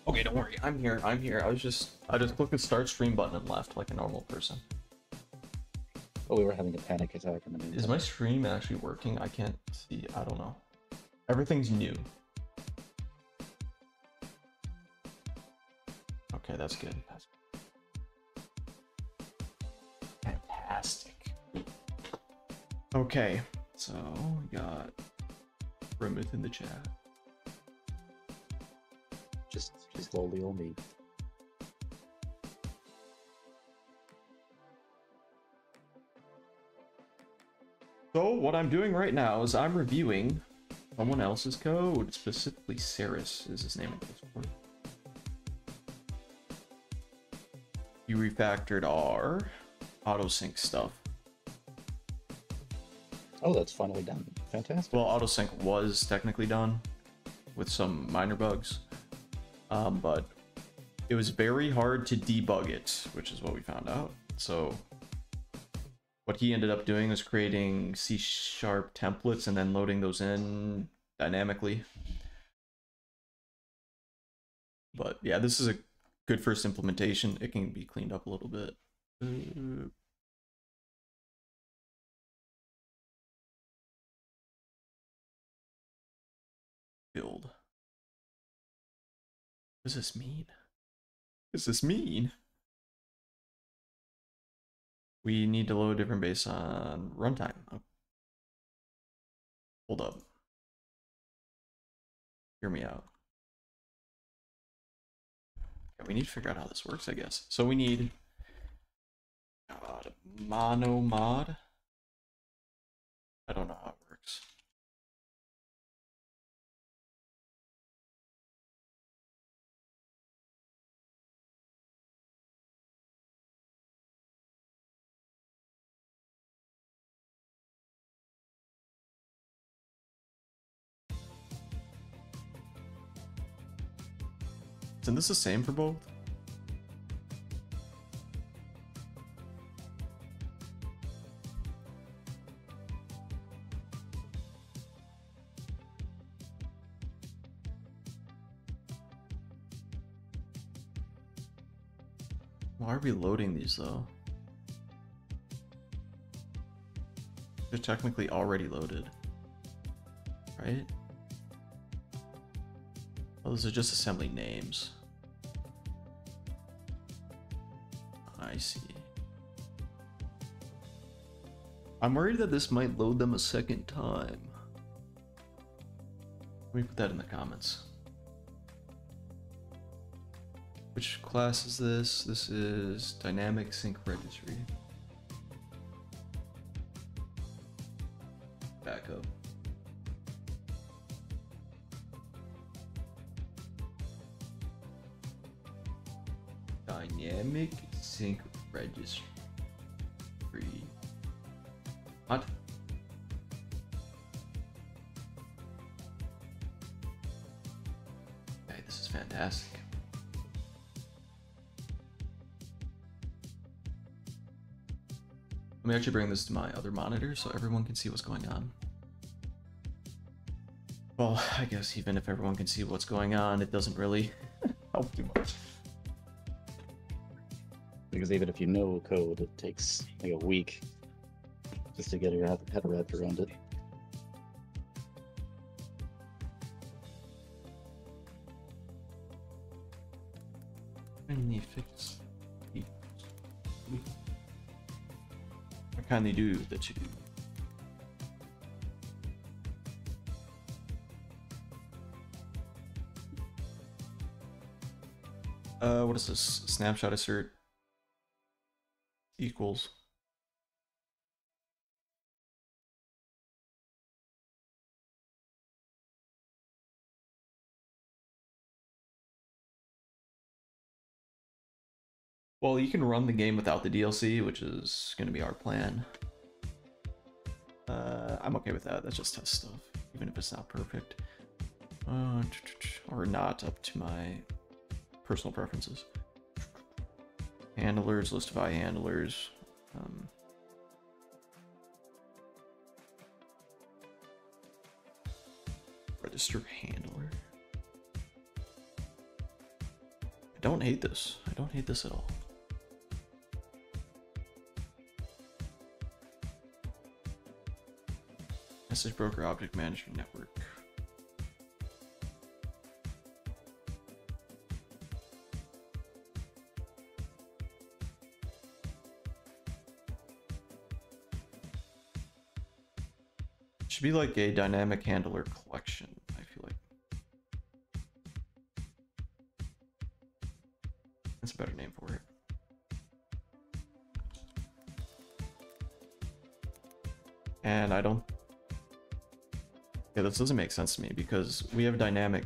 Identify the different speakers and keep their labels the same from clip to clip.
Speaker 1: Okay, don't worry. I'm here. I'm here. I just clicked the start stream button and left like a normal person.
Speaker 2: Oh, we were having a panic attack in the meantime.
Speaker 1: Is my stream actually working? I can't see. I don't know. Everything's new. Okay, that's good. That's fantastic. Okay, so we got Remith in the chat.
Speaker 2: Just slowly on me.
Speaker 1: So what I'm doing right now is I'm reviewing someone else's code, specifically Saris is his name in Discord. You refactored our autosync stuff.
Speaker 2: Oh, that's finally done. Fantastic.
Speaker 1: Well, autosync was technically done with some minor bugs, but it was very hard to debug it, which is what we found out. So what he ended up doing was creating C# templates and then loading those in dynamically. But yeah, this is a good first implementation. It can be cleaned up a little bit. Build. What does this mean? What does this mean? We need to load different based on runtime. Oh. Hold up. Hear me out. Okay, we need to figure out how this works, I guess. So we need mono mod. I don't know how it works. Isn't this the same for both? Why are we loading these though? They're technically already loaded, right? Oh, those are just assembly names. I see. I'm worried that this might load them a second time. Let me put that in the comments. Which class is this? This is Dynamic Sync Registry. Backup. Dynamic Sync Registry. What? Okay, this is fantastic. Let me actually bring this to my other monitor so everyone can see what's going on. Well, I guess even if everyone can see what's going on, it doesn't really help too much.
Speaker 2: Because even if you know code, it takes like a week just to get your head wrapped around it.
Speaker 1: Kindly fix. What kindly do that you do? What is this? Snapshot assert equals. Well, you can run the game without the DLC, which is going to be our plan. I'm okay with that. That's just test stuff, even if it's not perfect. Or not up to my personal preferences. Handlers, listify handlers. Register handler. don't hate this. I don't hate this at all. Message broker object management network. Should be like a dynamic handler collection, I feel like. That's a better name for it. And I don't... Yeah, this doesn't make sense to me because we have dynamic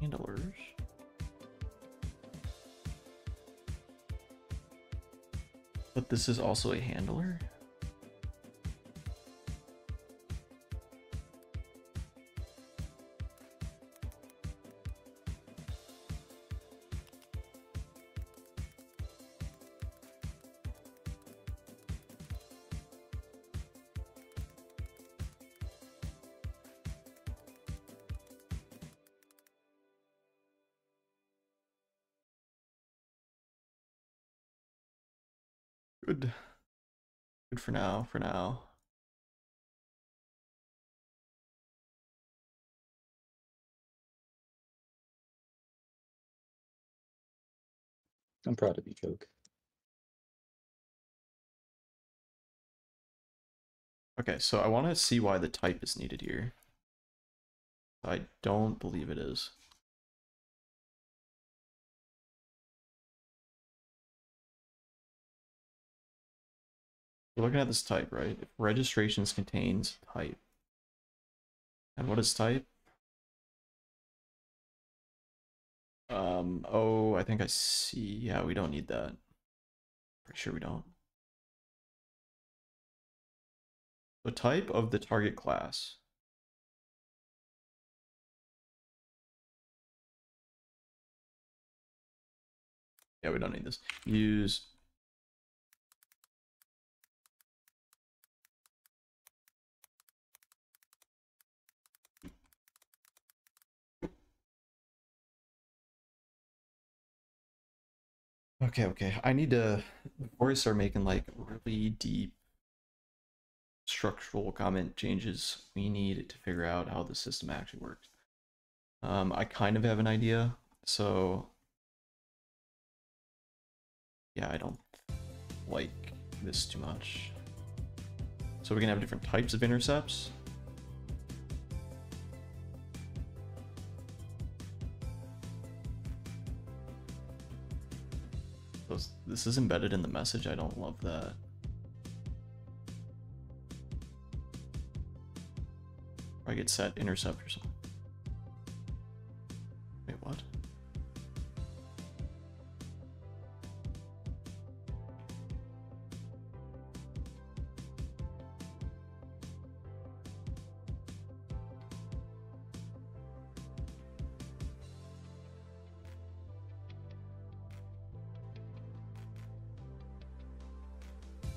Speaker 1: handlers. But this is also a handler? Good. Good for now, for now.
Speaker 2: I'm proud of you, Coke.
Speaker 1: Okay, so I want to see why the type is needed here. I don't believe it is. We're looking at this type, right? If registrations contains type. And what is type? Oh, I think I see. Yeah, we don't need that. Pretty sure we don't. The type of the target class. Yeah, we don't need this. Use okay. I need to, before I start making like really deep structural comment changes, we need to figure out how the system actually works. I kind of have an idea, so yeah, I don't like this too much. So we're gonna have different types of intercepts. This is embedded in the message. I don't love that. I get set intercept or something. Wait, what?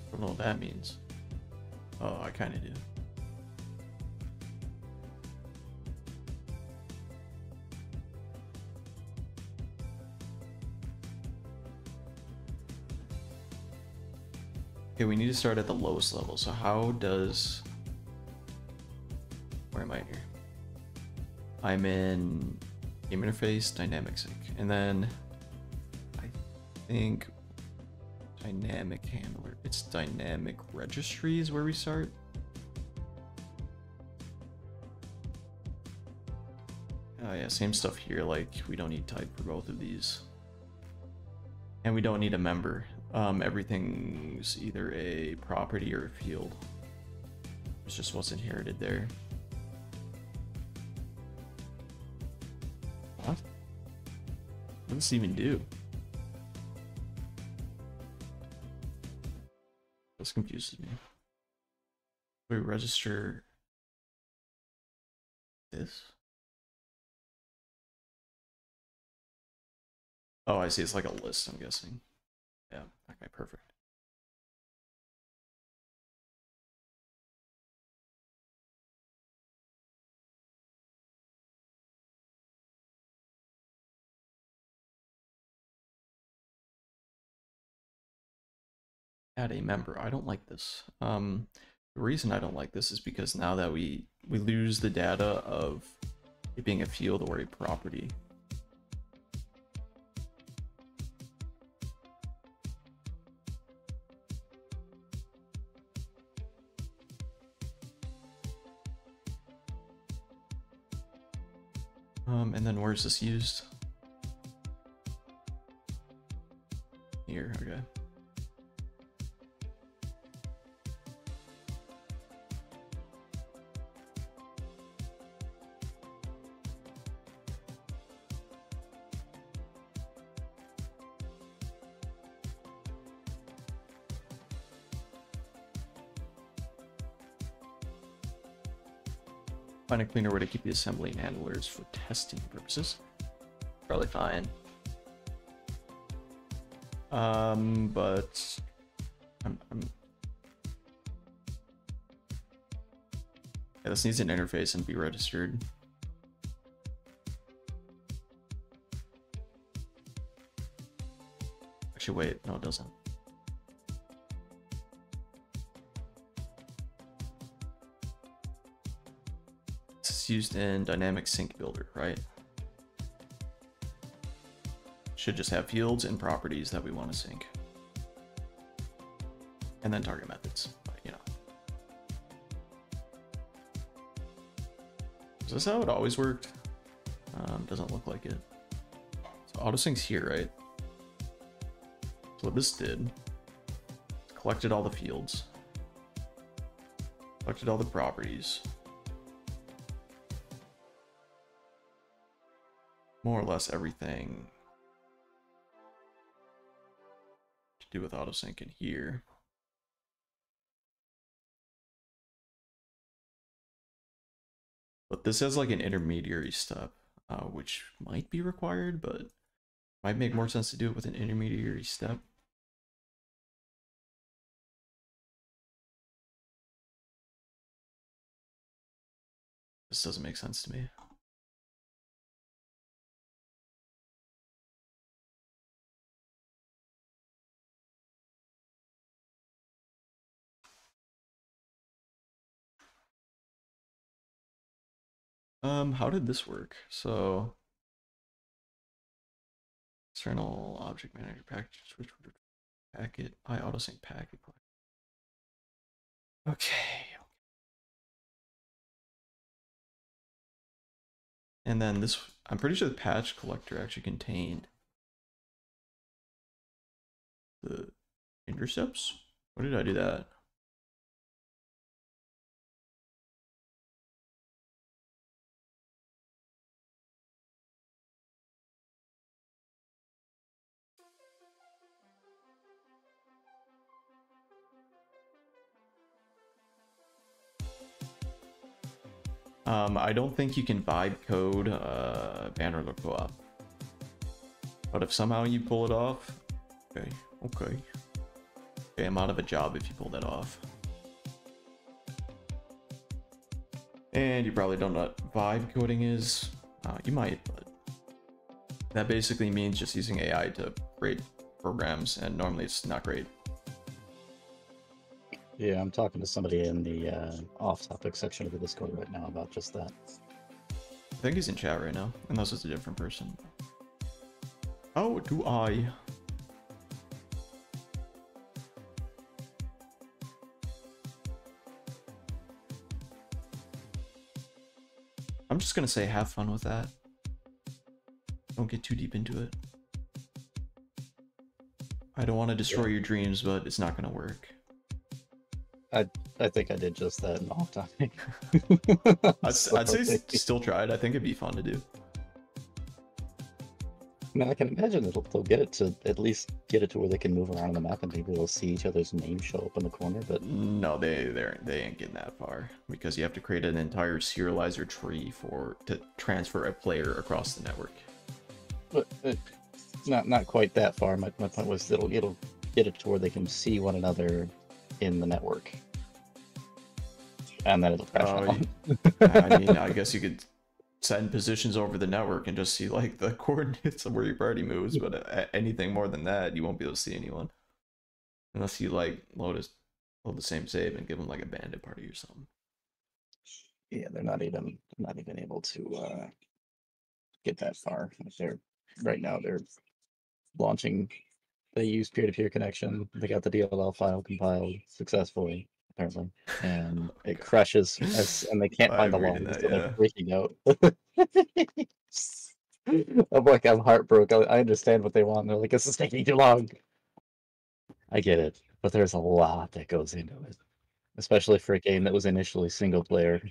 Speaker 1: I don't know what that means. Oh, I kind of do. Okay, we need to start at the lowest level. So how does... Where am I here? I'm in game interface, dynamic sync. And then I think dynamic handler. It's dynamic registry is where we start. Oh yeah, same stuff here. Like we don't need type for both of these. And we don't need a member. Everything's either a property or a field. It's just what's inherited there. What? What does this even do? This confuses me. We register this. Oh, I see. It's like a list, I'm guessing. Yeah, okay, perfect. add a member. I don't like this. The reason I don't like this is because now that we lose the data of it being a field or a property. And then where's this used? Here, okay. Find a cleaner way to keep the assembly and handlers for testing purposes. Probably fine. But yeah, this needs an interface and be registered. Actually, wait, no, it doesn't. This is used in Dynamic Sync Builder, right? Should just have fields and properties that we want to sync. And then target methods, but, you know. Is this how it always worked? Doesn't look like it. So autosync's here, right? So what this did, collected all the fields, collected all the properties. More or less everything to do with autosync in here. But this has like an intermediary step, which might be required, but might make more sense to do it with an intermediary step. This doesn't make sense to me. How did this work? So external object manager package switch packet I autosync packet. Okay. And then this, I'm pretty sure the patch collector actually contained the intercepts. What did I do that? I don't think you can vibe code banner look co-op. But if somehow you pull it off, okay. Okay, I'm out of a job if you pull that off. And you probably don't know what vibe coding is. You might, but that basically means just using AI to create programs, and normally it's not great.
Speaker 2: Yeah, I'm talking to somebody in the off-topic section of the Discord right now about just that.
Speaker 1: I think he's in chat right now, unless it's a different person. How do I? I'm just gonna say have fun with that. Don't get too deep into it. I don't want to destroy your dreams, but it's not gonna work.
Speaker 2: I think I did just that in off topic.
Speaker 1: I'd say still try it. I think it'd be fun to do.
Speaker 2: I mean, I can imagine they'll get it to at least get it to where they can move around on the map and people will see each other's names show up in the corner. But
Speaker 1: no, they ain't getting that far, because you have to create an entire serializer tree to transfer a player across the network.
Speaker 2: But not quite that far. My point was it'll get it to where they can see one another in the network, and then it'll crash out.
Speaker 1: I mean, I guess you could send positions over the network and just see like the coordinates of where your party moves, but anything more than that, you won't be able to see anyone. Unless you like load the same save and give them like a bandit party or something.
Speaker 2: Yeah, they're not even able to get that far. They're right now they're launching. They use peer-to-peer connection. They got the DLL file compiled successfully, apparently, and it
Speaker 1: Okay.
Speaker 2: crashes and they can't find the
Speaker 1: I'm reading
Speaker 2: log,
Speaker 1: that,
Speaker 2: so they're
Speaker 1: yeah.
Speaker 2: freaking out. I'm like, I'm heartbroken. I understand what they want. They're like, this is taking too long. I get it, but there's a lot that goes into it, especially for a game that was initially single player.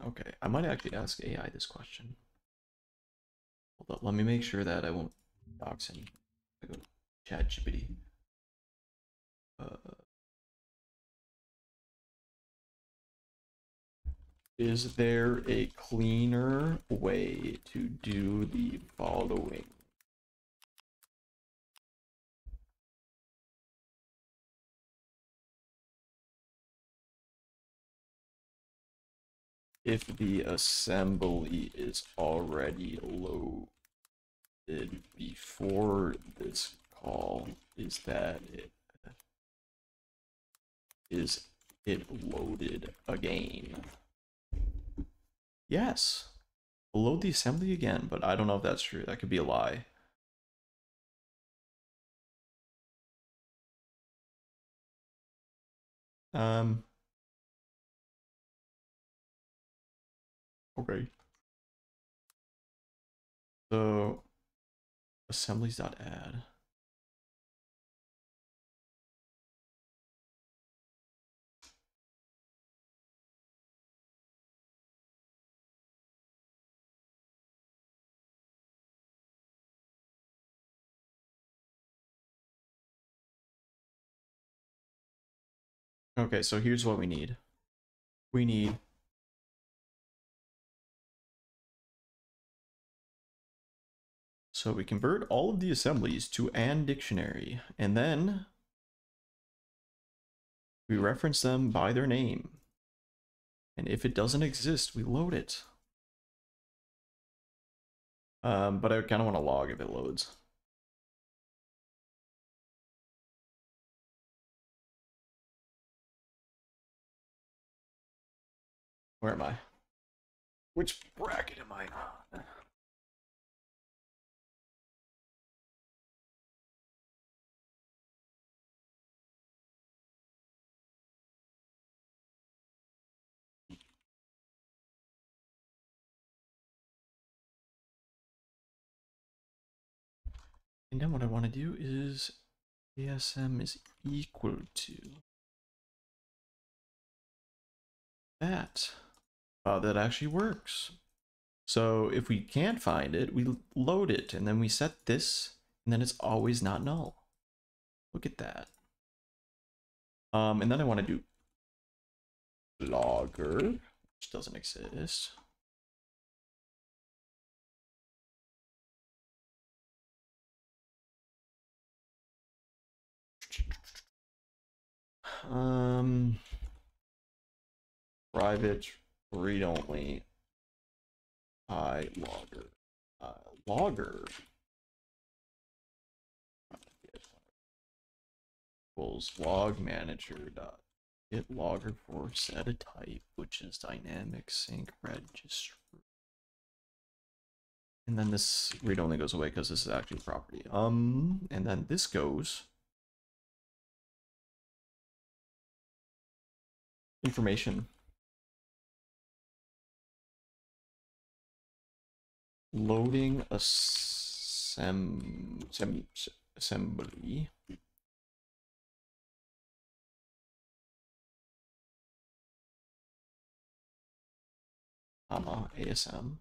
Speaker 1: Okay. I might actually ask AI this question. Hold up, let me make sure that I won't dox any. I go ChatGPT. Uh, is there a cleaner way to do the following? If the assembly is already loaded before this call, is it loaded again? Yes. Load the assembly again, but I don't know if that's true. That could be a lie. Um, okay. So assemblies.add. Okay, so here's what we need. We need so we convert all of the assemblies to an dictionary, and then we reference them by their name. And if it doesn't exist, we load it. But I kind of want to log if it loads. Where am I? Which bracket am I on? And then what I want to do is ASM is equal to that. That actually works. So if we can't find it, we load it, and then we set this, and then it's always not null. Look at that. And then I want to do logger, which doesn't exist. Private read-only logger. Logger equals log manager dot get logger for set a type, which is dynamic sync registry. And then this read only goes away because this is actually a property. And then this goes information. Loading assembly. ASM.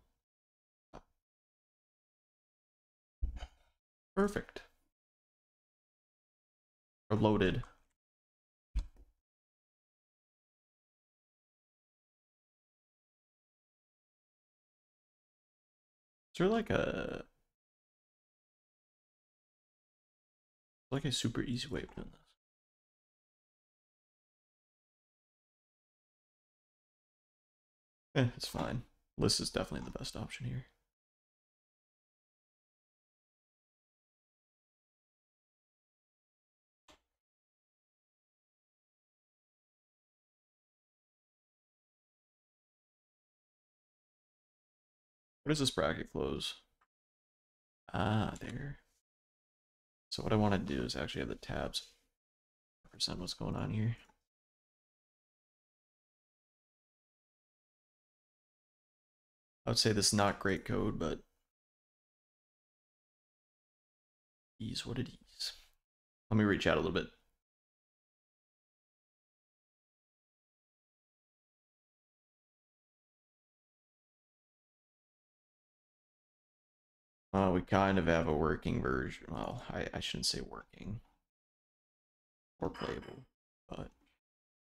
Speaker 1: Perfect. Or loaded. Is there like a super easy way of doing this? It's fine. List is definitely the best option here. Where does this bracket close? Ah, there. So what I want to do is actually have the tabs represent what's going on here. I would say this is not great code, but ease what it is. Let me reach out a little bit. We kind of have a working version. Well, I shouldn't say working or playable, but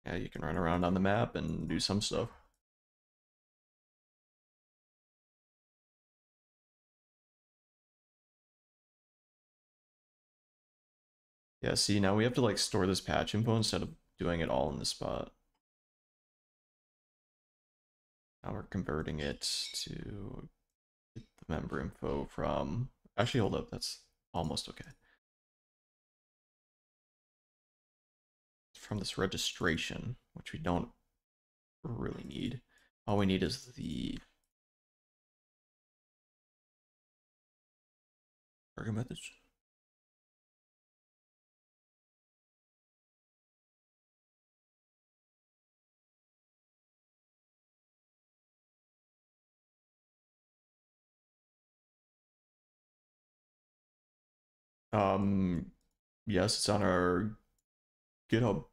Speaker 1: yeah, you can run around on the map and do some stuff. Yeah, see, now we have to like store this patch info instead of doing it all in the spot. Now we're converting it to the member info from, actually hold up, that's almost okay. From this registration, which we don't really need. All we need is the target methods. Yes, it's on our GitHub.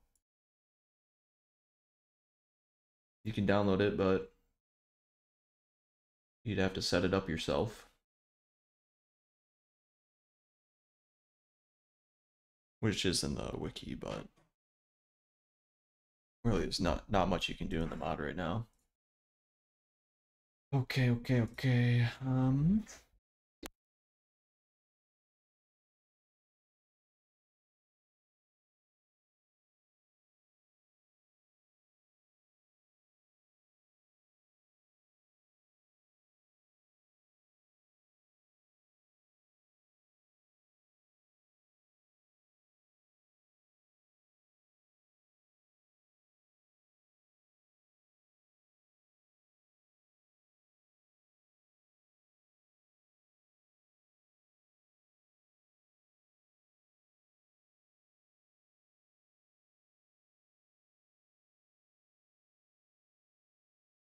Speaker 1: You can download it, but you'd have to set it up yourself. Which is in the wiki, but really there's not much you can do in the mod right now. Okay.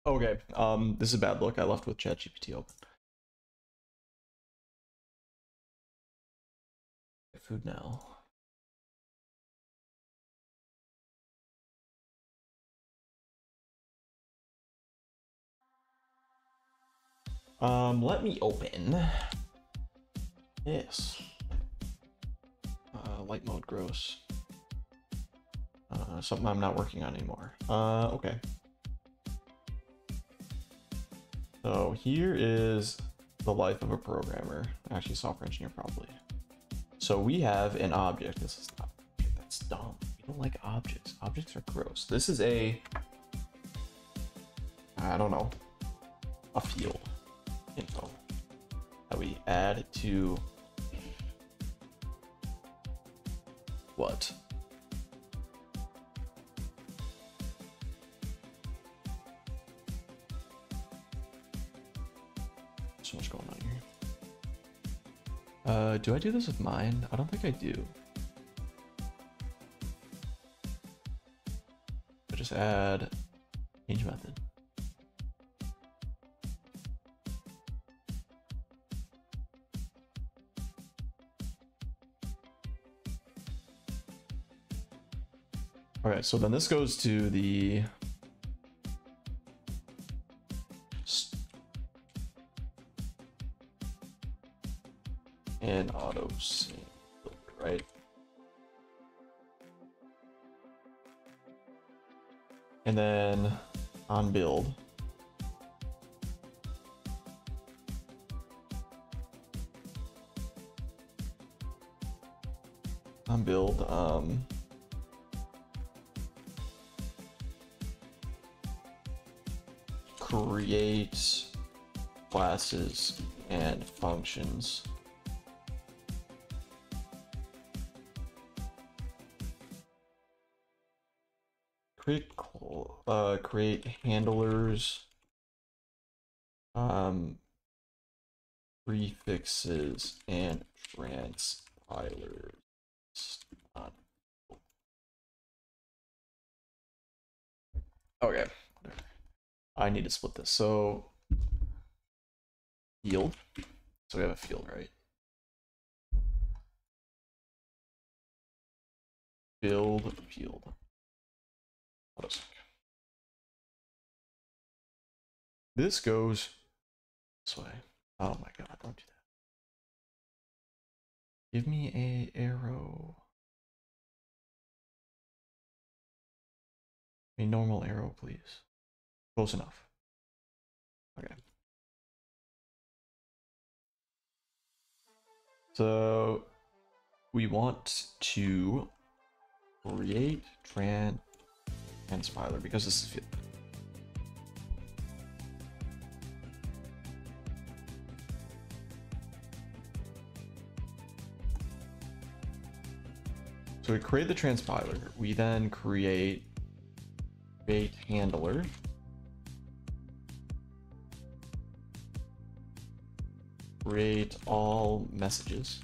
Speaker 1: Okay, this is a bad look. I left with ChatGPT open. Food now. Let me open this. Light mode gross. Something I'm not working on anymore. Okay. So here is the life of a programmer. Actually, software engineer probably. So we have an object. This is not, that's dumb. We don't like objects. Objects are gross. This is a, I don't know, a field info that we add to what? So much going on here. Do I do this with mine? I don't think I do. I just add change method. Okay, so then this goes to the and auto sync, right? And then on build, create classes and functions. Create handlers, prefixes, and transpilers. Okay, I need to split this. So field. So we have a field, right? Field. What else? This goes this way. Oh my god, don't do that. Give me a arrow. A normal arrow, please. Close enough. Okay. So we want to create transpiler because this is field. So we create the transpiler. We then create handler. Create all messages.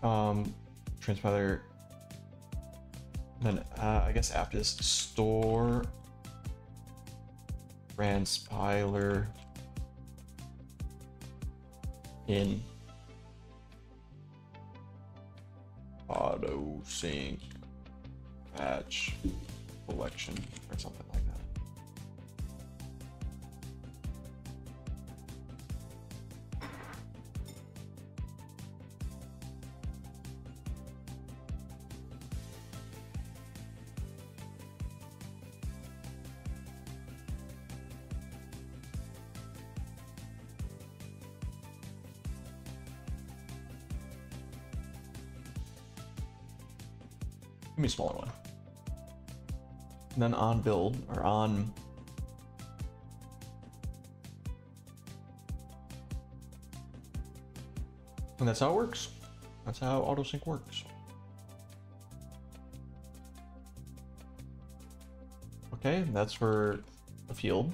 Speaker 1: Transpiler. Then I guess after this, store transpiler in auto sync patch collection or something like that. Give me a smaller one. And then on build or on and that's how it works. That's how autosync works. Okay, that's for the field.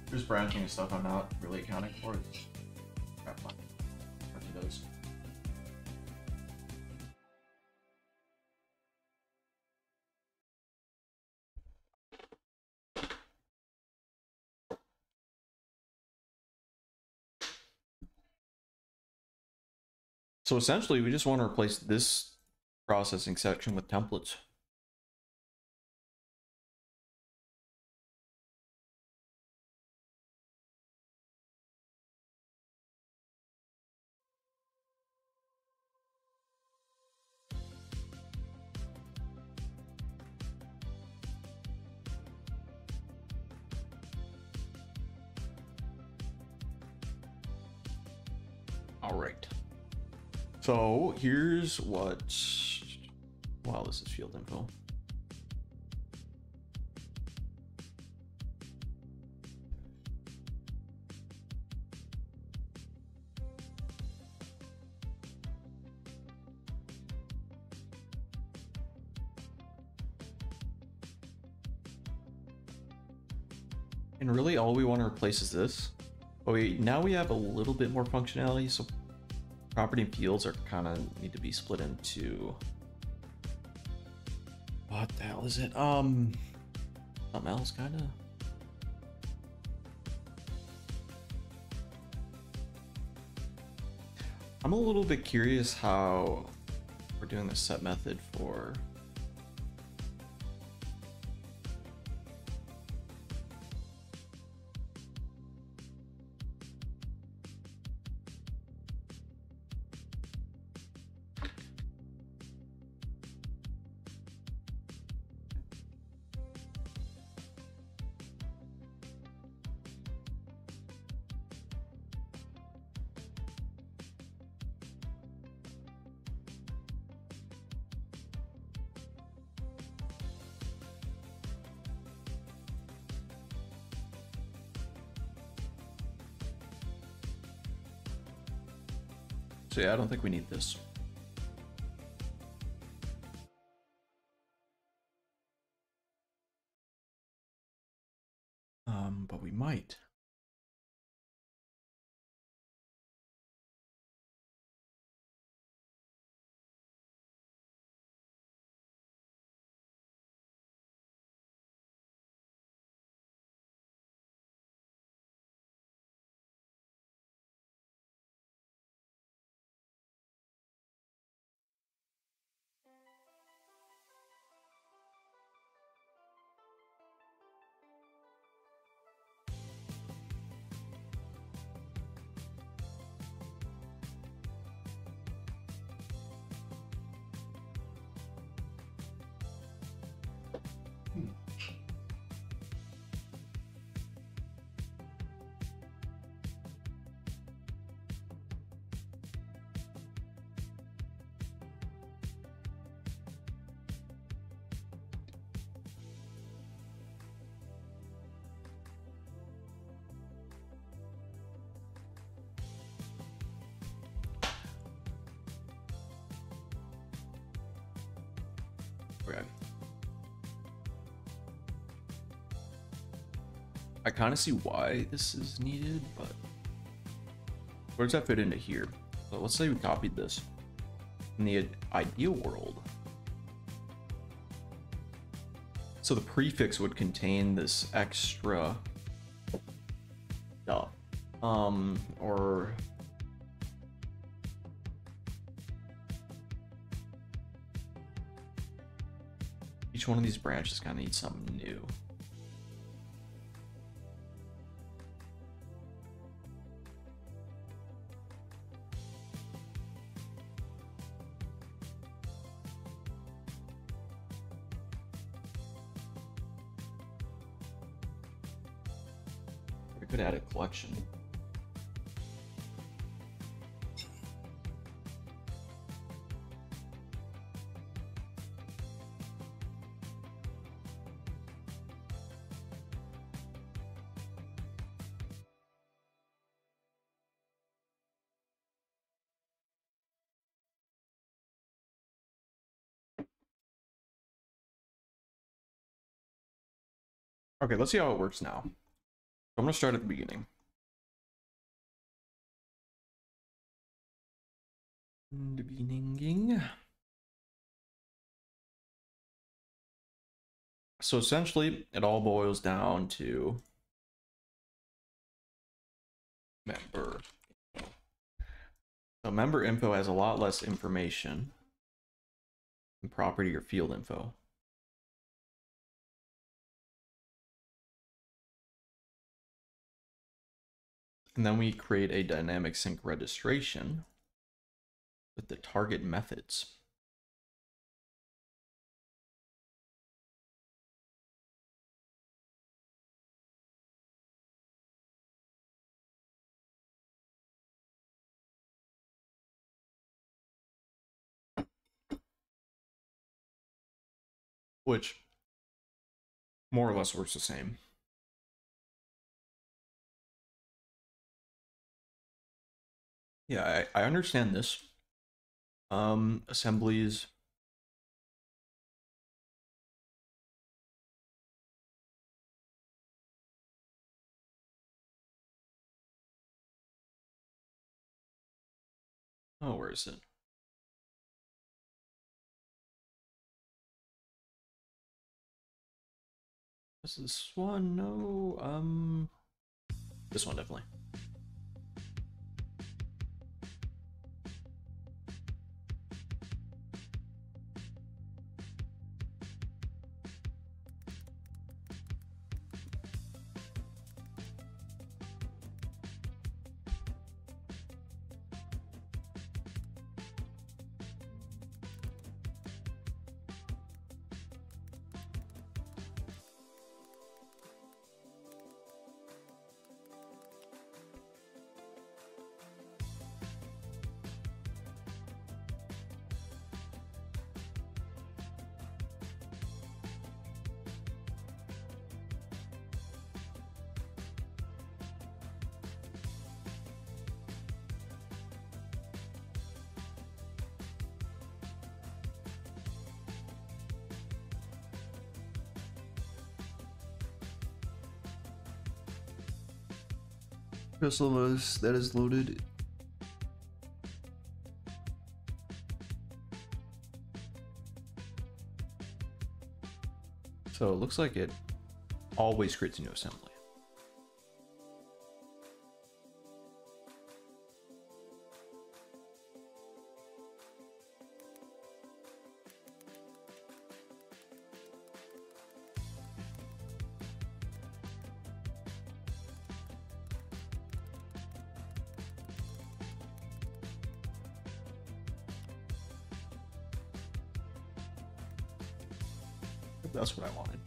Speaker 1: There's branching and stuff I'm not really accounting for. It's crap fun. Those. So essentially, we just want to replace this processing section with templates. All right. So here's what. Wow, this is field info. And really all we want to replace is this. But now we have a little bit more functionality, so property and fields are kind of need to be split into what the hell is it? Something else kind of. I'm a little bit curious how we're doing the set method for So yeah, I don't think we need this. But we might. Okay. I kind of see why this is needed, but where does that fit into here? So let's say we copied this. In the ideal world, so the prefix would contain this extra stuff, or each one of these branches kind of needs something new. We could add a collection. Okay, let's see how it works now. I'm gonna start at the beginning. The beginning. So essentially, it all boils down to member. So member info has a lot less information than property or field info. And then we create a dynamic sync registration with the target methods. Which more or less works the same. Yeah, I understand this. Assemblies. Oh, where is it? Is this one? No. This one definitely. Tesla that is loaded. So it looks like it always creates a new assembly. That's what I wanted.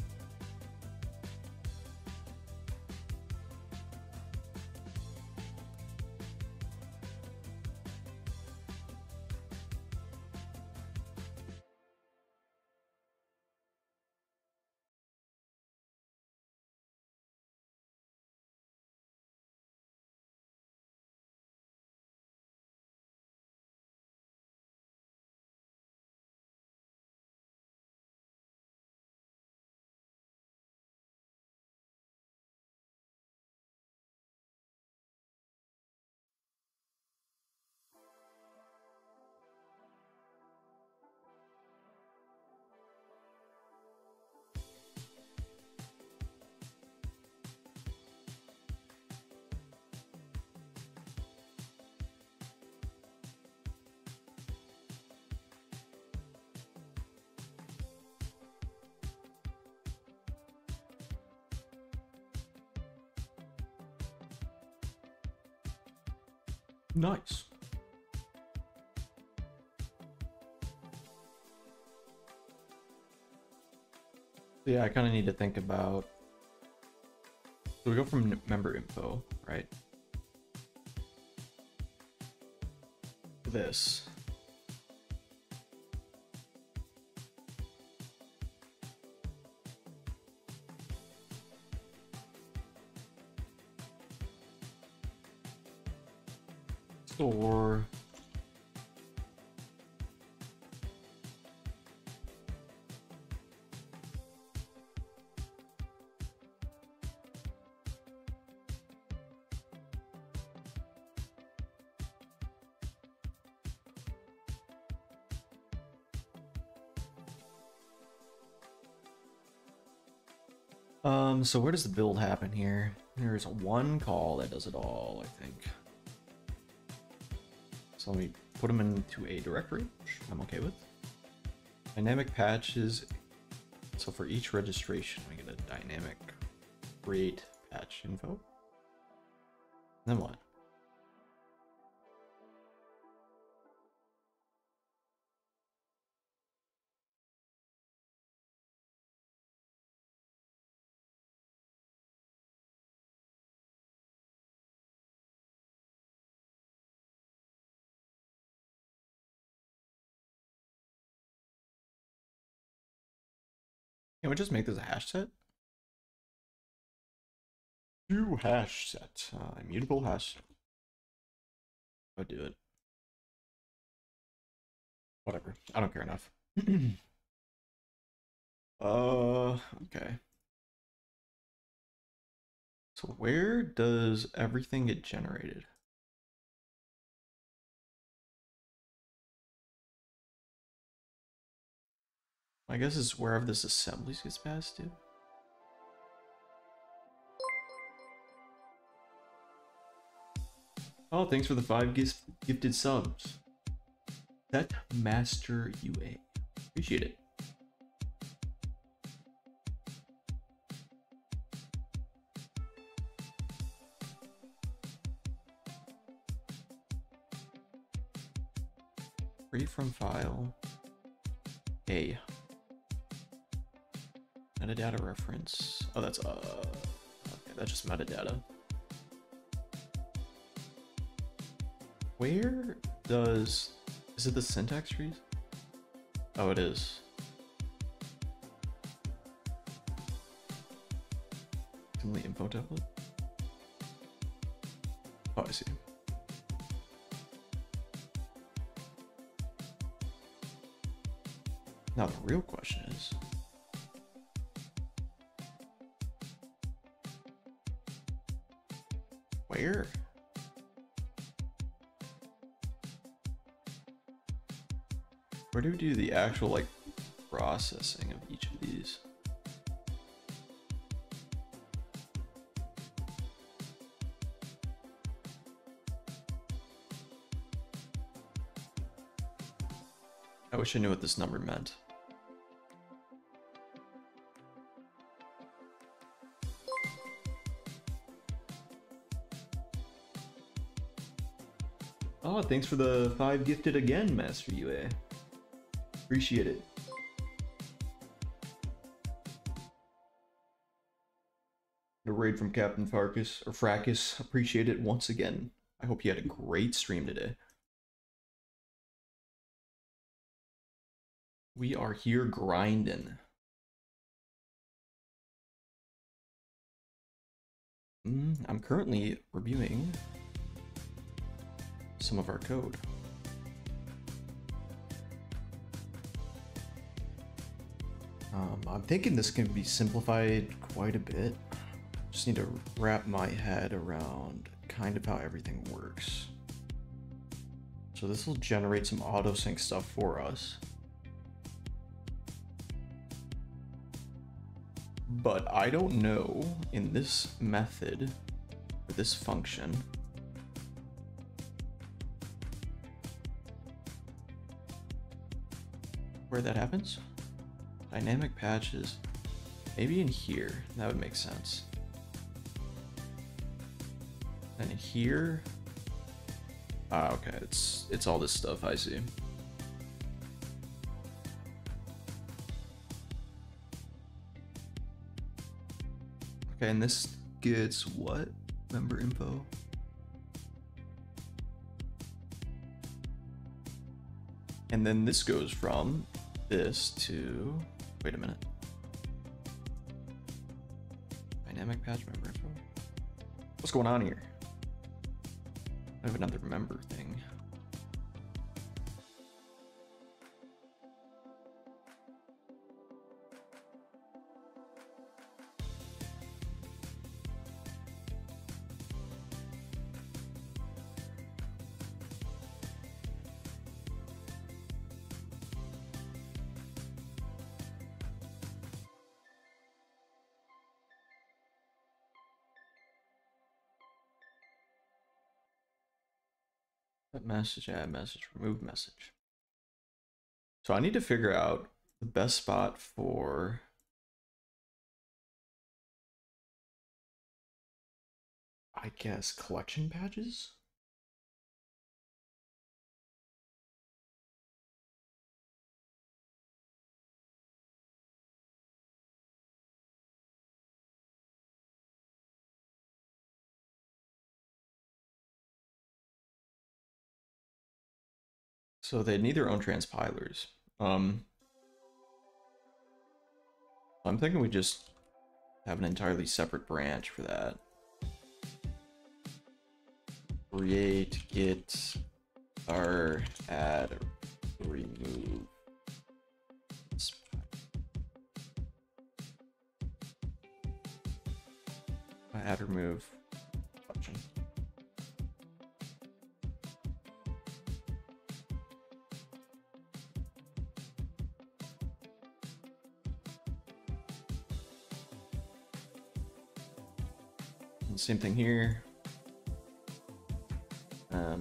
Speaker 1: Nice. Yeah, I kind of need to think about. So we go from member info, right? To this. Store. So where does the build happen here? There's one call that does it all, I think. So let me put them into a directory, which I'm okay with. Dynamic patches. So for each registration, we get a dynamic create patch info. Then what? Can we just make this a hash set? New hash set. Immutable hash. I'll do it. Whatever. I don't care enough. Okay. So where does everything get generated? I guess it's wherever this assemblies gets passed to. Oh, thanks for the 5 gifted subs. Set Master UA. Appreciate it. Free from file. A. Metadata reference. Oh, that's okay, that's just metadata. Where does, is it the syntax trees? Oh, it is. In the info template? Oh, I see. Now the real question is, Where? Where do we do the actual, like, processing of each of these? I wish I knew what this number meant. Oh, thanks for the 5 gifted again, Master UA. Appreciate it. The raid from Captain Farkas, or Fracas. Appreciate it once again. I hope you had a great stream today. We are here grinding. I'm currently reviewing some of our code. I'm thinking this can be simplified quite a bit. Just need to wrap my head around kind of how everything works. So this will generate some auto sync stuff for us. But I don't know in this method, or this function, where that happens. Dynamic patches, maybe in here, that would make sense. And in here, okay, it's all this stuff, I see. Okay, and this gets what? Member info? And then this goes from this to, wait a minute. Dynamic patch member info? What's going on here? I have another member thing. Set message, add message, remove message. So I need to figure out the best spot for I guess collection badges. So they need their own transpilers. I'm thinking we just have an entirely separate branch for that. Create, get, our add, remove. Add, remove function. And same thing here.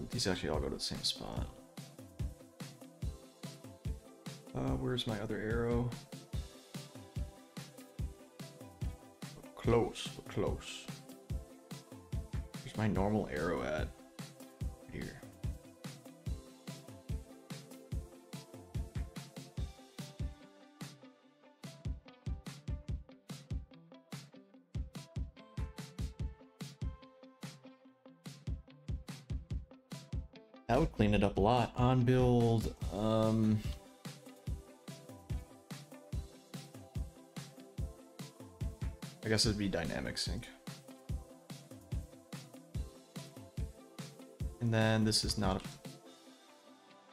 Speaker 1: These actually all go to the same spot. Where's my other arrow? Close, close. Where's my normal arrow at? Here. That would clean it up a lot. On build, I guess it'd be dynamic sync. And then this is not a,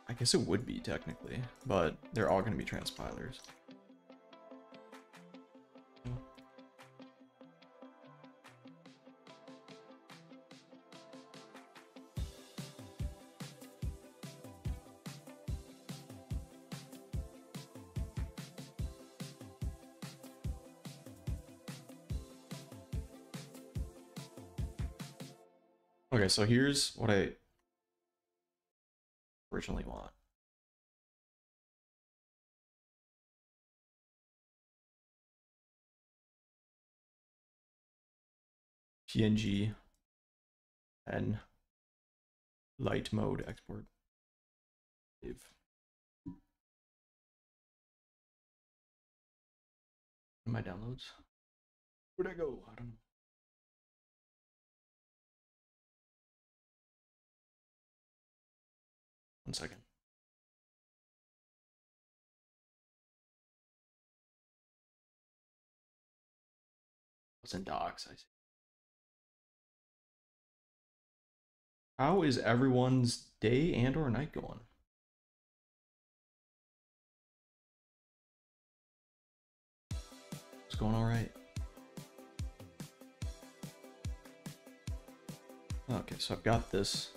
Speaker 1: I guess it would be technically, but they're all going to be transpilers. Okay, so here's what I originally want. PNG and light mode export. Save. My downloads. Where'd I go? I don't know. One second. What's in docs? I see. How is everyone's day and or night going? It's going all right. Okay, so I've got this.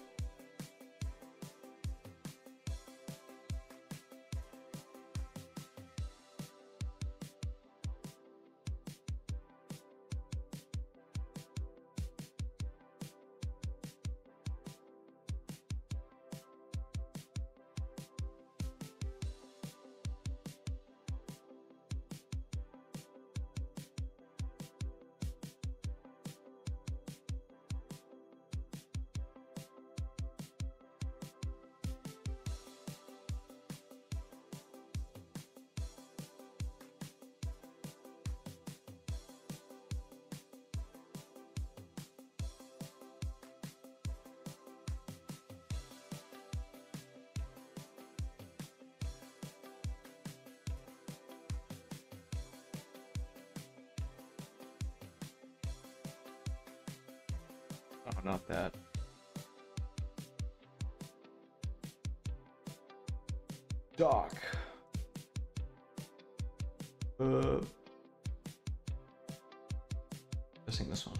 Speaker 1: Oh, not that. Doc. Guessing this one.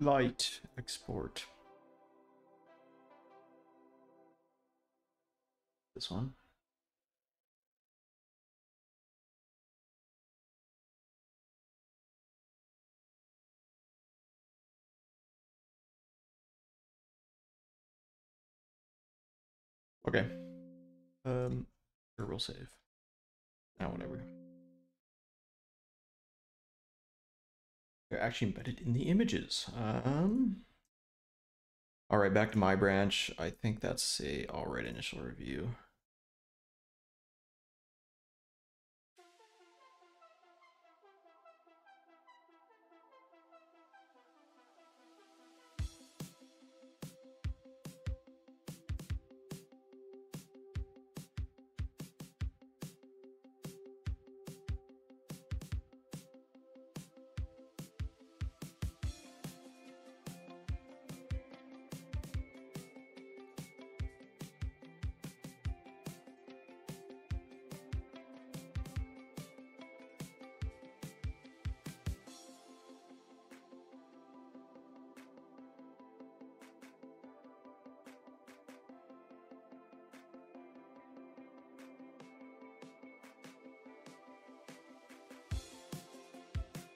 Speaker 1: Light export. This one. Okay. Sure, we'll save. Now, whatever. They're actually embedded in the images. All right, back to my branch. I think that's a all right initial review.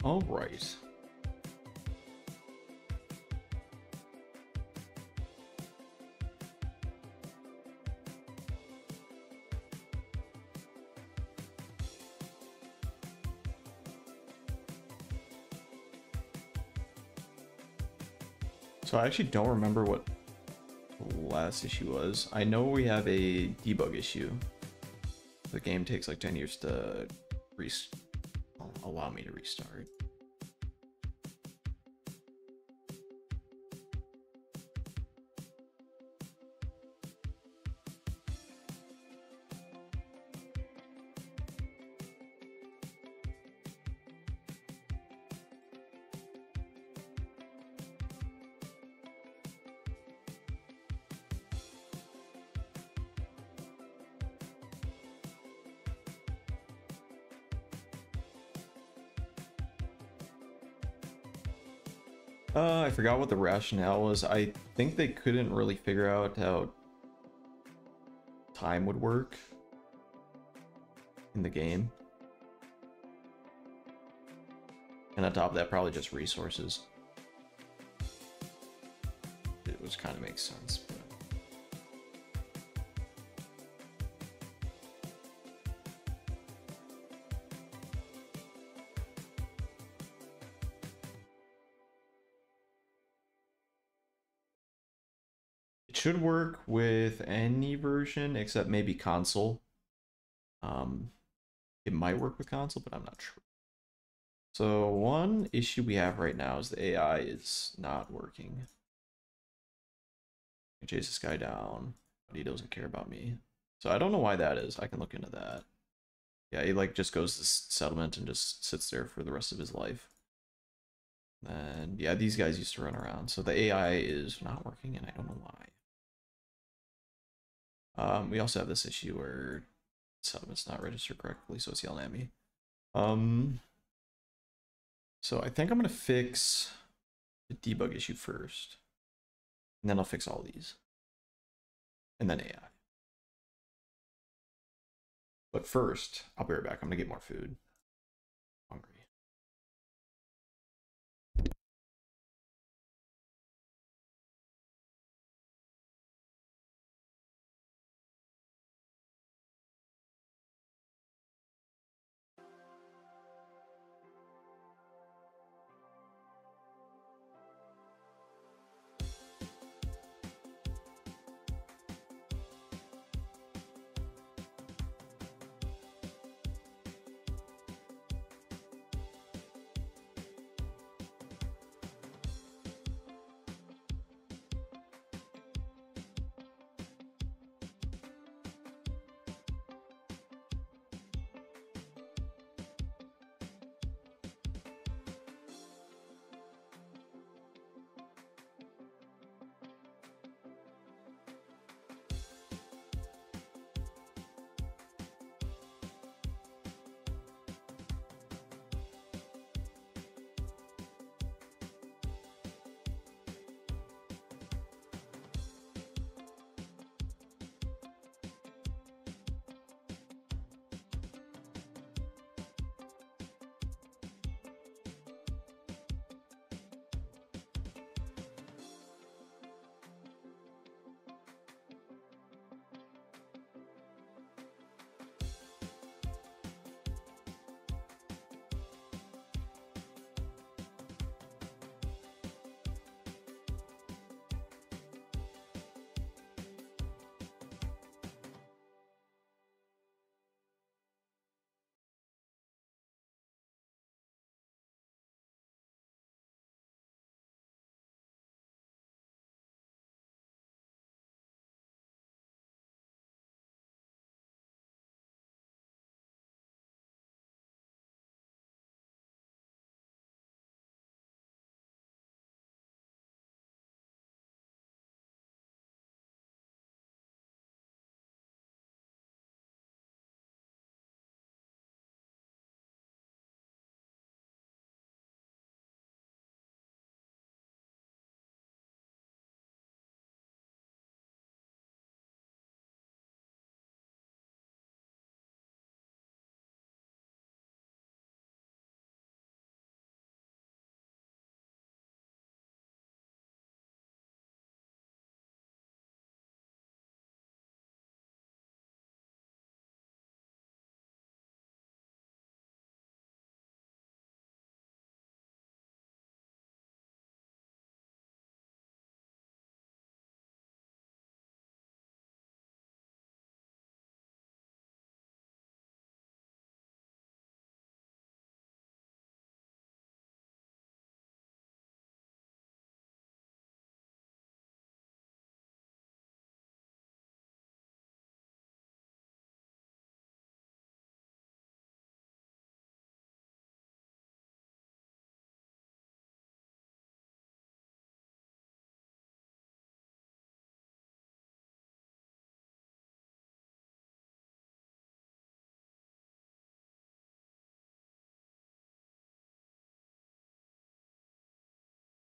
Speaker 1: All right. So I actually don't remember what the last issue was. I know we have a debug issue. The game takes like 10 years to allow me to restart. I forgot what the rationale was. I think they couldn't really figure out how time would work in the game. And on top of that, probably just resources. It was kind of makes sense, but... It should work with any version except maybe console. It might work with console, but I'm not sure. So one issue we have right now is the AI is not working. I chase this guy down, but he doesn't care about me. So I don't know why that is. I can look into that. Yeah, he like just goes to settlement and just sits there for the rest of his life. And yeah, these guys used to run around. So the AI is not working, and I don't know why. We also have this issue where settlement's not registered correctly, so it's yelling at me. So I think I'm gonna fix the debug issue first, and then I'll fix all these, and then AI. But first, I'll be right back. I'm gonna get more food. I'm hungry.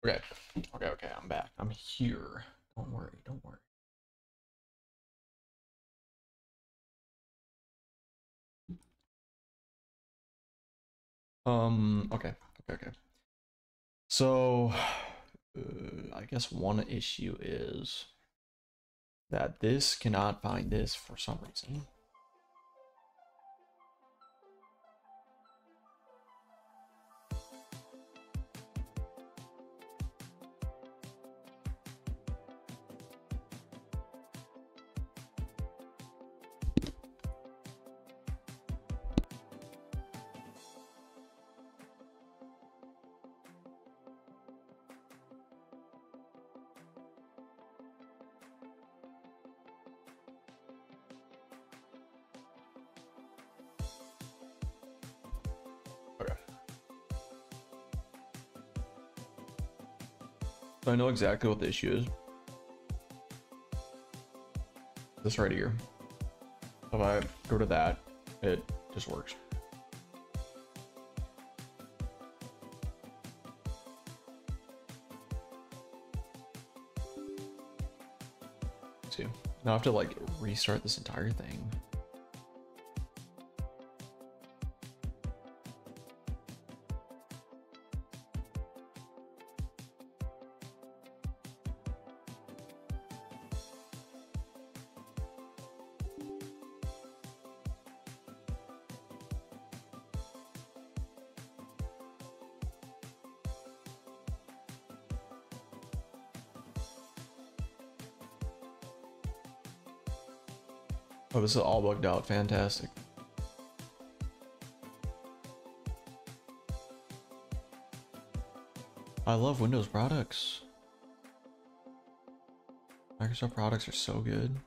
Speaker 1: Okay. Okay, I'm back. I'm here. Don't worry, don't worry. Okay. So, I guess one issue is that this cannot find this for some reason. Okay. So I know exactly what the issue is. This right here. If I go to that, it just works. See, now I have to like restart this entire thing. Oh, this is all bugged out. Fantastic. I love Windows products. Microsoft products are so good.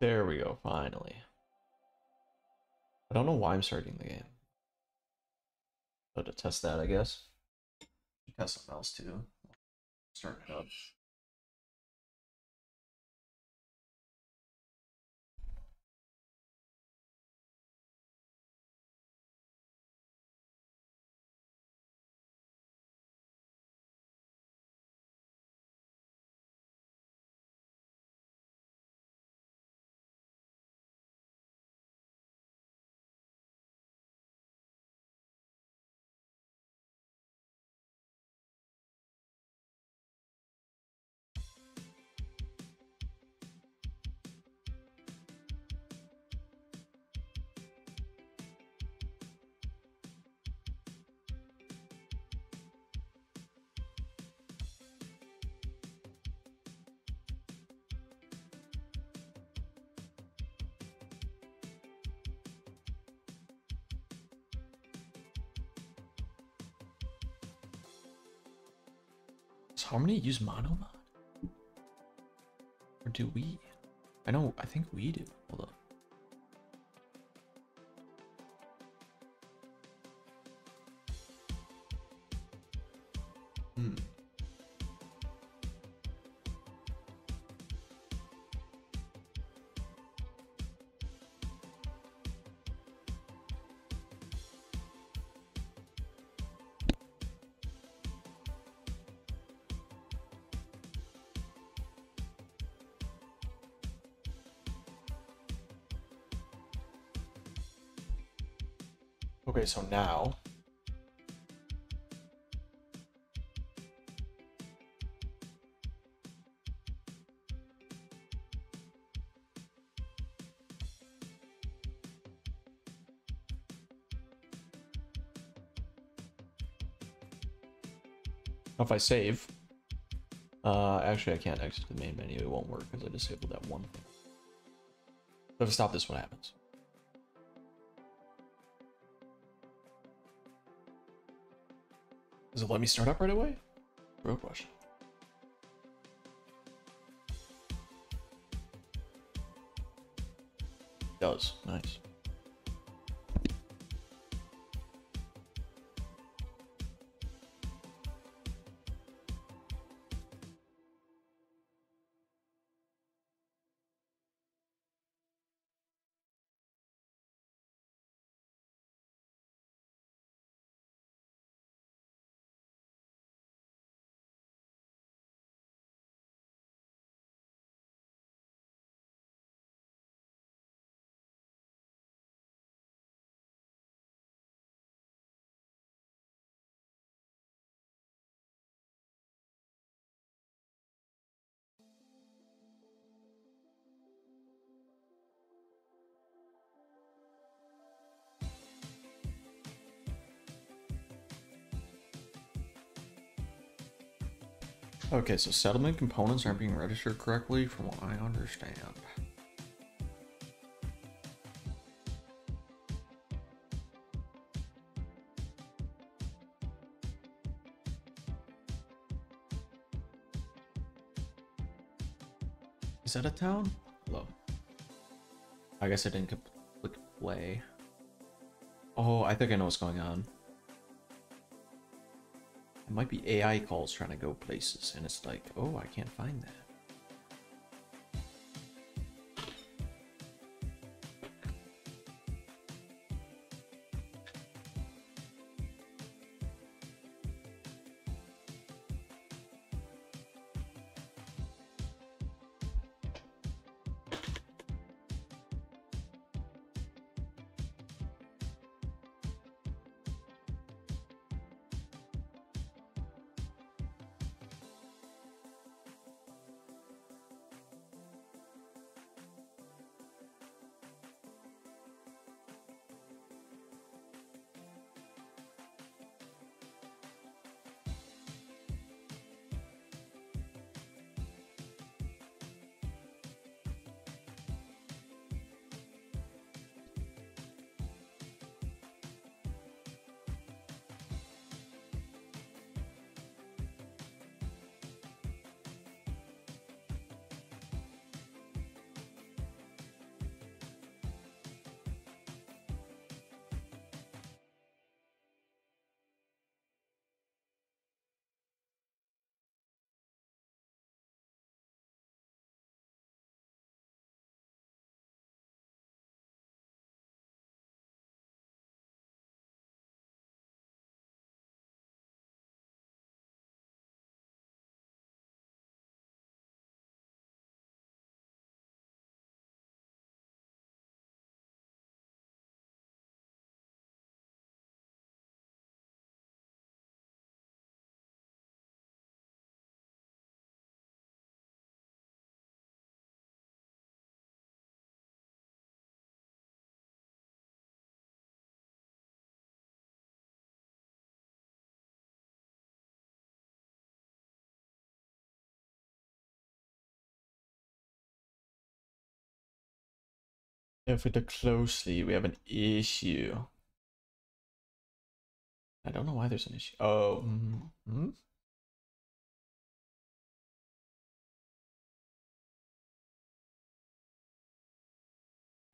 Speaker 1: There we go, finally. I don't know why I'm starting the game. So to test that, I guess. Test something else too. Start it up. So how many use mono mod? Or do we? I think we do. Hold up. Hmm. Okay, so now if I save, actually I can't exit the main menu. It won't work because I disabled that one thing. So if I stop this, what happens? Does it let me start up right away? Real question. does. Nice. Okay, so settlement components aren't being registered correctly from what I understand. Is that a town? Hello. I guess I didn't click play. Oh, I think I know what's going on. It might be AI calls trying to go places, and it's like, oh, I can't find that. If we look closely, we have an issue. I don't know why there's an issue. Oh,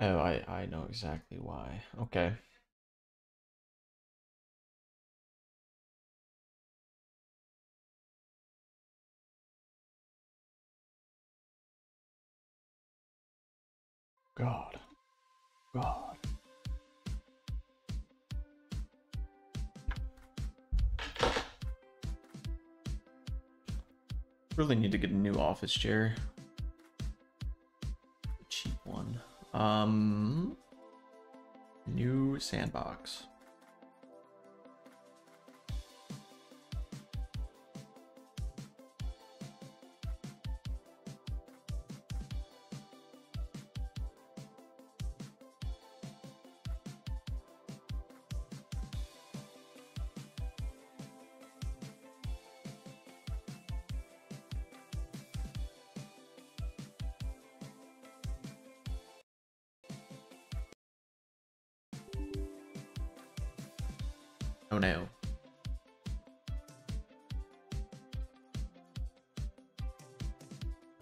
Speaker 1: Oh, I know exactly why. Okay. God. God. Really need to get a new office chair. Cheap one. New sandbox. Oh no.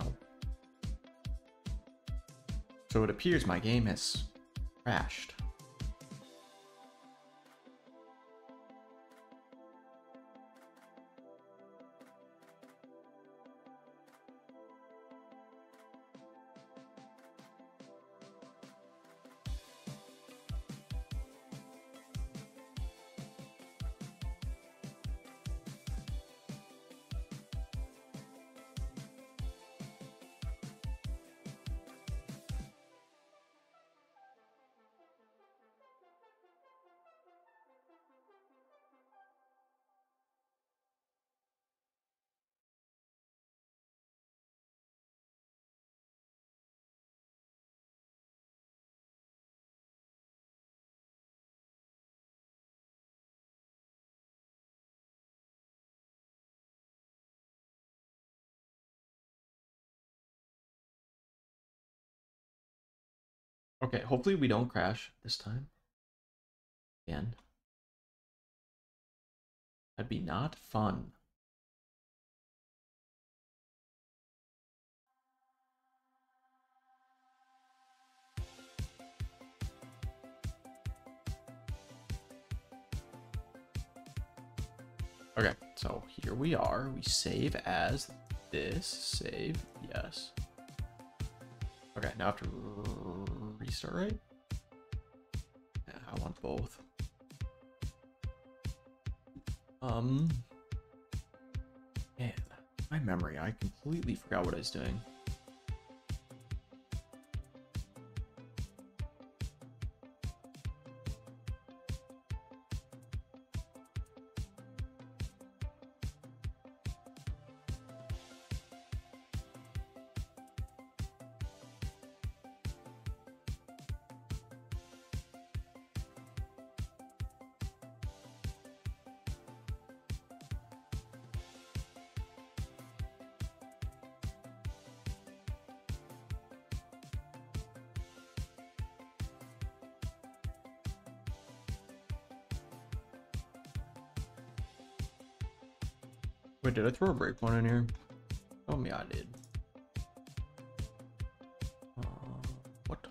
Speaker 1: Oh. So it appears my game has crashed. Okay, hopefully we don't crash this time. Again. That'd be not fun. Okay, so here we are. We save as this. Save, yes. Okay, now I have to restart, right? Yeah, I want both. Man, my memory, I completely forgot what I was doing. Wait, did I throw a breakpoint in here? Oh, yeah, I did. What?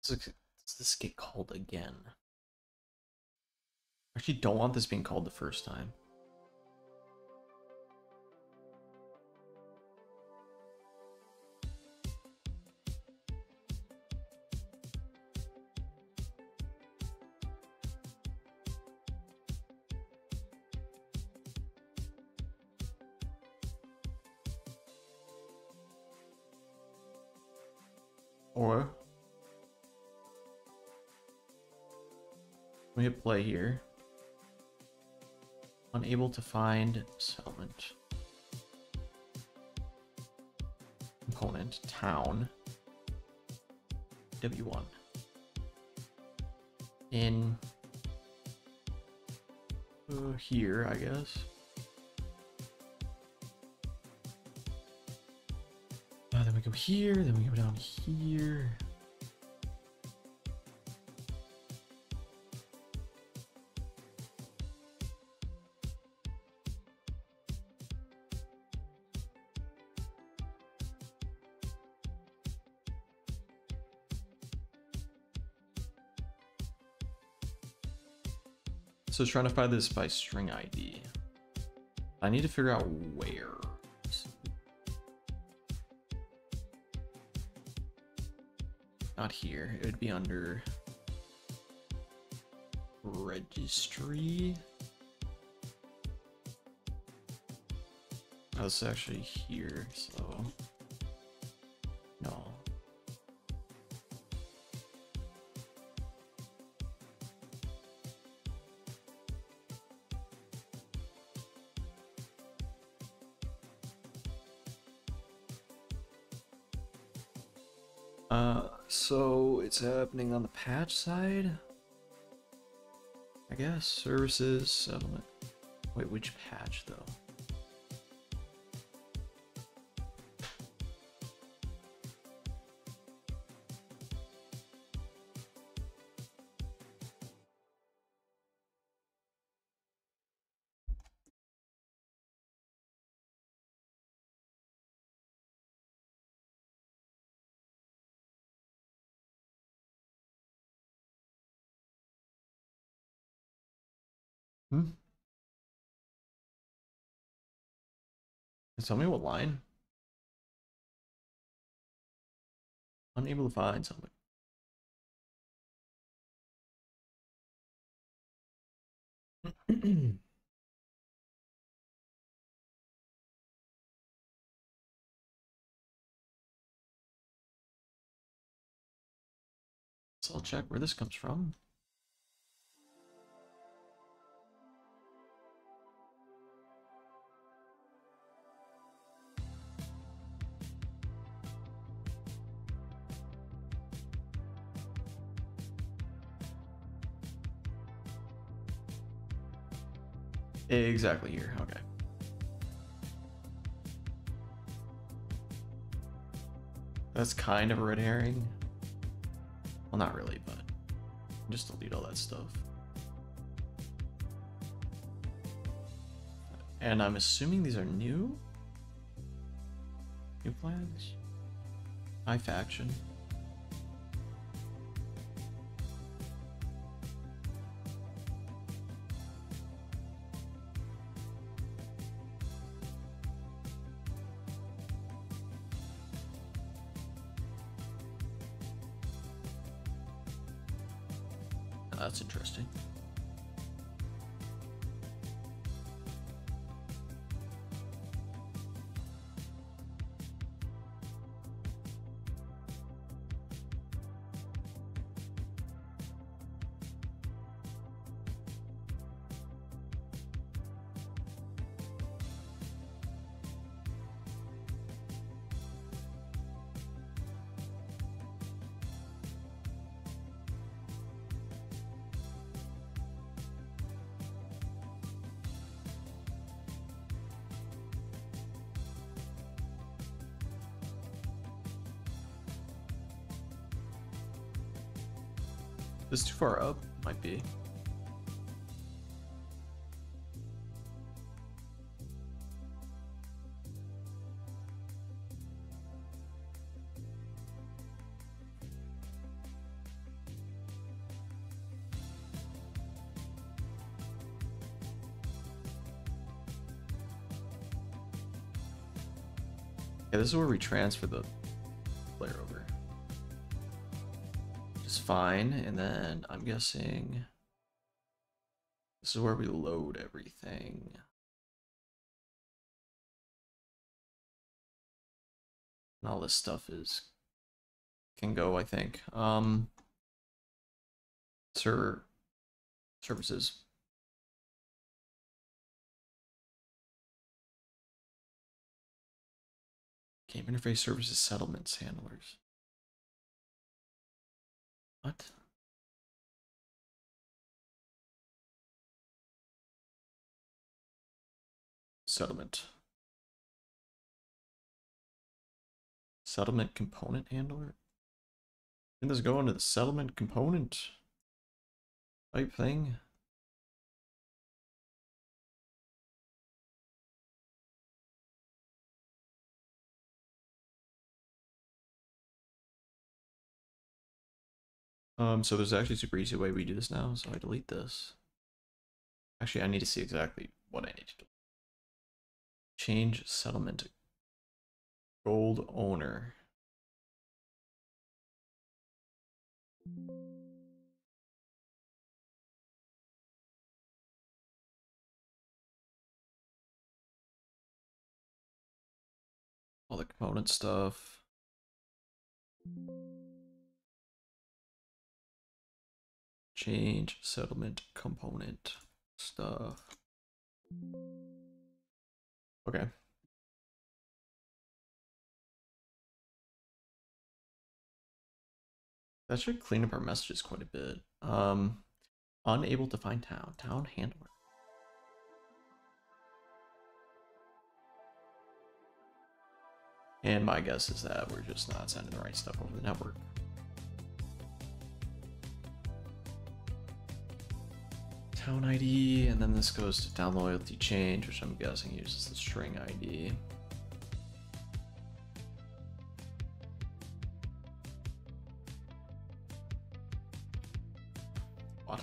Speaker 1: Does this get called again? I actually don't want this being called the first time. Or we hit play here. Unable to find settlement. Component town. W1. In here, I guess. Then we go here, then we go down here. So it's trying to find this by string ID. I need to figure out where. Not here. It would be under registry. Oh, it's actually here, so no. So it's happening on the patch side. I guess. Services, settlement. Wait, which patch though? Hmm? Tell me what line? Unable to find something. So I'll check where this comes from. Exactly here. Okay. That's kind of a red herring. Well, not really, but just delete all that stuff. And I'm assuming these are new? New plans? High faction. Oh, that's interesting. This is too far up? Might be. Yeah, this is where we transfer the player over. Just fine, and then I'm guessing this is where we load everything. And all this stuff can go, I think. Server services. Game interface services settlements handlers. What? Settlement. Settlement component handler? Can this go into the settlement component type thing? So there's actually a super easy way we do this now, so I delete this. Actually, I need to see exactly what I need to do. Change settlement. Gold owner. All the component stuff. Change settlement component stuff. Okay. That should clean up our messages quite a bit. Unable to find town. Town handler. And my guess is that we're just not sending the right stuff over the network. Town ID, and then this goes to town loyalty change, which I'm guessing uses the string ID. What?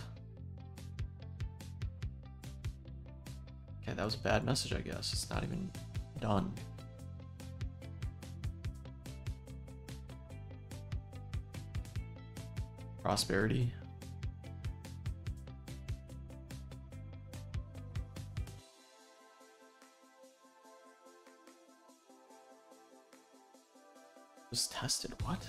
Speaker 1: Okay, that was a bad message, I guess. It's not even done. Prosperity. Was tested, what?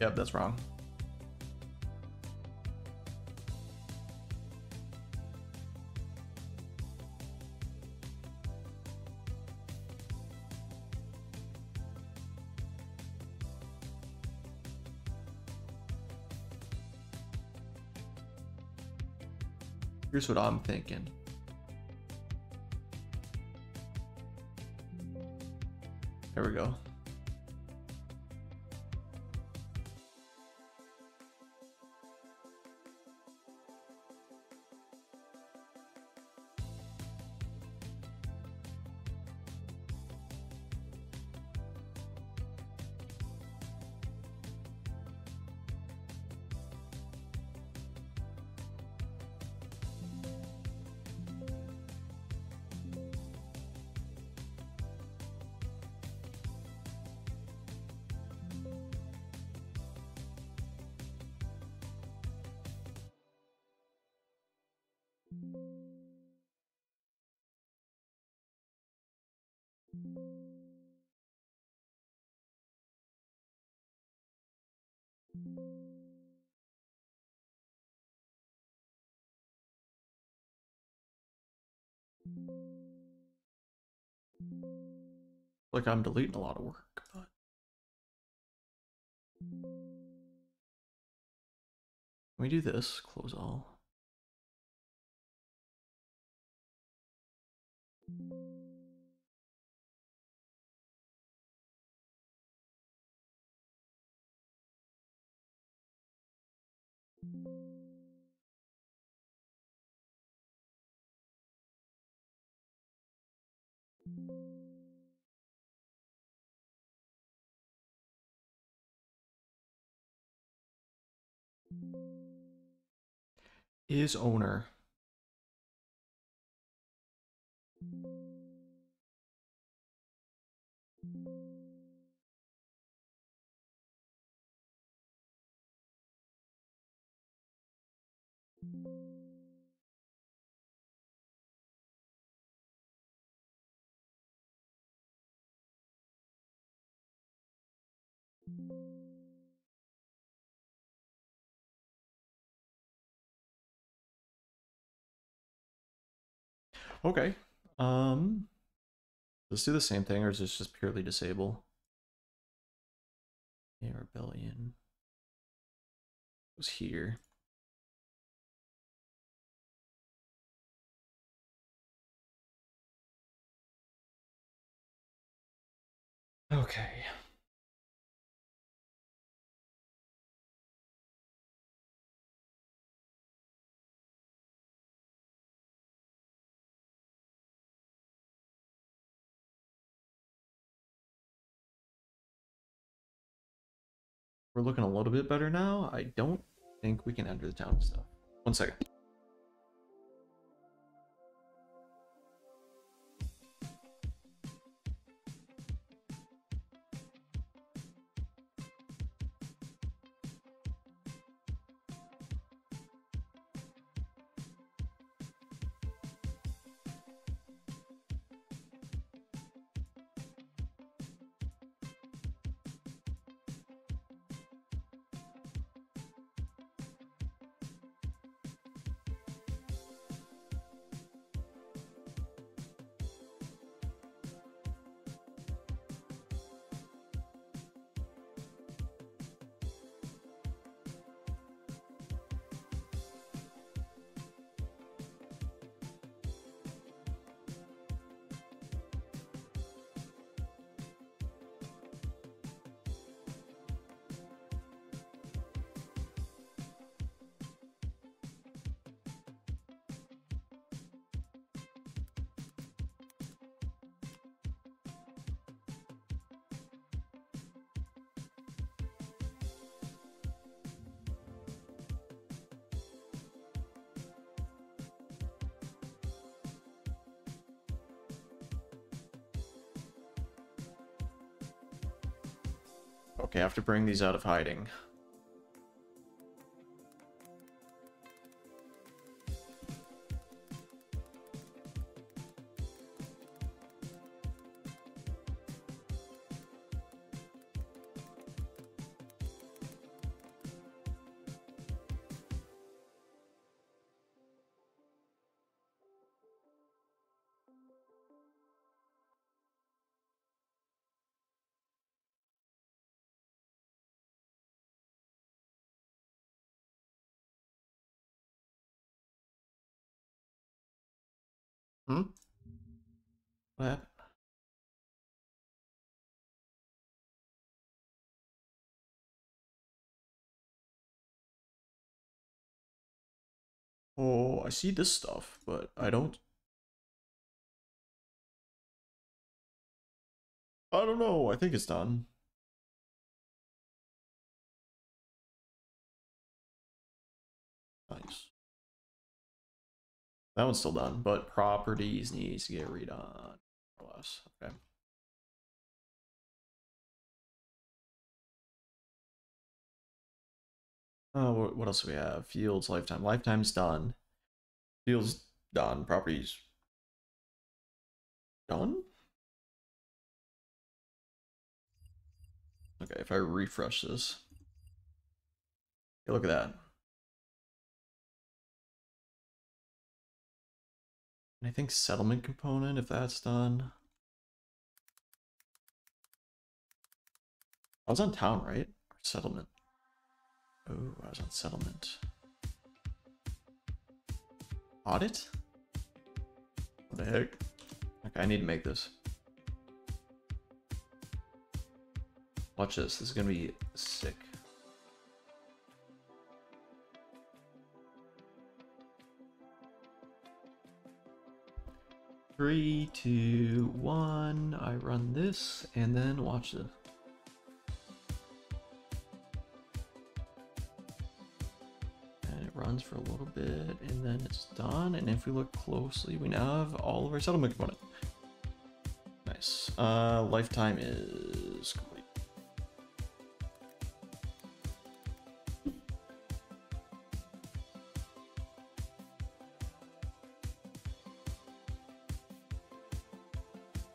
Speaker 1: Yep, that's wrong. Here's what I'm thinking. There we go. Like I'm deleting a lot of work, but we do this, close all. Is owner. Okay. Let's do the same thing, or is this just purely disable? Yeah, rebellion was here. Okay. We're looking a little bit better now. I don't think we can enter the town stuff. 1 second. Okay, I have to bring these out of hiding. Hmm? What happened? Oh, I see this stuff, but I don't know. I think it's done. Nice. That one's still done, but properties needs to get redone. Less. Okay. What else do we have? Fields, lifetime. Lifetime's done. Fields done. Properties done? Okay, if I refresh this. Okay, look at that. And I think settlement component, if that's done. I was on town, right? Or settlement. Oh, I was on settlement. Audit? What the heck? Okay, I need to make this. Watch this. This is gonna be sick. Three, two, one. I run this, and then watch this. And it runs for a little bit, and then it's done. And if we look closely, we now have all of our settlement component. Nice. Lifetime is complete.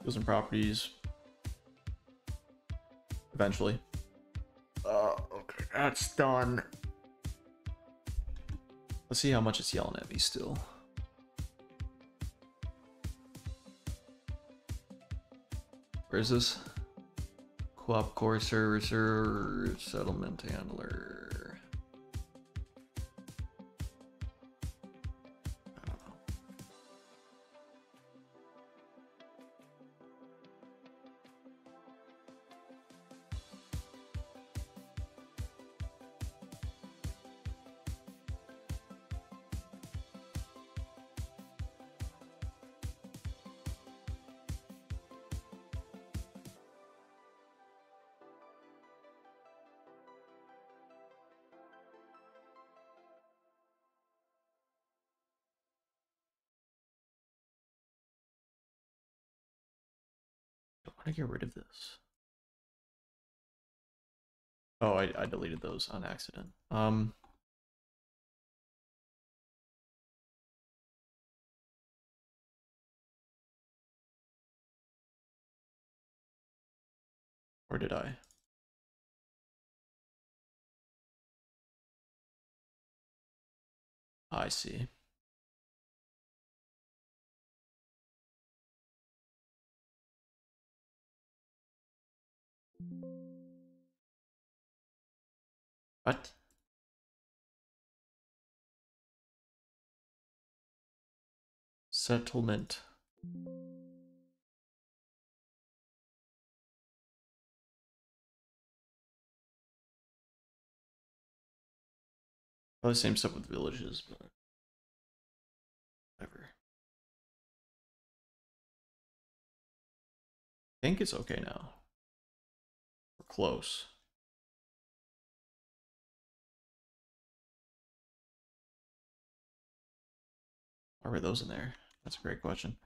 Speaker 1: Skills and properties. Eventually. Okay, that's done. Let's see how much it's yelling at me still. Where is this? Co-op core servicer, settlement handler. I don't know. I want to get rid of this. Oh, I deleted those on accident. Or did I? I see. What? Settlement. Well, the same stuff with villages, but whatever. I think it's okay now. We're close. Why were those in there? That's a great question.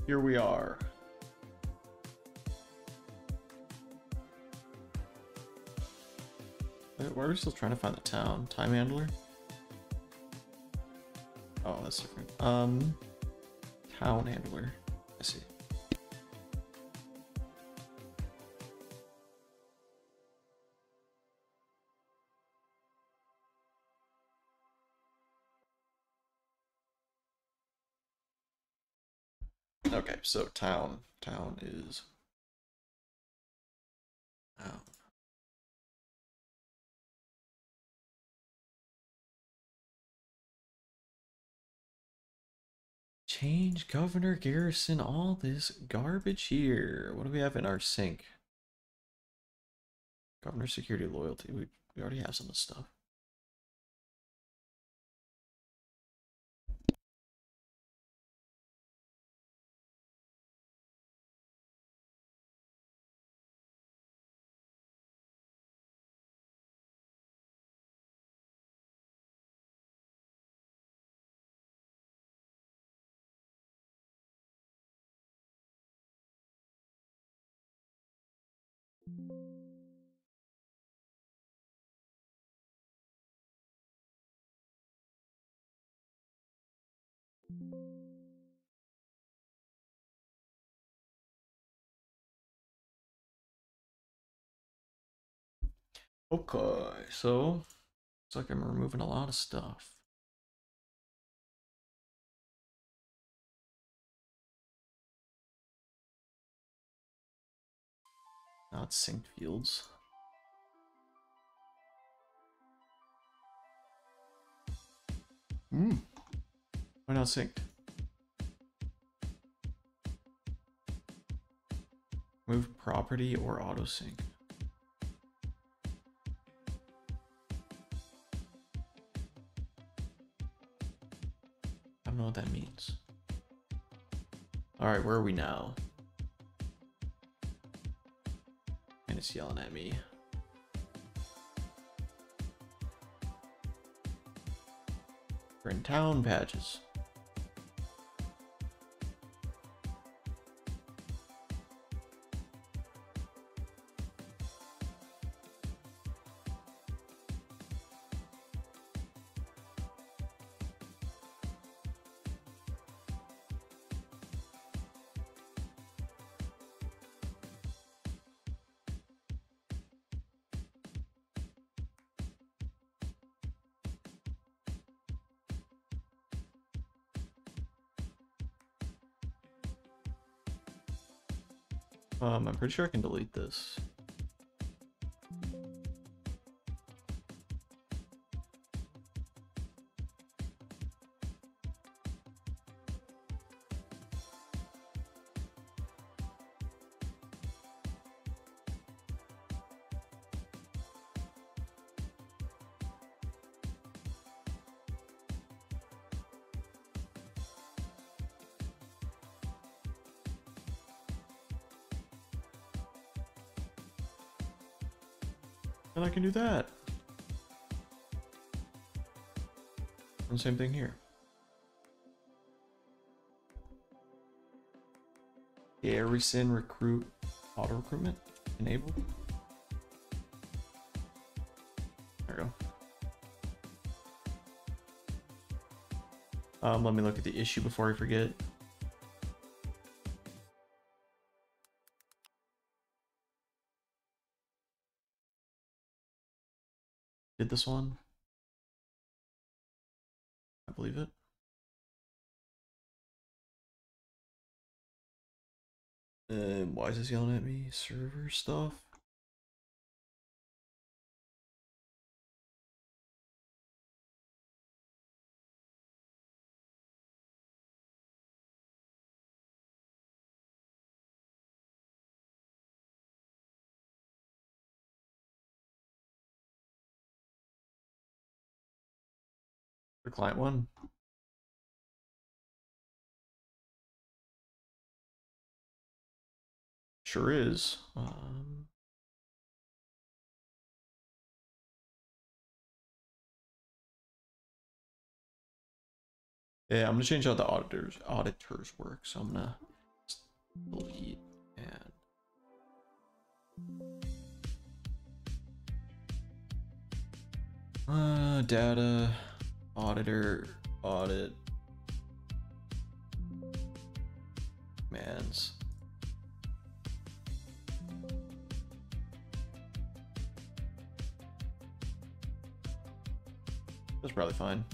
Speaker 1: Here we are. Why are we still trying to find the town? Time handler? Oh, that's different. Town handler. I see. Okay, so town is town. Change governor, garrison, all this garbage here. What do we have in our sink? Governor, security, loyalty. We already have some of this stuff. Okay, so looks like I'm removing a lot of stuff. Not synced fields. Why not synced? Move property or auto sync. I don't know what that means. Alright, where are we now? And it's yelling at me. We're in town patches. I'm pretty sure I can delete this. And I can do that. And same thing here. Garrison recruit auto recruitment enabled. There we go. Let me look at the issue before I forget. Did this one? I believe it. Why is this yelling at me? Server stuff? The client one? Sure is. Yeah, I'm gonna change how the auditors work. So I'm gonna delete and data auditor audit commands. That's probably fine.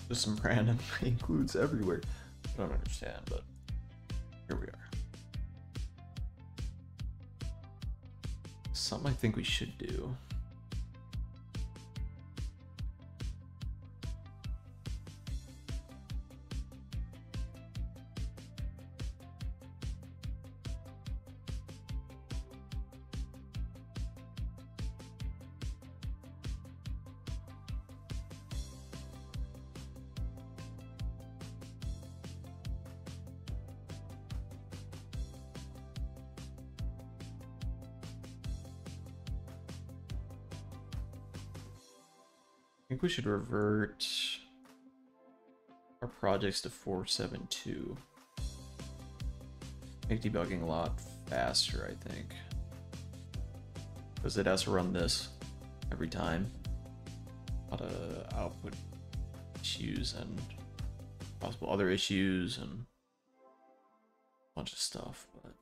Speaker 1: Just some random includes everywhere. I don't understand, but here we are. Something I think we should do. I think we should revert our projects to 472. Make debugging a lot faster, I think. Because it has to run this every time. A lot of output issues and possible other issues and a bunch of stuff, but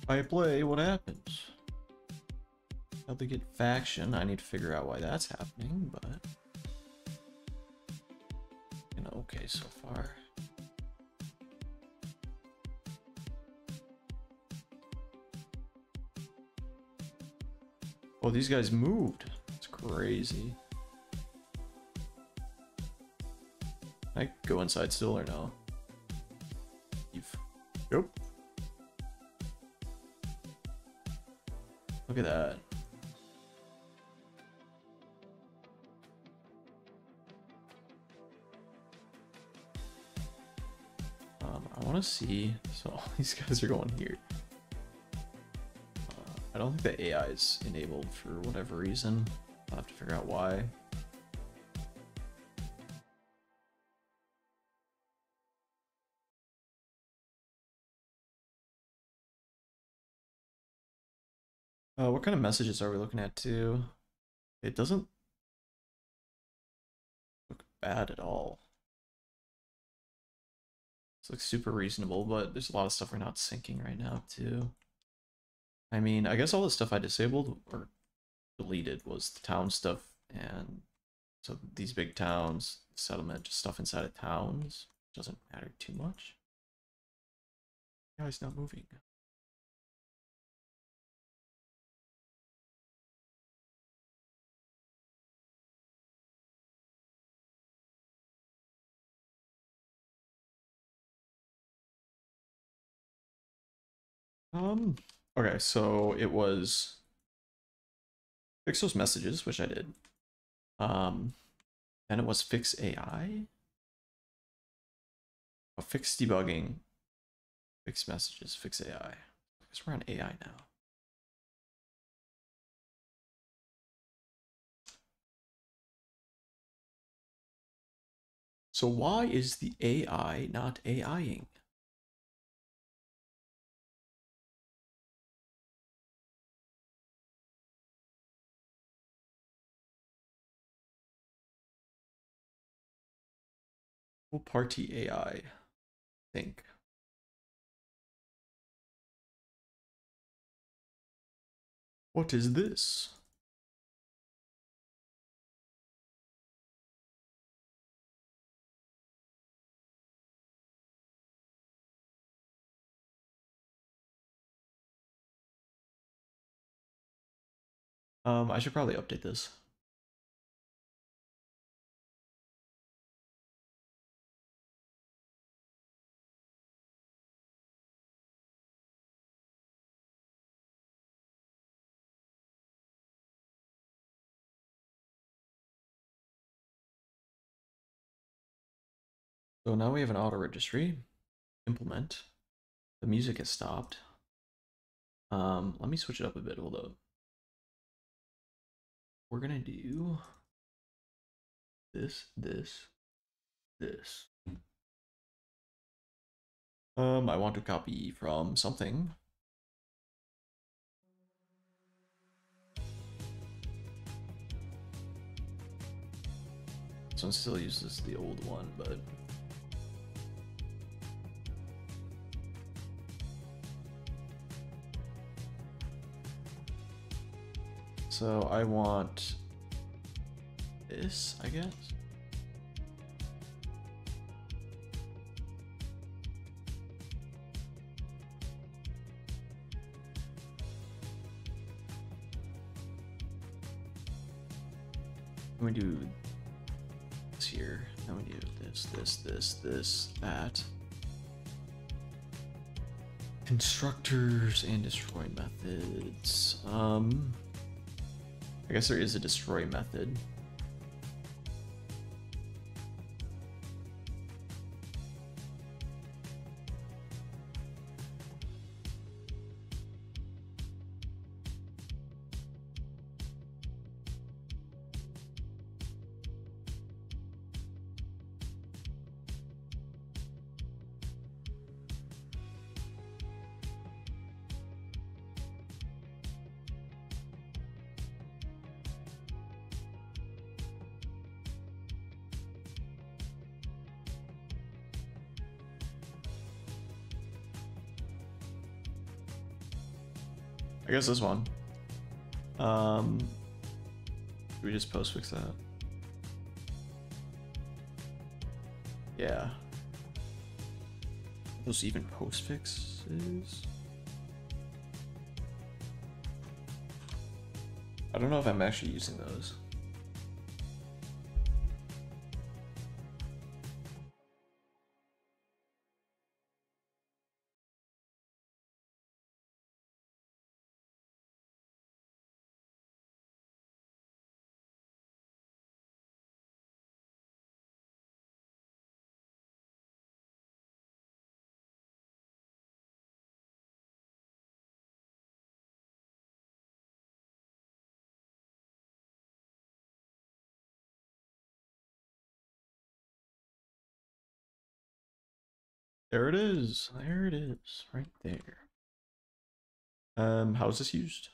Speaker 1: I play, what happens? How they get faction, I need to figure out why that's happening, but you know, okay so far. Oh, these guys moved. It's crazy. Can I go inside still or no? Yep. Look at that. I want to see. So all these guys are going here. I don't think the AI is enabled for whatever reason. I'll have to figure out why. What kind of messages are we looking at too? It doesn't look bad at all. This looks super reasonable, but there's a lot of stuff we're not syncing right now too. I mean, I guess all the stuff I disabled or deleted was the town stuff, and so these big towns, settlement, just stuff inside of towns doesn't matter too much. The guy's not moving. Okay, so it was fix those messages, which I did. Then it was fix AI. Oh, fix debugging, fix messages, fix AI. I guess we're on AI now. So why is the AI not AIing? Full party AI, think. What is this? I should probably update this. So now we have an auto registry. Implement. The music has stopped. Let me switch it up a bit. Hold up. We're gonna do this. I want to copy from something. This one still uses the old one, but so I want this, I guess. We do this here. Then we do this, that. Constructors and destroy methods. I guess there is a destroy method. I guess this one. Do we just postfix that? Yeah. Those even postfixes? I don't know if I'm actually using those. There it is. There it is. Right there. How is this used?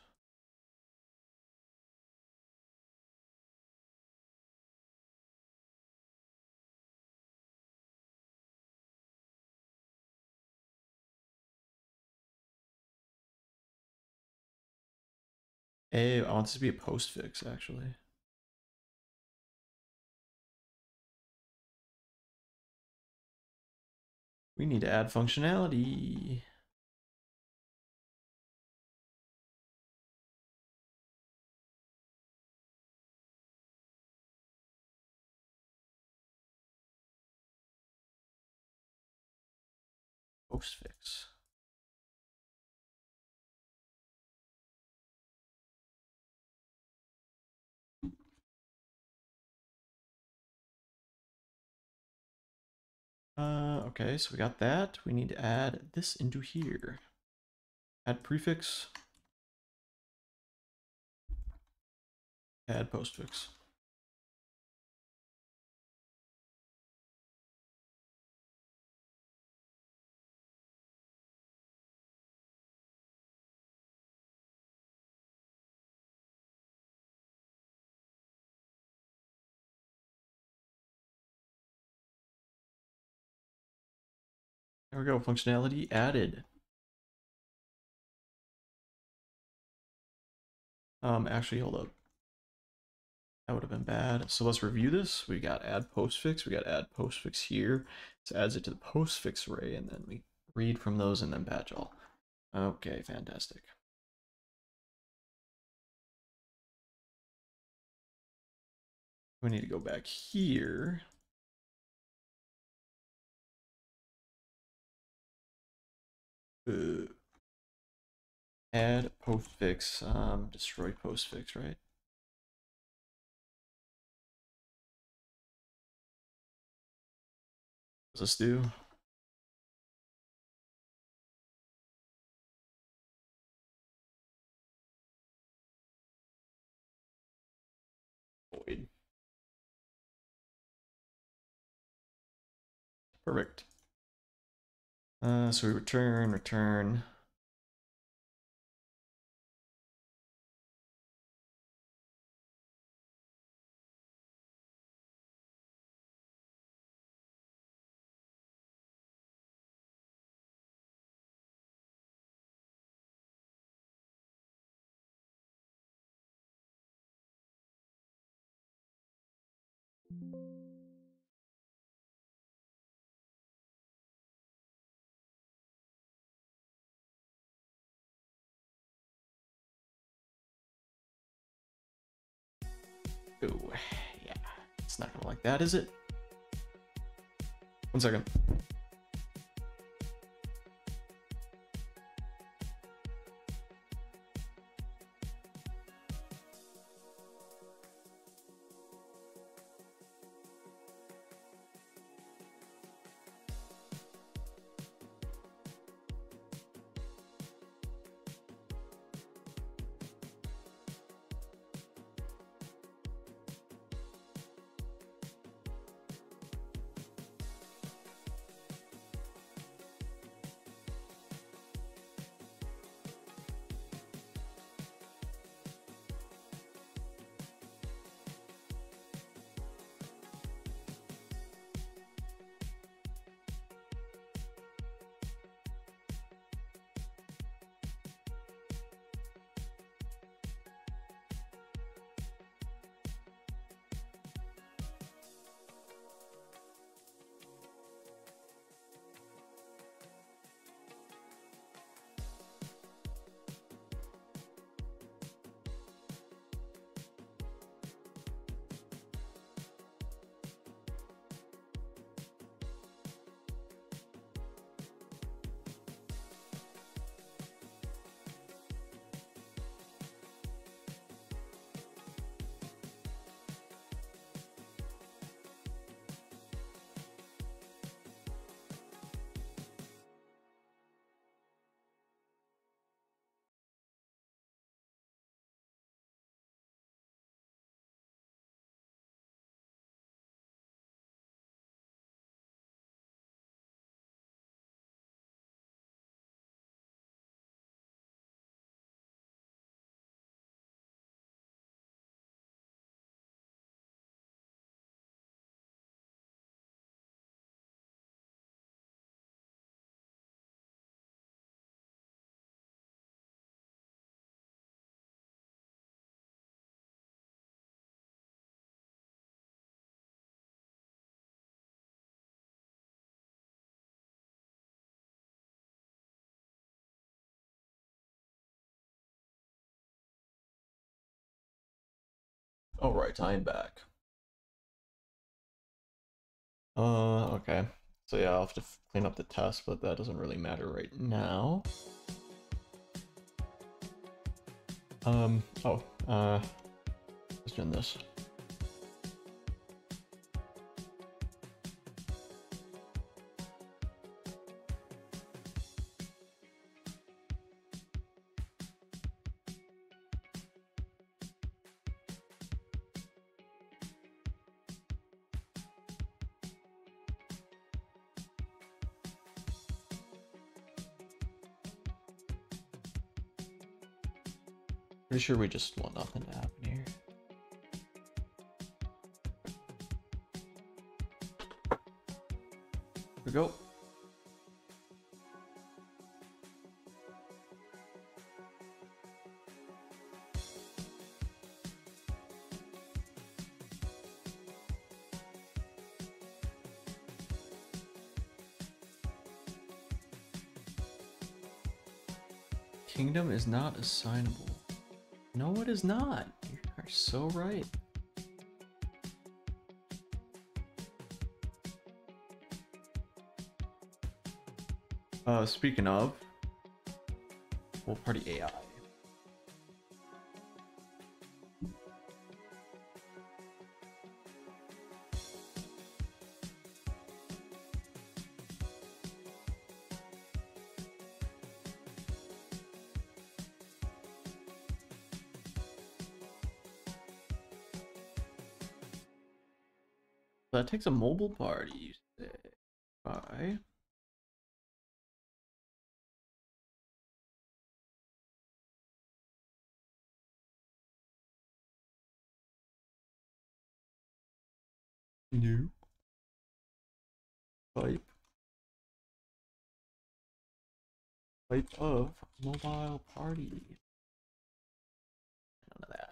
Speaker 1: Hey, I want this to be a postfix, actually. We need to add functionality. Postfix. Okay, so we got that. We need to add this into here. Add prefix. Add postfix. There we go, functionality added. Actually, hold up. That would have been bad. So let's review this. We got add postfix. We got add postfix here. So adds it to the postfix array, and then we read from those and then batch all. Okay, fantastic. We need to go back here. Add postfix, destroy postfix, right? What does this do? Void. Perfect. So we return. Oh, yeah. It's not gonna like that, is it? 1 second. All right, I'm back. Okay. So yeah, I'll have to clean up the test, but that doesn't really matter right now. Let's do this. Pretty sure we just want nothing to happen here. Here we go. Kingdom is not assignable. No, it is not. You are so right. Speaking of, full party AI. That takes a mobile party, you say. Bye. New. Type. Type of mobile party. None of that.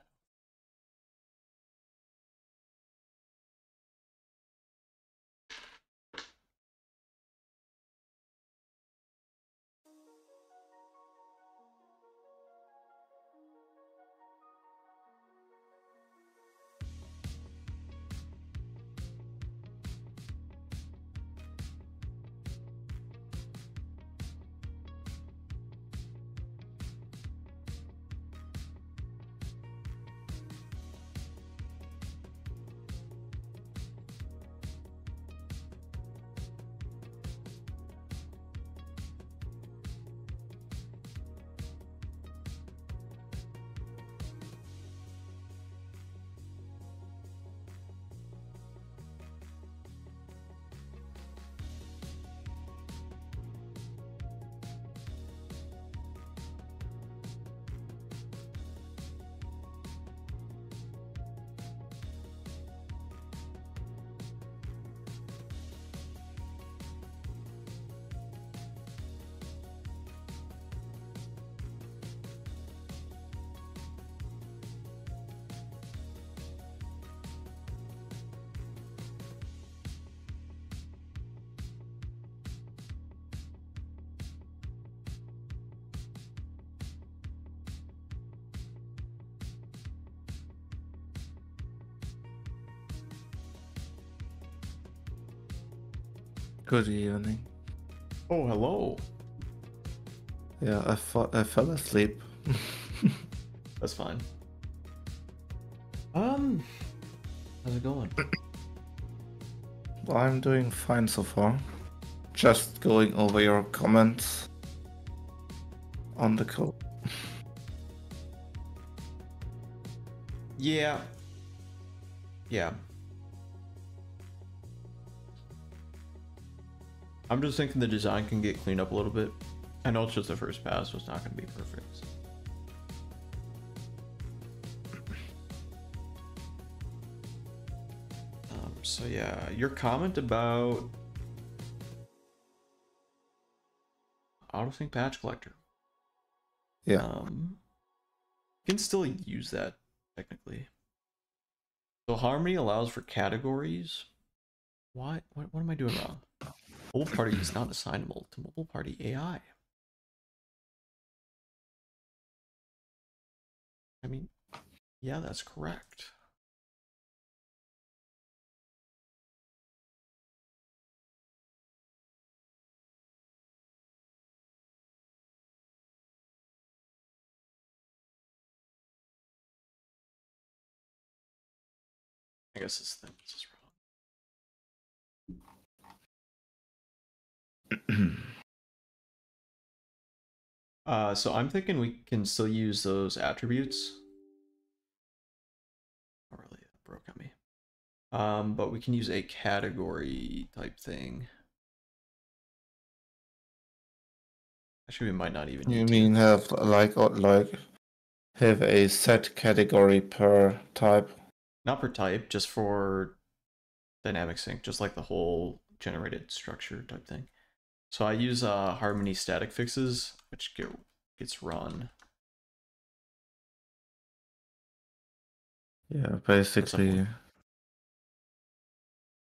Speaker 3: Good evening.
Speaker 1: Oh, hello.
Speaker 3: Yeah, I fell asleep.
Speaker 1: That's fine. How's it going?
Speaker 3: I'm doing fine so far. Just going over your comments on the code.
Speaker 1: Yeah. Yeah. I'm just thinking the design can get cleaned up a little bit. I know it's just the first pass, so it's not going to be perfect. So yeah, your comment about auto-sync patch collector.
Speaker 3: Yeah.
Speaker 1: You can still use that technically. So Harmony allows for categories. What am I doing wrong? Mobile party is not assignable to mobile party AI. I mean, yeah, that's correct. I guess this thing is wrong. So I'm thinking we can still use those attributes. Oh, really, that broke on me. But we can use a category type thing. Actually, we might not even.
Speaker 3: You mean have like have a set category per type.
Speaker 1: Not per type, just for dynamic sync, just like the whole generated structure type thing. So I use Harmony static fixes, which gets run.
Speaker 3: Yeah, basically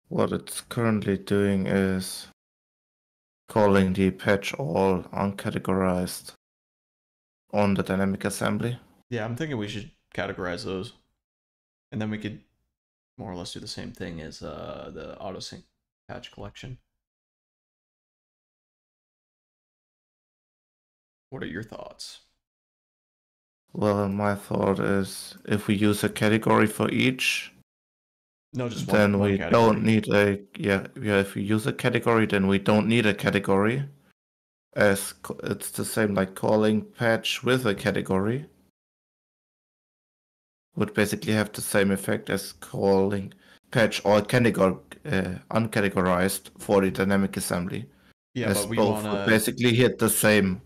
Speaker 3: what it's currently doing is calling the patch all uncategorized on the dynamic assembly.
Speaker 1: Yeah, I'm thinking we should categorize those. And then we could more or less do the same thing as the autosync patch collection. What are your thoughts?
Speaker 3: Well, my thought is if we use a category for each,
Speaker 1: No, just
Speaker 3: then
Speaker 1: one
Speaker 3: we
Speaker 1: category.
Speaker 3: don't need a if we use a category, then we don't need a category, as it's the same like calling patch with a category would basically have the same effect as calling patch all uncategorized for the dynamic assembly.
Speaker 1: Yeah,
Speaker 3: as
Speaker 1: but we
Speaker 3: both
Speaker 1: want
Speaker 3: would
Speaker 1: to.
Speaker 3: basically hit the same.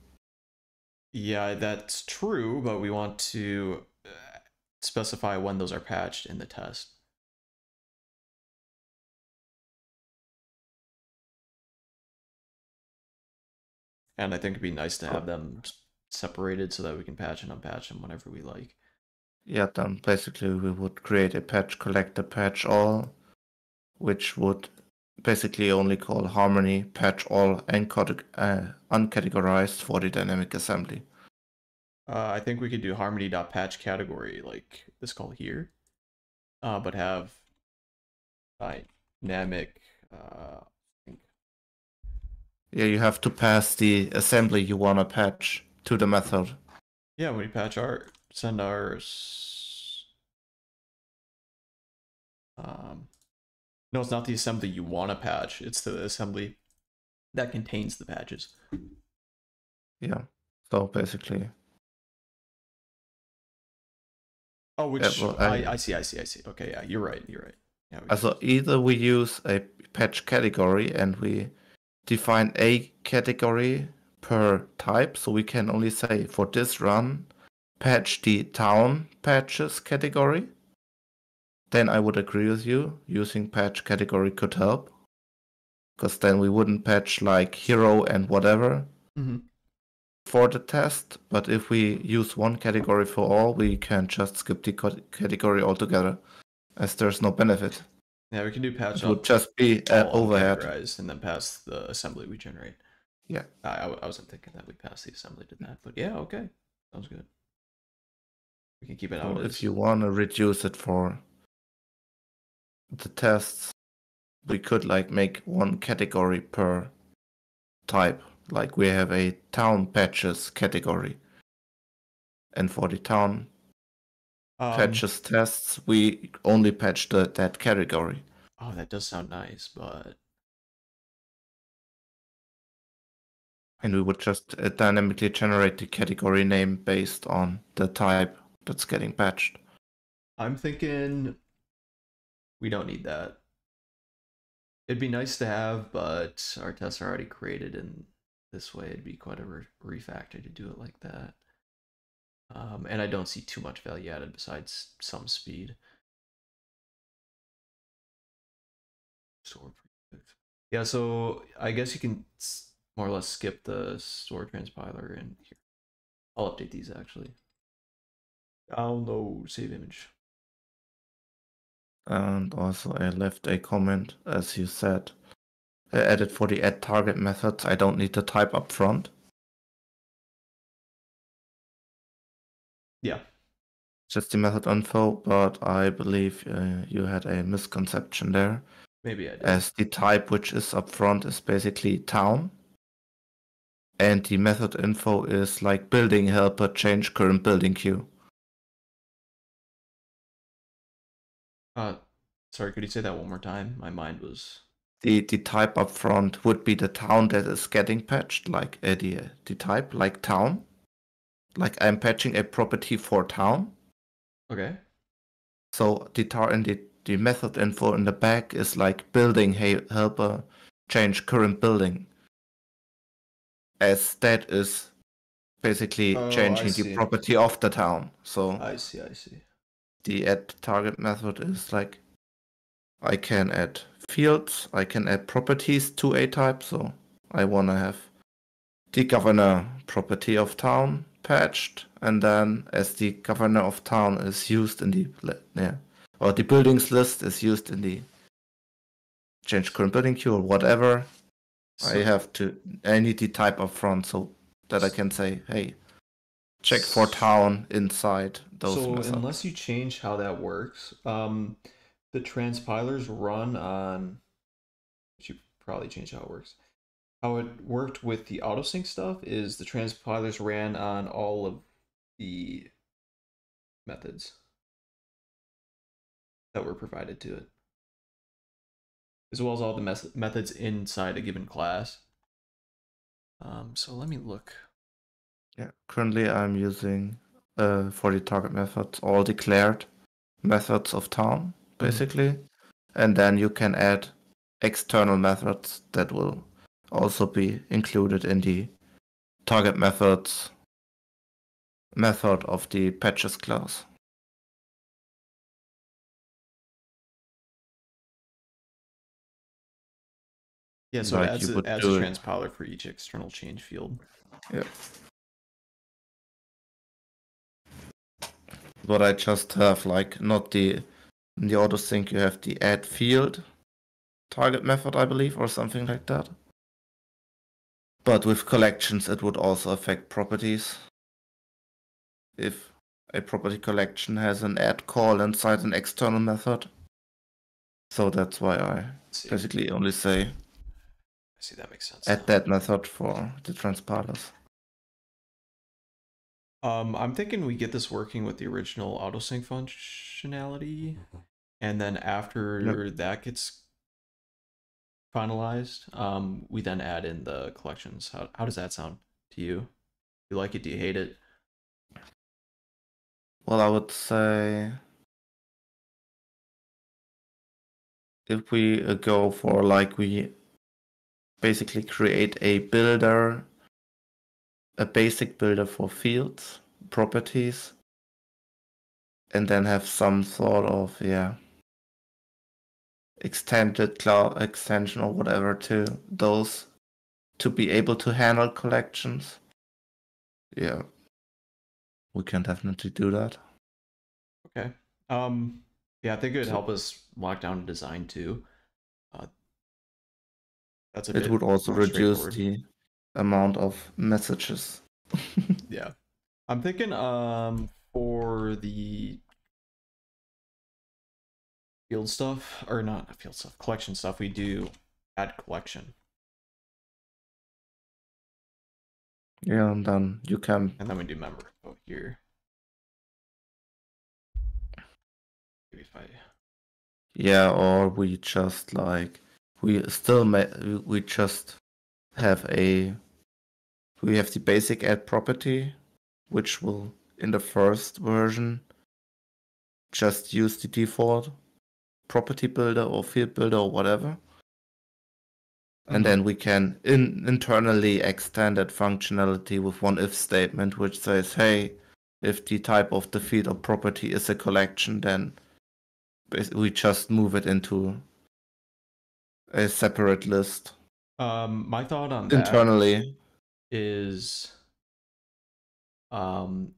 Speaker 1: Yeah, that's true, but we want to specify when those are patched in the test. And I think it'd be nice to have them separated so that we can patch and unpatch them whenever we like.
Speaker 3: Yeah, then basically we would create a patch collector patch all, which would basically only call Harmony patch all uncategorized for the dynamic assembly.
Speaker 1: I think we could do harmony.patch category like this call here, but have dynamic.
Speaker 3: Yeah, you have to pass the assembly you want to patch to the method.
Speaker 1: Yeah, when we patch send our. No, it's not the assembly you want to patch. It's the assembly that contains the patches.
Speaker 3: Yeah, so basically.
Speaker 1: Oh, which
Speaker 3: Yeah, well,
Speaker 1: I see. Okay, yeah, you're right. Yeah,
Speaker 3: so either we use a patch category and we define a category per type, so we can only say for this run, patch the town patches category. Then I would agree with you, using patch category could help. Because then we wouldn't patch like hero and whatever for the test. But if we use one category for all, we can just skip the category altogether, as there's no benefit.
Speaker 1: Yeah, we can do patch
Speaker 3: It
Speaker 1: up.
Speaker 3: would just be overhead.
Speaker 1: And then pass the assembly we generate.
Speaker 3: Yeah.
Speaker 1: I wasn't thinking that we pass the assembly to that, but yeah, okay. Sounds good. We can keep it out.
Speaker 3: If you want to reduce it for the tests, we could like make one category per type. Like we have a town patches category. And for the town patches tests, we only patch that category.
Speaker 1: Oh, that does sound nice, but...
Speaker 3: And we would just dynamically generate the category name based on the type that's getting patched.
Speaker 1: I'm thinking we don't need that. It'd be nice to have, but our tests are already created, and this way it'd be quite a refactor to do it like that. And I don't see too much value added besides some speed. Yeah, so I guess you can more or less skip the store transpiler, and here I'll update these actually. Oh no, save image.
Speaker 3: And also I left a comment, as you said. I added for the add target methods, I don't need the type up front.
Speaker 1: Yeah.
Speaker 3: Just the method info, but I believe you had a misconception there.
Speaker 1: Maybe I did.
Speaker 3: As the type which is up front is basically town. And the method info is like building helper change current building queue.
Speaker 1: Sorry, could you say that one more time? My mind was...
Speaker 3: The type up front would be the town that is getting patched, like the type, like town. Like I'm patching a property for town.
Speaker 1: Okay.
Speaker 3: So the method info in the back is like building helper change current building. As that is basically
Speaker 1: Oh, I
Speaker 3: changing the
Speaker 1: see.
Speaker 3: property of the town. So
Speaker 1: I see.
Speaker 3: the add target method is like I can add fields, I can add properties to a type. So I want to have the governor property of town patched, and then as the governor of town is used in the or the buildings list is used in the change current building queue or whatever, I need the type up front so that I can say, hey, check for town inside those
Speaker 1: So
Speaker 3: methods.
Speaker 1: unless you change how that works, the transpilers run on. You probably change how it works. How it worked with the autosync stuff is the transpilers ran on all of the methods that were provided to it, as well as all the methods inside a given class. So let me look.
Speaker 3: Yeah, currently I'm using for the target methods all declared methods of town, basically. And then you can add external methods that will also be included in the target methods method of the patches class.
Speaker 1: Yeah, so
Speaker 3: Like
Speaker 1: it adds a transpiler for each external change field.
Speaker 3: Yeah. But I just have like not the in the autosync you have the add field target method, I believe, or something like that. But with collections it would also affect properties. If a property collection has an add call inside an external method. So that's why I basically only say
Speaker 1: I see, that makes sense.
Speaker 3: add that method for the transpilers.
Speaker 1: I'm thinking we get this working with the original autosync functionality, and then after that gets finalized, we then add in the collections. How does that sound to you? Do you like it? Do you hate it?
Speaker 3: Well, I would say if we go for like we basically create a builder, a basic builder for fields, properties, and then have some sort of extended cloud extension or whatever to those to be able to handle collections. Yeah, we can definitely do that.
Speaker 1: Okay. Yeah, I think it would help us lock down a design too. That's a bit.
Speaker 3: It would also
Speaker 1: more
Speaker 3: reduce
Speaker 1: straightforward.
Speaker 3: the amount of messages.
Speaker 1: Yeah, I'm thinking for the field stuff, or not field stuff, collection stuff, we do add collection.
Speaker 3: Yeah, and then you can.
Speaker 1: And then we do member info here. Maybe if I.
Speaker 3: Yeah, or we just like we still we just have we have the basic add property, which will in the first version just use the default property builder or field builder or whatever. And then we can internally extend that functionality with one if statement, which says, hey, if the type of the field or property is a collection, then we just move it into a separate list.
Speaker 1: My thought on that
Speaker 3: internally
Speaker 1: is it's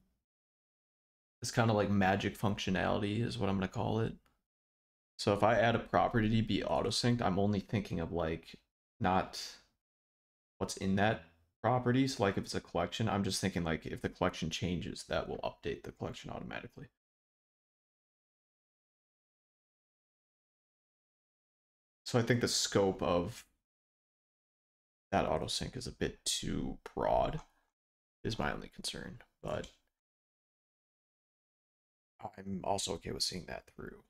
Speaker 1: kind of like magic functionality is what I'm gonna call it. So if I add a property to be auto-synced, I'm only thinking of like not what's in that property. So like if it's a collection, I'm just thinking like if the collection changes, that will update the collection automatically. So I think the scope of that autosync is a bit too broad, is my only concern. But I'm also okay with seeing that through.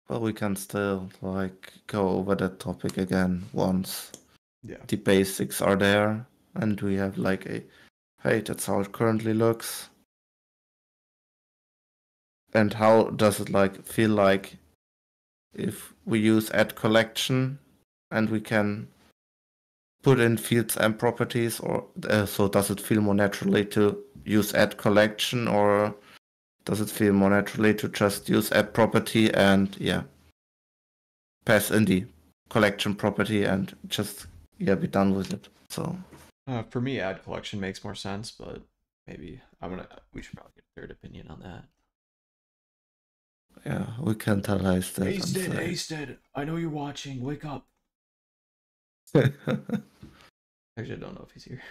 Speaker 3: Well, we can still like go over that topic again once
Speaker 1: Yeah.
Speaker 3: the basics are there and we have like a hey, that's how it currently looks. And how does it like feel like if we use add collection and we can put in fields and properties, or so does it feel more naturally to use add collection, or does it feel more naturally to just use add property and pass in the collection property and just be done with it? So
Speaker 1: for me, add collection makes more sense, but maybe we should probably get a third opinion on that.
Speaker 3: yeah, we can analyze that.
Speaker 1: Hasted, I know you're watching. Wake up. Actually, I don't know if he's here.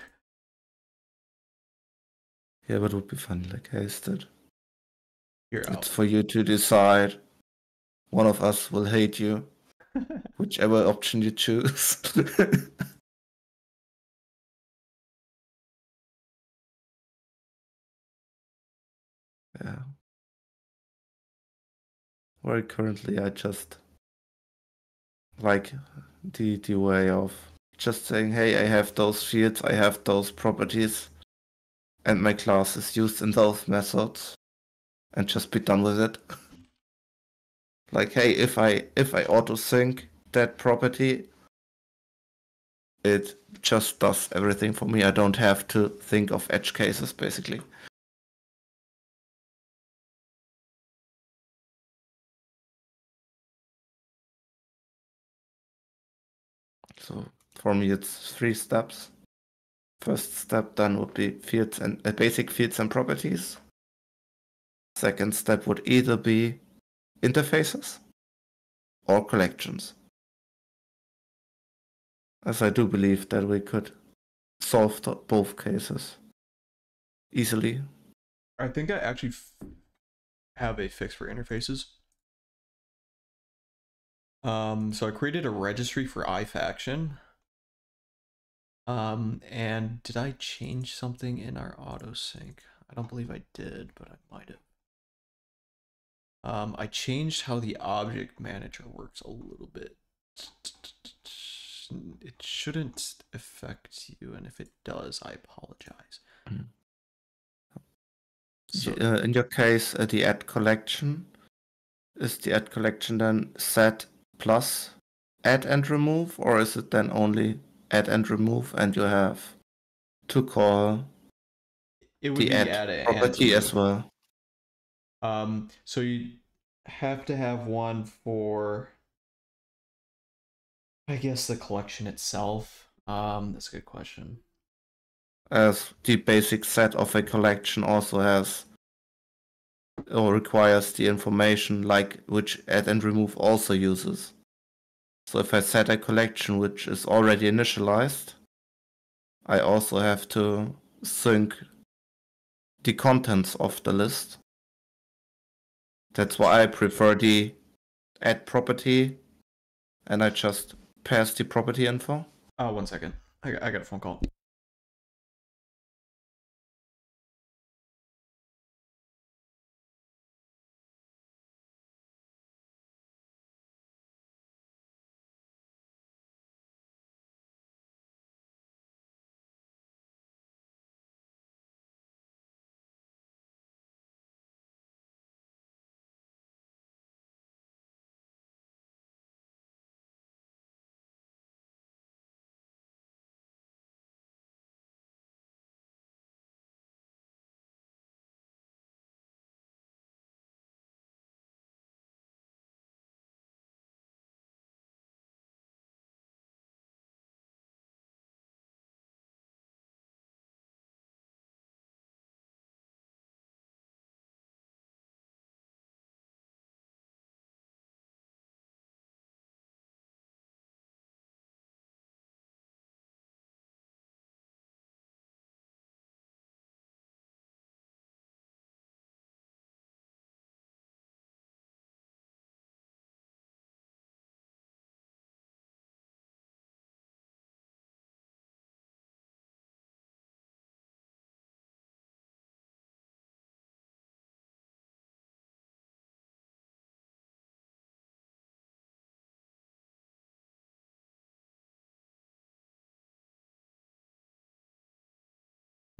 Speaker 3: Yeah, but it would be funny, like hasted.
Speaker 1: You're out.
Speaker 3: It's for you to decide. One of us will hate you, whichever option you choose. Yeah. Very currently, I just like the way of just saying, hey, I have those fields, I have those properties, and my class is used in those methods, and just be done with it. Like, hey, if I auto sync that property, it just does everything for me. I don't have to think of edge cases, basically. So for me, it's 3 steps. First step then would be fields and basic fields and properties. Second step would either be interfaces or collections. As I do believe that we could solve both cases easily.
Speaker 1: I think I actually have a fix for interfaces. So I created a registry for iFaction. And did I change something in our auto sync? I don't believe I did, but I might have. I changed how the object manager works a little bit. It shouldn't affect you, and if it does, I apologize.
Speaker 3: So, in your case, the add collection, is the add collection then set plus add and remove, or is it then only add and remove, and you have to call
Speaker 1: it would
Speaker 3: the
Speaker 1: be
Speaker 3: add property as well?
Speaker 1: So you have to have one for, I guess, the collection itself. That's a good question.
Speaker 3: As the basic set of a collection also has or requires the information like which add and remove also uses. So if I set a collection which is already initialized, I also have to sync the contents of the list. That's why I prefer the add property, and I just pass the property info.
Speaker 1: 1 second. I got a phone call.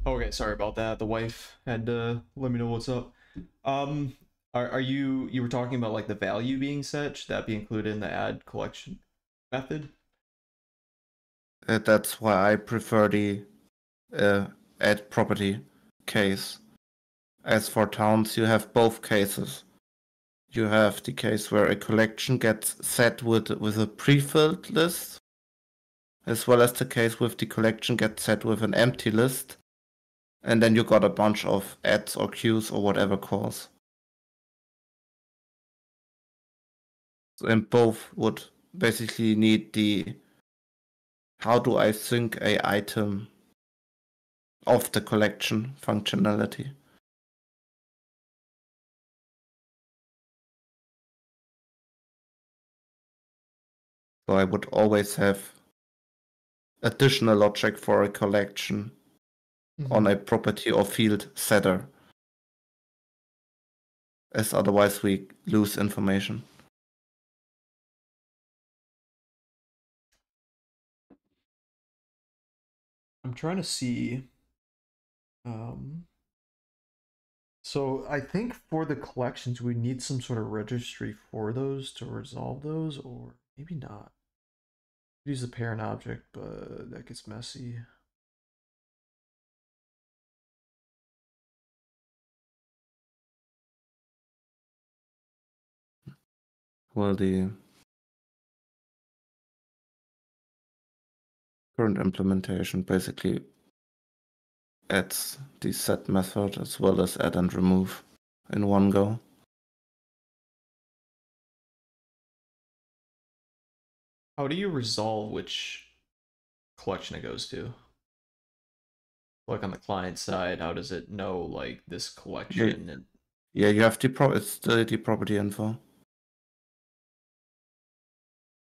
Speaker 1: Okay, sorry about that. The wife had to let me know what's up. Are you were talking about like the value being set? Should that be included in the add collection method?
Speaker 3: That's why I prefer the add property case. As for towns, you have both cases. You have the case where a collection gets set with a pre-filled list, as well as the case with the collection gets set with an empty list, and then you got a bunch of adds or queues or whatever calls. And both would basically need the how do I sync a item of the collection functionality. So I would always have additional logic for a collection on a property or field setter, as otherwise we lose information.
Speaker 1: I'm trying to see. So I think for the collections, we need some sort of registry for those to resolve those, or maybe not. Use the parent object, but that gets messy.
Speaker 3: Well, the current implementation basically adds the set method as well as add and remove in one go.
Speaker 1: How do you resolve which collection it goes to? Like on the client side, how does it know like this collection? And
Speaker 3: Yeah, you have it's the property info.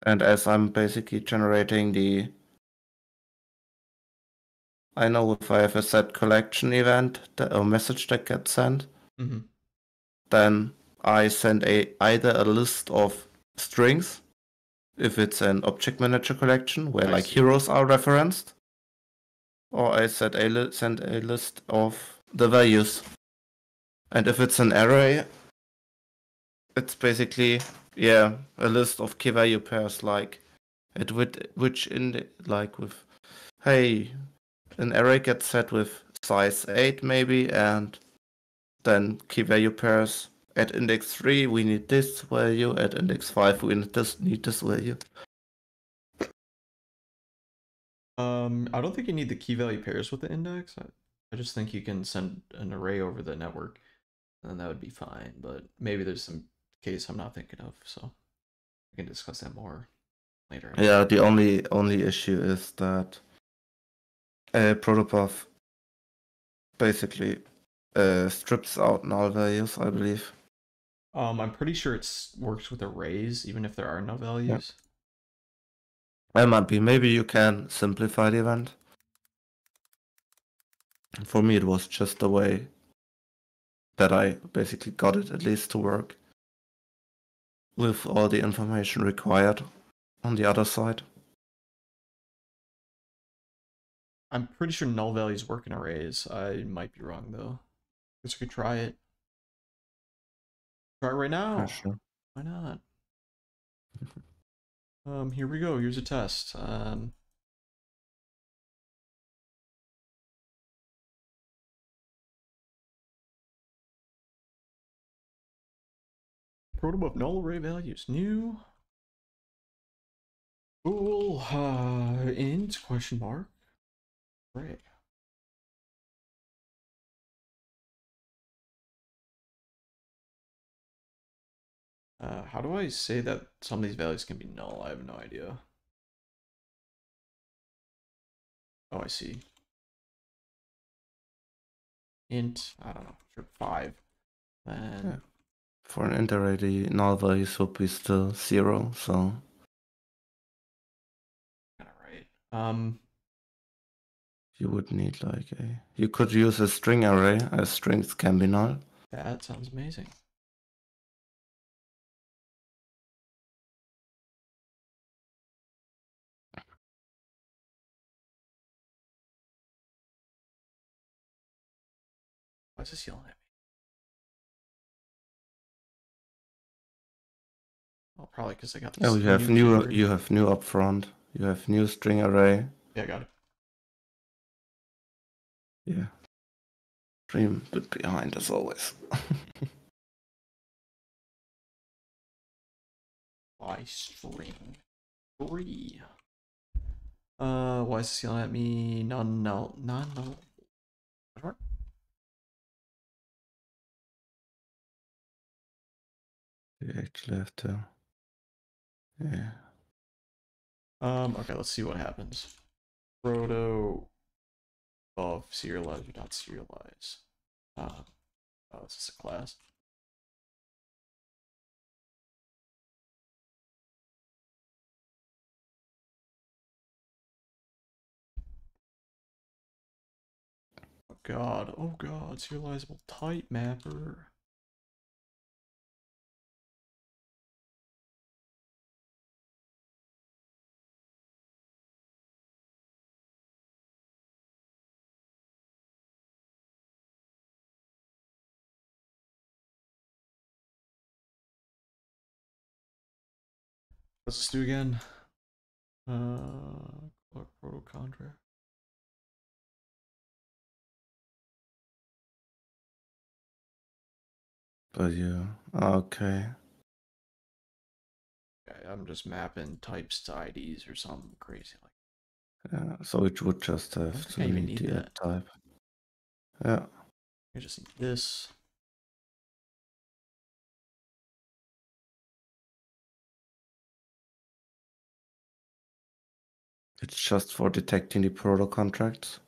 Speaker 3: And as I'm basically generating I know if I have a set collection event or message that gets sent, then I send either a list of strings, if it's an object manager collection where heroes are referenced, or I send a list of the values. And if it's an array, it's basically a list of key value pairs, like hey, an array gets set with size 8 maybe, and then key value pairs at index 3 we need this value, at index 5 we need this value.
Speaker 1: I don't think you need the key value pairs with the index. I just think you can send an array over the network, and that would be fine. But maybe there's some case I'm not thinking of, so we can discuss that more later.
Speaker 3: Yeah, the only issue is that protobuf basically strips out null values, I believe.
Speaker 1: I'm pretty sure it works with arrays, even if there are no values.
Speaker 3: It might be. Maybe you can simplify the event. For me, it was just the way that I basically got it at least to work with all the information required on the other side.
Speaker 1: I'm pretty sure null values work in arrays. I might be wrong though. Guess we could try it. Try it right now.
Speaker 3: Yeah, sure.
Speaker 1: Why not? Here we go. Here's a test. Protobuf null array values. New. Bool. Int question mark. Array. How do I say that some of these values can be null? I have no idea. Oh, I see. Int, I don't know, sure, 5. And
Speaker 3: for an int array, the null values would be still 0, so
Speaker 1: right.
Speaker 3: You would need you could use a string array, as strings can be null.
Speaker 1: That sounds amazing. Why is this yelling at me? Oh, probably because I got this.
Speaker 3: Oh, you have new up front. You have new string array
Speaker 1: Yeah, I got it.
Speaker 3: Yeah. Stream a bit behind as always.
Speaker 1: Why string 3? Why is this yelling at me? Non-null. Non-null.
Speaker 3: You actually have to. Yeah.
Speaker 1: Okay, let's see what happens. Proto of serialize or not serialize. Oh, is this a class? Oh god, serializable type mapper. Let's do again. Proto contract.
Speaker 3: But yeah, okay.
Speaker 1: Okay, I'm just mapping types to IDs or something crazy like.
Speaker 3: Yeah, so it would just have to
Speaker 1: even
Speaker 3: need
Speaker 1: need
Speaker 3: the
Speaker 1: that.
Speaker 3: type. Yeah.
Speaker 1: I just need this.
Speaker 3: It's just for detecting the proto contracts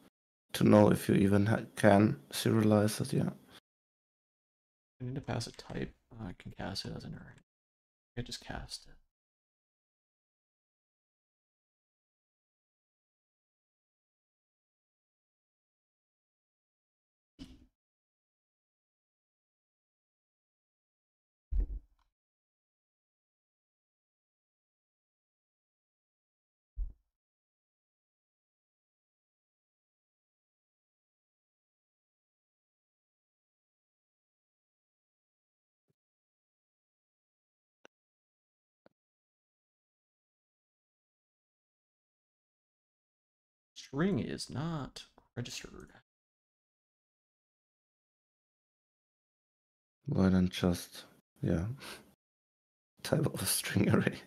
Speaker 3: to know if you even can serialize it. Yeah.
Speaker 1: I need to pass a type. I can cast it as an array. I just cast it. String is not registered.
Speaker 3: Why don't just type of a string array?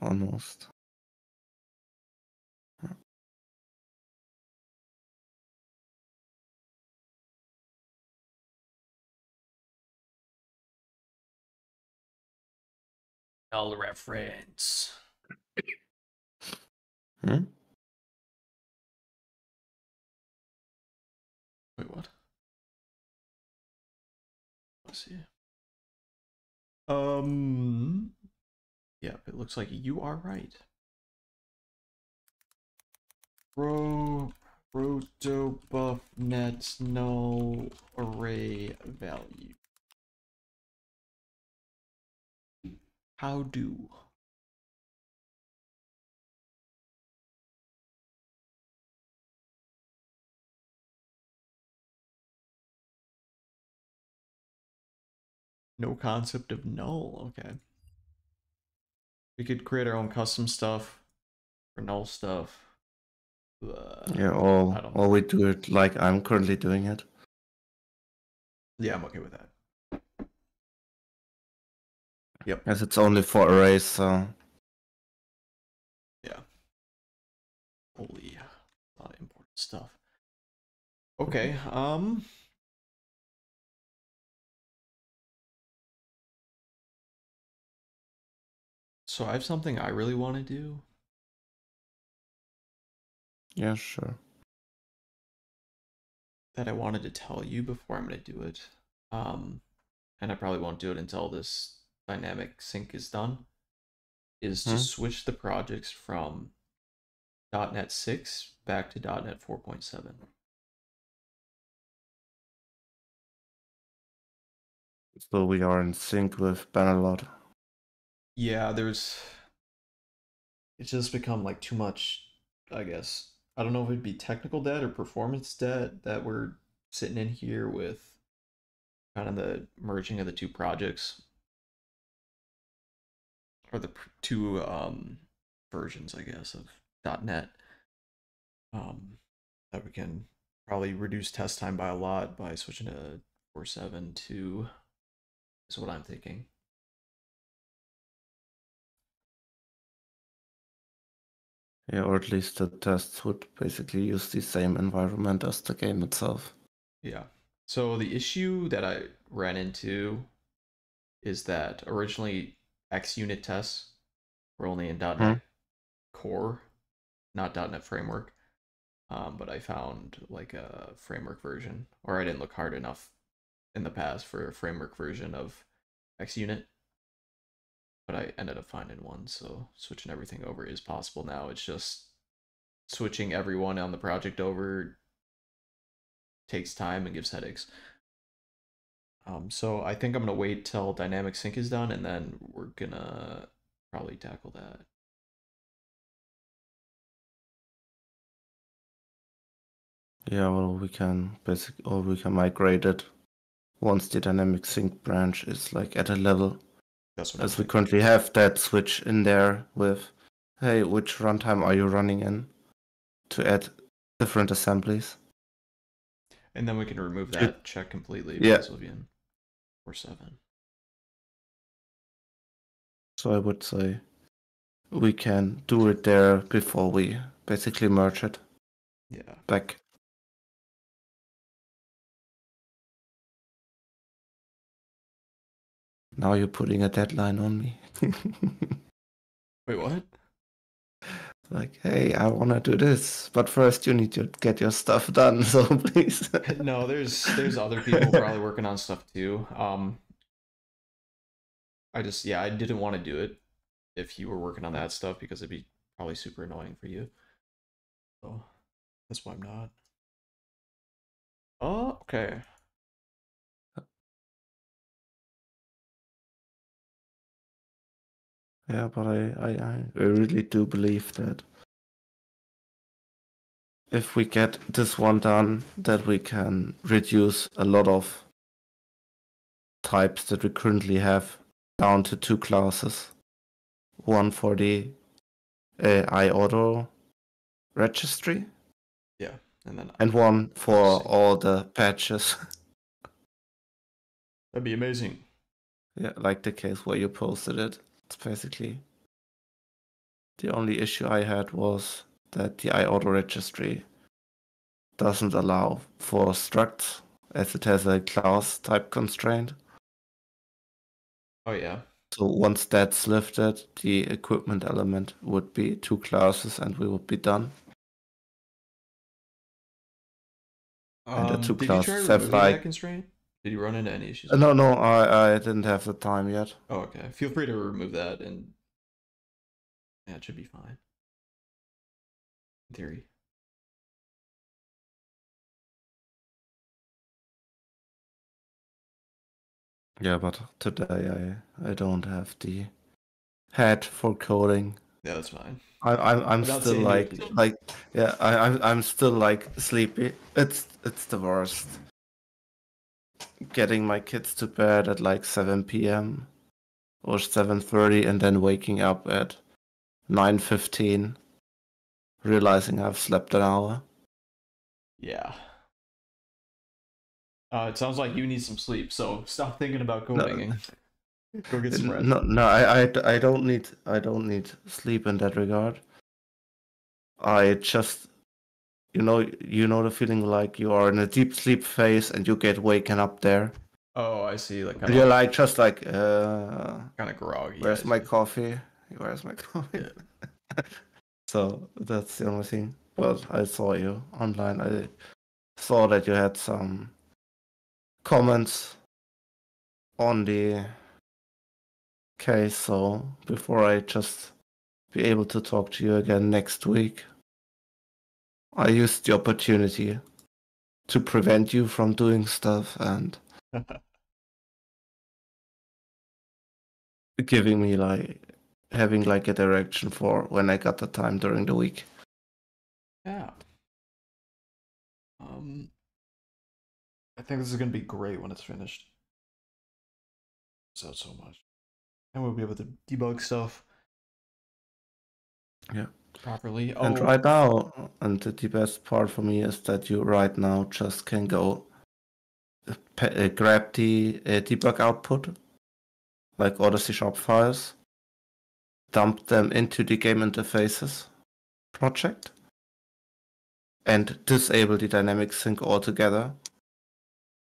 Speaker 3: Almost.
Speaker 1: Null reference.
Speaker 3: Hmm?
Speaker 1: Wait, what? Let's see. Yeah, it looks like you are right. Proto buff net null array value. How do? No concept of null. Okay. We could create our own custom stuff for null stuff.
Speaker 3: Yeah,
Speaker 1: I don't know.
Speaker 3: or we do it like I'm currently doing it.
Speaker 1: Yeah, I'm okay with that. Yep.
Speaker 3: As it's only for arrays, so
Speaker 1: Yeah. Holy, a lot of important stuff. Okay. So I have something I really want to do.
Speaker 3: yeah, sure.
Speaker 1: That I wanted to tell you before I'm going to do it. And I probably won't do it until this dynamic sync is done. Is to switch the projects from .NET 6 back to .NET 4.7.
Speaker 3: So we are in sync with Bannerlot.
Speaker 1: Yeah, it's just become like too much, I guess. I don't know if it'd be technical debt or performance debt that we're sitting in here with kind of the merging of the two projects, or the two versions, I guess, of .NET. That we can probably reduce test time by a lot by switching to 4.7 to, is what I'm thinking.
Speaker 3: Yeah, or at least the tests would basically use the same environment as the game itself.
Speaker 1: Yeah. So the issue that I ran into is that originally XUnit tests were only in .NET Core, not .NET Framework. But I found like a framework version, or I didn't look hard enough in the past for a framework version of XUnit. But I ended up finding one, so switching everything over is possible now. It's just switching everyone on the project over takes time and gives headaches. So I think I'm gonna wait till dynamic sync is done, and then we're gonna probably tackle that.
Speaker 3: Yeah, well, we can migrate it once the dynamic sync branch is like at a level.
Speaker 1: That's what
Speaker 3: As
Speaker 1: I'm
Speaker 3: we currently have that switch in there with, hey, which runtime are you running in, to add different assemblies.
Speaker 1: And then we can remove that check completely
Speaker 3: Yeah.
Speaker 1: because we'll be in 4.7.
Speaker 3: So I would say we can do it there before we basically merge it
Speaker 1: Yeah.
Speaker 3: back. Now you're putting a deadline on me.
Speaker 1: Wait, what?
Speaker 3: Like, hey, I want to do this, but first you need to get your stuff done, so please.
Speaker 1: No, there's other people probably working on stuff too. I didn't want to do it if you were working on that stuff because it'd be probably super annoying for you. So that's why I'm not. Oh, okay.
Speaker 3: Yeah, but I really do believe that if we get this one done, that we can reduce a lot of types that we currently have down to 2 classes. One for the iAuto registry.
Speaker 1: Yeah, and
Speaker 3: one for all the patches.
Speaker 1: That'd be amazing.
Speaker 3: Yeah, like the case where you posted it. It's basically the only issue I had was that the iAuto registry doesn't allow for structs as it has a class type constraint.
Speaker 1: Oh yeah.
Speaker 3: So once that's lifted, the equipment element would be 2 classes and we would be done. And the 2
Speaker 1: Did
Speaker 3: classes
Speaker 1: you try
Speaker 3: have
Speaker 1: removing that constraint? Did you run into any issues?
Speaker 3: No, I didn't have the time yet.
Speaker 1: Oh, okay. Feel free to remove that, and yeah, it should be fine. In theory.
Speaker 3: Yeah, but today I don't have the head for coding.
Speaker 1: Yeah, that's fine.
Speaker 3: I'm still like yeah, I'm still like sleepy. It's the worst. Getting my kids to bed at like 7 p.m. or 7:30 and then waking up at 9:15, realizing I've slept an hour.
Speaker 1: Yeah. It sounds like you need some sleep, so stop thinking about coding and go get some rest.
Speaker 3: No, I don't need sleep in that regard. I just you know the feeling like you are in a deep sleep phase and you get waken up there.
Speaker 1: Oh, I see. Like
Speaker 3: you're like just like
Speaker 1: kind of groggy.
Speaker 3: Where's my coffee? Where's my coffee? Yeah. So that's the only thing. But I saw you online. I saw that you had some comments on the case. So before I just be able to talk to you again next week, I used the opportunity to prevent you from doing stuff and giving me having a direction for when I got the time during the week.
Speaker 1: Yeah. I think this is gonna be great when it's finished. out so much. And we'll be able to debug stuff.
Speaker 3: Yeah.
Speaker 1: Properly.
Speaker 3: And right now, and the best part for me is that you right now just can go grab the debug output, like all the C# files, dump them into the game interfaces project, and disable the dynamic sync altogether,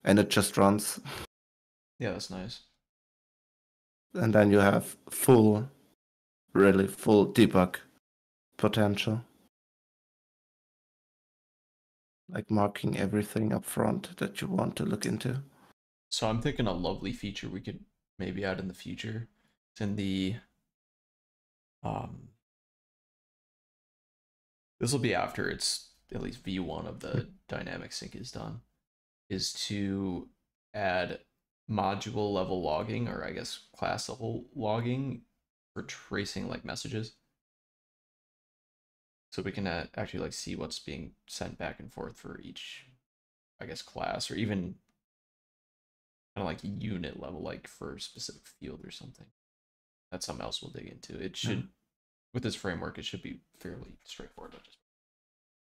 Speaker 3: and it just runs.
Speaker 1: Yeah, that's nice.
Speaker 3: And then you have really full debug potential. Like marking everything up front that you want to look into.
Speaker 1: So I'm thinking a lovely feature we could maybe add in the future. It's in the this will be after it's at least V1 of the dynamic sync is done, is to add module level logging, or I guess class level logging for tracing like messages. So we can actually like see what's being sent back and forth for each, I guess, class, or even kind of like unit level, like for a specific field or something. That's something else we'll dig into. It should, with this framework, it should be fairly straightforward.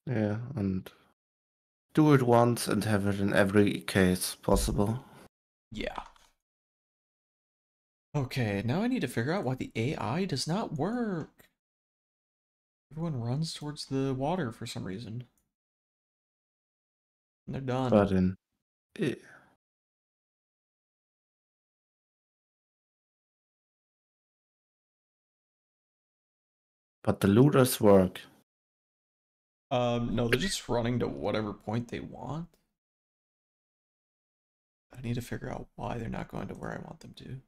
Speaker 3: Yeah, and do it once and have it in every case possible.
Speaker 1: Yeah. Okay, now I need to figure out why the AI does not work. Everyone runs towards the water for some reason. And they're done.
Speaker 3: But in but the looters work.
Speaker 1: No, they're just running to whatever point they want. I need to figure out why they're not going to where I want them to.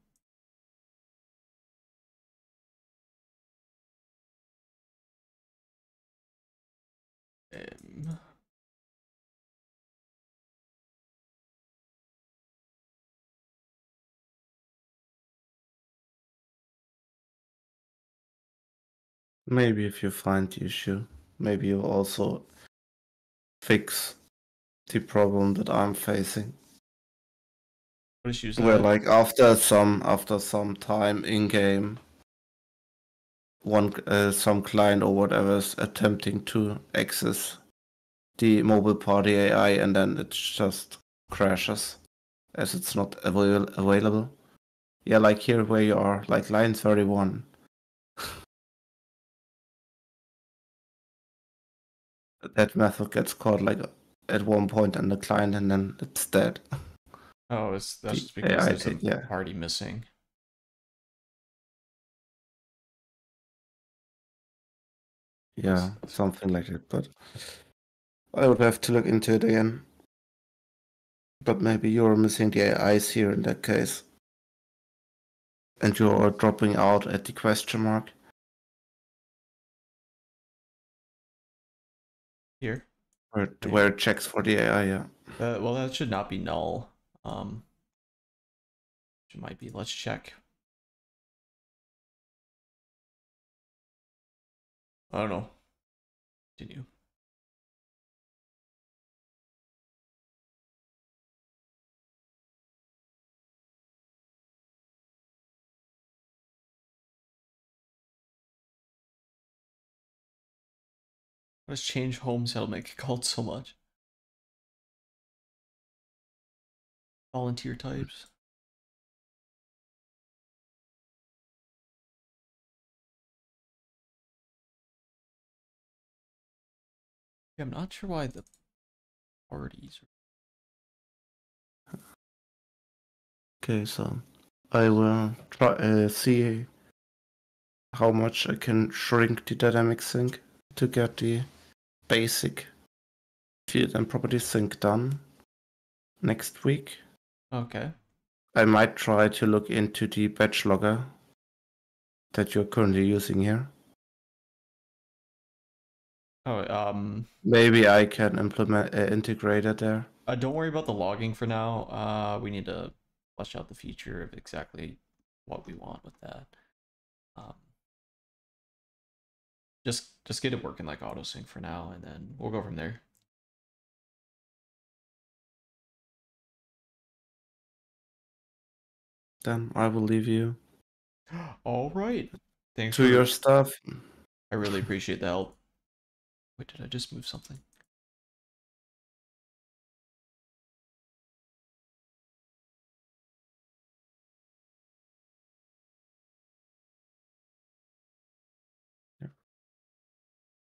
Speaker 3: Maybe if you find the issue, maybe you also fix the problem that I'm facing.
Speaker 1: What issues?
Speaker 3: Where like after some time in game, some client or whatever is attempting to access the mobile party AI, and then it just crashes as it's not available. Yeah, like here where you are, like line 31. That method gets called like at one point in the client, and then it's dead.
Speaker 1: Oh, that's just because there's a
Speaker 3: yeah.
Speaker 1: party missing.
Speaker 3: Yeah, something like that, but I would have to look into it again. But maybe you're missing the AIs here in that case. And you're dropping out at the question mark.
Speaker 1: Here?
Speaker 3: Where it checks for the AI, yeah.
Speaker 1: Well, that should not be null. It might be. Let's check. I don't know. Continue. Let's change homes. That'll make it called so much. Volunteer types. Yeah, I'm not sure why the parties.
Speaker 3: Okay, so I will try see how much I can shrink the dynamic sync to get the basic field and property sync done next week.
Speaker 1: Okay.
Speaker 3: I might try to look into the batch logger that you're currently using here.
Speaker 1: Oh,
Speaker 3: maybe I can implement integrate it there.
Speaker 1: Don't worry about the logging for now. We need to flesh out the feature of exactly what we want with that. Just get it working like autosync for now, and then we'll go from there.
Speaker 3: Then I will leave you
Speaker 1: All right. Thanks
Speaker 3: to
Speaker 1: for
Speaker 3: your stuff.
Speaker 1: I really appreciate the help. Wait, did I just move something?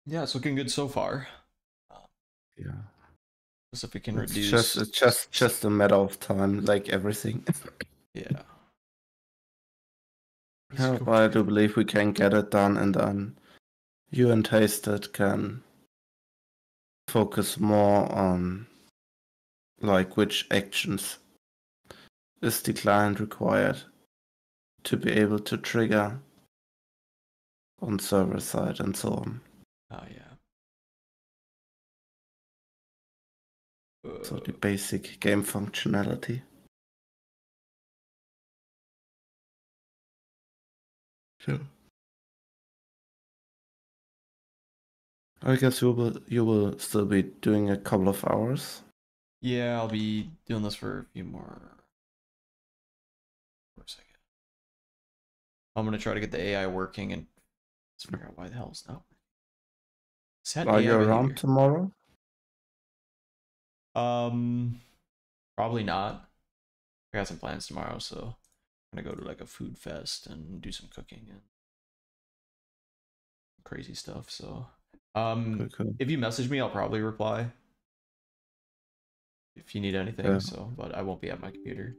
Speaker 1: Yeah, it's looking good so far.
Speaker 3: Yeah.
Speaker 1: Just if we can
Speaker 3: It's
Speaker 1: reduce.
Speaker 3: just a matter of time, like everything.
Speaker 1: Yeah.
Speaker 3: Yeah, but I do believe we can get it done, and then you and Tasted can focus more on like which actions is the client required to be able to trigger on server side and so on.
Speaker 1: Oh yeah.
Speaker 3: So the basic game functionality. Sure. I guess you will still be doing a couple of hours.
Speaker 1: Yeah, I'll be doing this for a few more. For a second. I'm gonna try to get the AI working and let's figure out why the hell it's not working. Set
Speaker 3: Are
Speaker 1: AI
Speaker 3: you around
Speaker 1: behavior.
Speaker 3: tomorrow?
Speaker 1: Probably not. I got some plans tomorrow, so I'm gonna go to like a food fest and do some cooking and crazy stuff. So,
Speaker 3: Okay.
Speaker 1: if you message me, I'll probably reply if you need anything.
Speaker 3: Yeah.
Speaker 1: So, but I won't be at my computer.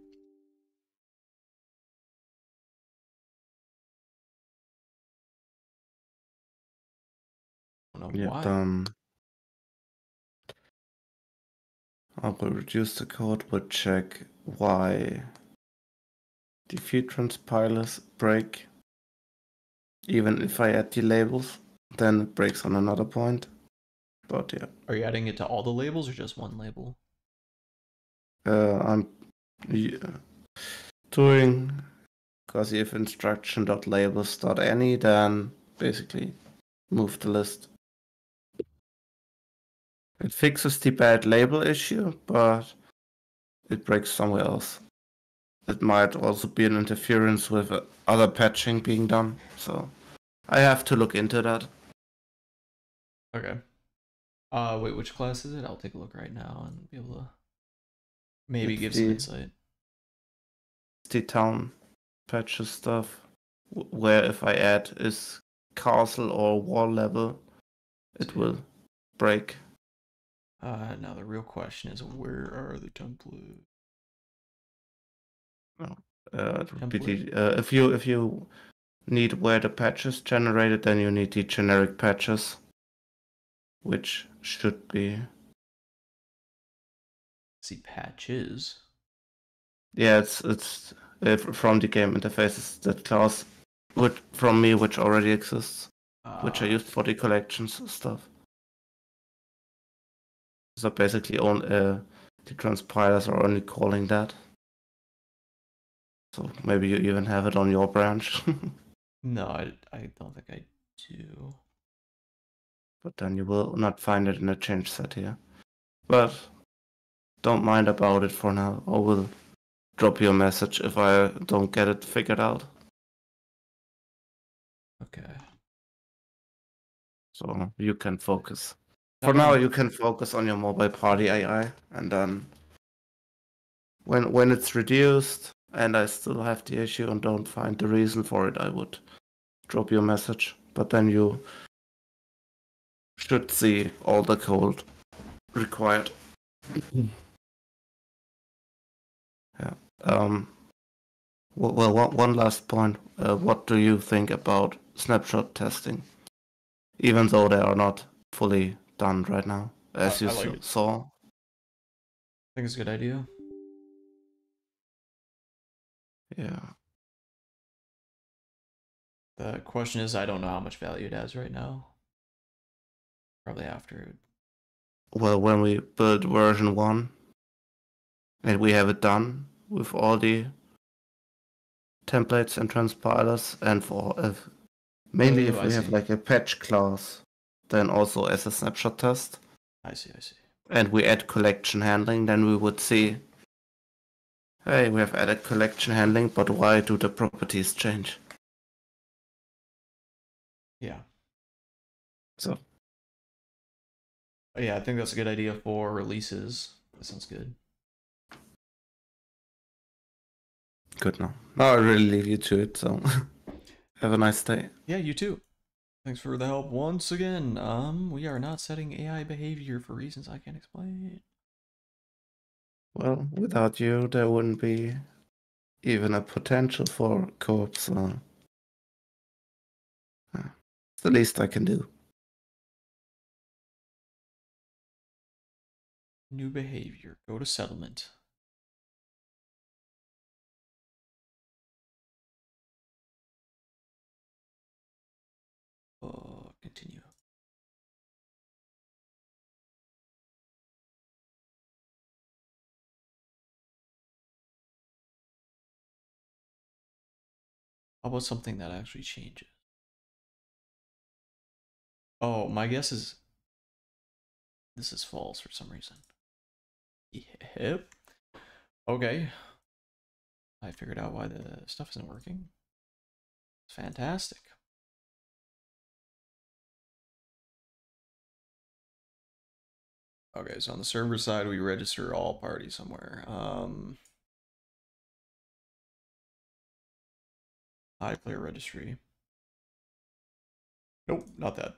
Speaker 1: I don't know
Speaker 3: Yeah,
Speaker 1: why.
Speaker 3: then I will reduce the code, but check why the feed transpilers break. Even if I add the labels, then it breaks on another point. But yeah.
Speaker 1: Are you adding it to all the labels or just one label?
Speaker 3: I'm doing because if instruction.labels.any, then basically move the list. It fixes the bad label issue, but it breaks somewhere else. It might also be an interference with other patching being done, so I have to look into that.
Speaker 1: Okay. Wait, which class is it? I'll take a look right now and be able to maybe
Speaker 3: It's
Speaker 1: give some insight.
Speaker 3: the town patches stuff, where if I add is castle or wall level, it will break.
Speaker 1: Now the real question is, where are the templates?
Speaker 3: If you need where the patch is generated, then you need the generic patches, which should be.
Speaker 1: See patches.
Speaker 3: Yeah, it's from the game interfaces that class, from me, which already exists, which I used for the collections stuff. So basically, the transpilers are only calling that. So maybe you even have it on your branch.
Speaker 1: No, I don't think I do.
Speaker 3: But then you will not find it in the change set here. But don't mind about it for now. I will drop you a message if I don't get it figured out.
Speaker 1: Okay.
Speaker 3: So you can focus. For now, you can focus on your mobile party AI, and then when it's reduced and I still have the issue and don't find the reason for it, I would drop you a message. But then you should see all the code required. Yeah. Well, one last point. What do you think about snapshot testing? Even though they are not fully done right now, as you saw.
Speaker 1: I think it's a good idea.
Speaker 3: Yeah.
Speaker 1: The question is, I don't know how much value it has right now. Probably after.
Speaker 3: Well, when we build version 1 and we have it done with all the templates and transpilers, and for mainly if we have like a patch class, then also as a snapshot test.
Speaker 1: I see.
Speaker 3: And we add collection handling, then we would see Hey, we have added collection handling, but why do the properties change?
Speaker 1: Yeah.
Speaker 3: So,
Speaker 1: Yeah, I think that's a good idea for releases. That sounds good.
Speaker 3: good now. Now I really leave you to it, so have a nice day.
Speaker 1: Yeah, you too. Thanks for the help once again. We are not setting AI behavior for reasons I can't explain.
Speaker 3: Well, without you, there wouldn't be even a potential for co-op, so it's the least I can do.
Speaker 1: New behavior. Go to settlement. Continue. How about something that actually changes? Oh, my guess is this is false for some reason. Yep. Okay. I figured out why the stuff isn't working. It's fantastic. Okay, so on the server side, we register all parties somewhere. iPlayer registry. Nope, not that.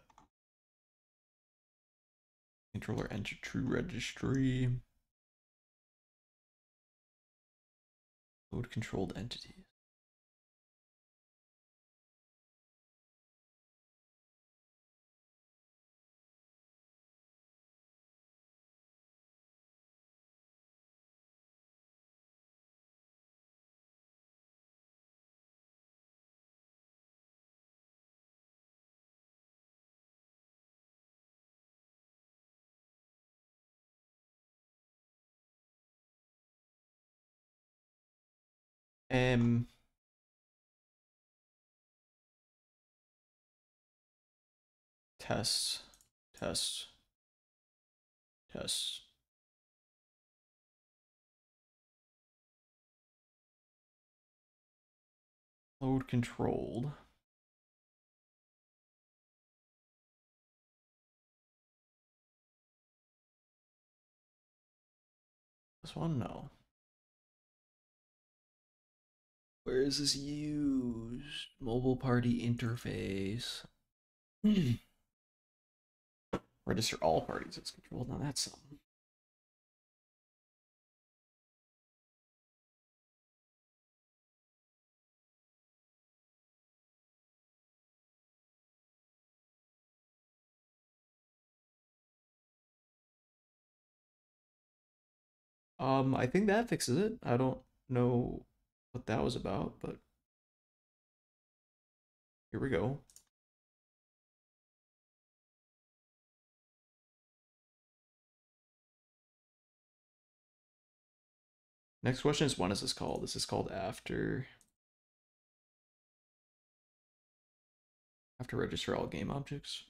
Speaker 1: Controller enter true registry. Load controlled entities. Um, test, test, test. Load controlled. This one, no. Where is this used? Mobile party interface. Register all parties. It's controlled. Now that's something. I think that fixes it. I don't know what that was about, but here we go. Next question is, when is this called? This is called after register all game objects.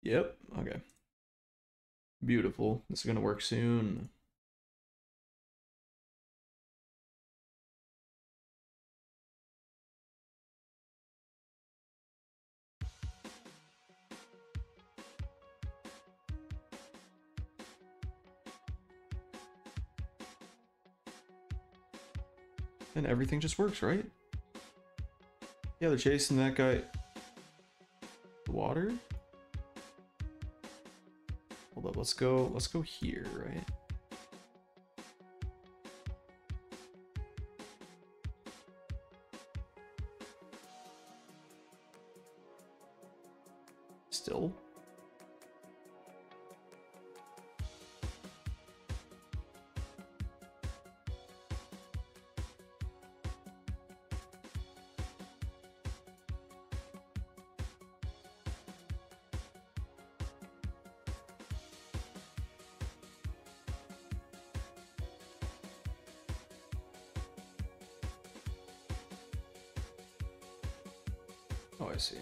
Speaker 1: Yep. Okay. Beautiful. This is gonna work soon. And everything just works, right? Yeah, they're chasing that guy. The water? Hold up, let's go here, right? Still? Oh, I see.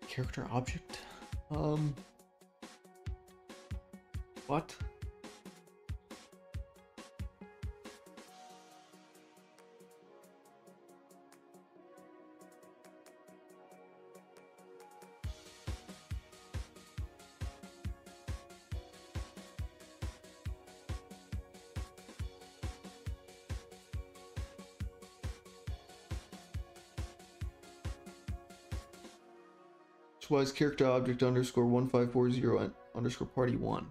Speaker 1: Character object? What? Was character object underscore 1540 underscore party 1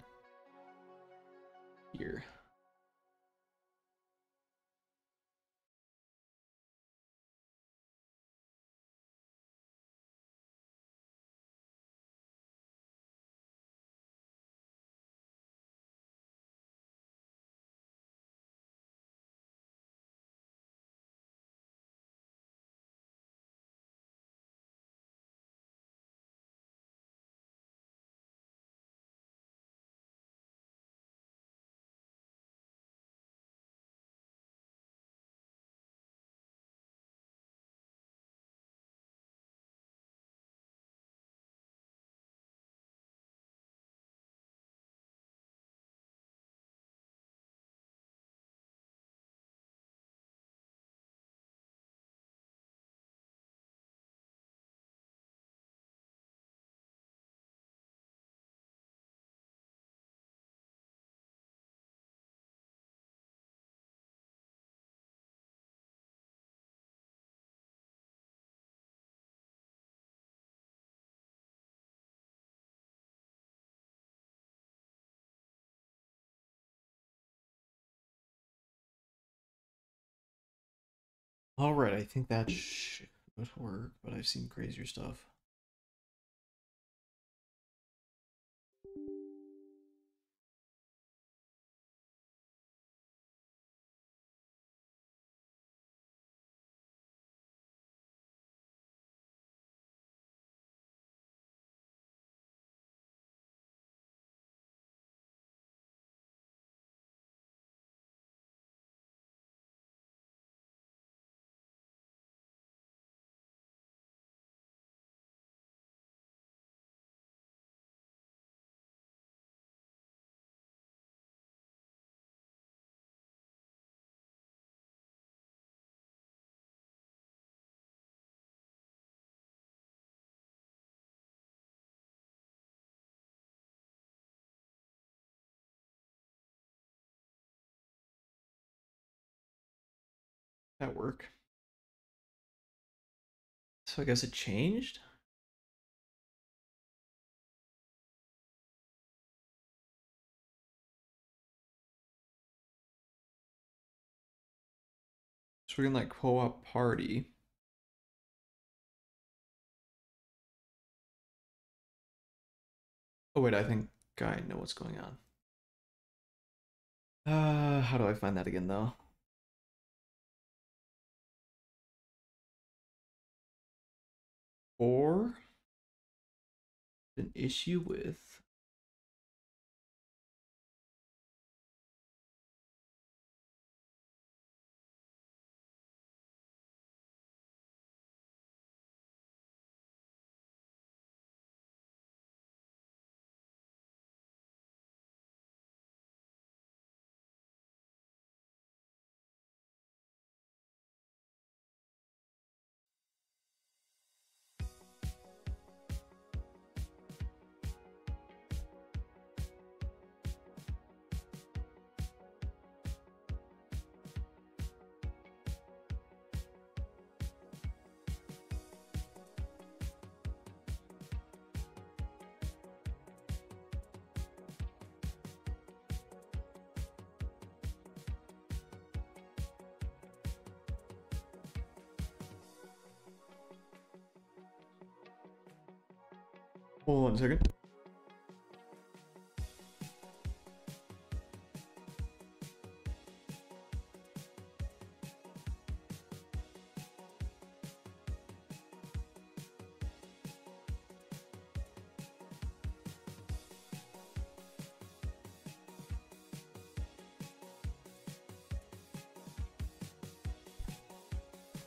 Speaker 1: here. All right, I think that should work, but I've seen crazier stuff. That work. So I guess it changed? So we're gonna like co-op party. Oh wait, I think I know what's going on. How do I find that again though? Or an issue with hold on a second.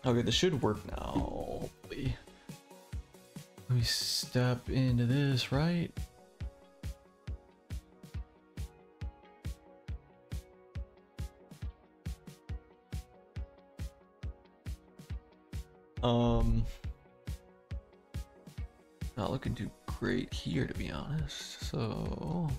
Speaker 1: Okay, this should work now. Hopefully. Let we step into this, right? Not looking too great here, to be honest. So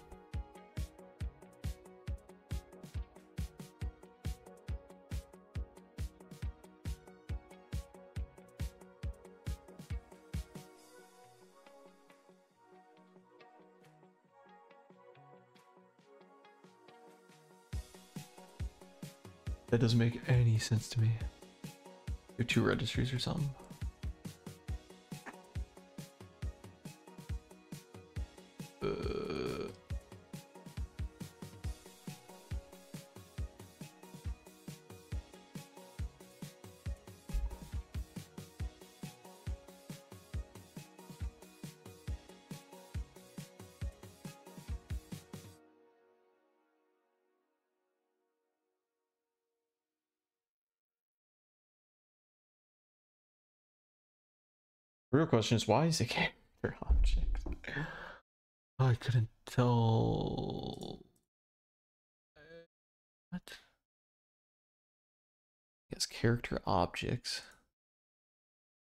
Speaker 1: that doesn't make any sense to me. You have 2 registries or something. The real question is, why is it character object? I couldn't tell. What? Yes, character objects.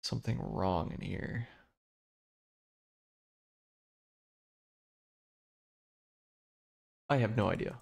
Speaker 1: Something wrong in here. I have no idea.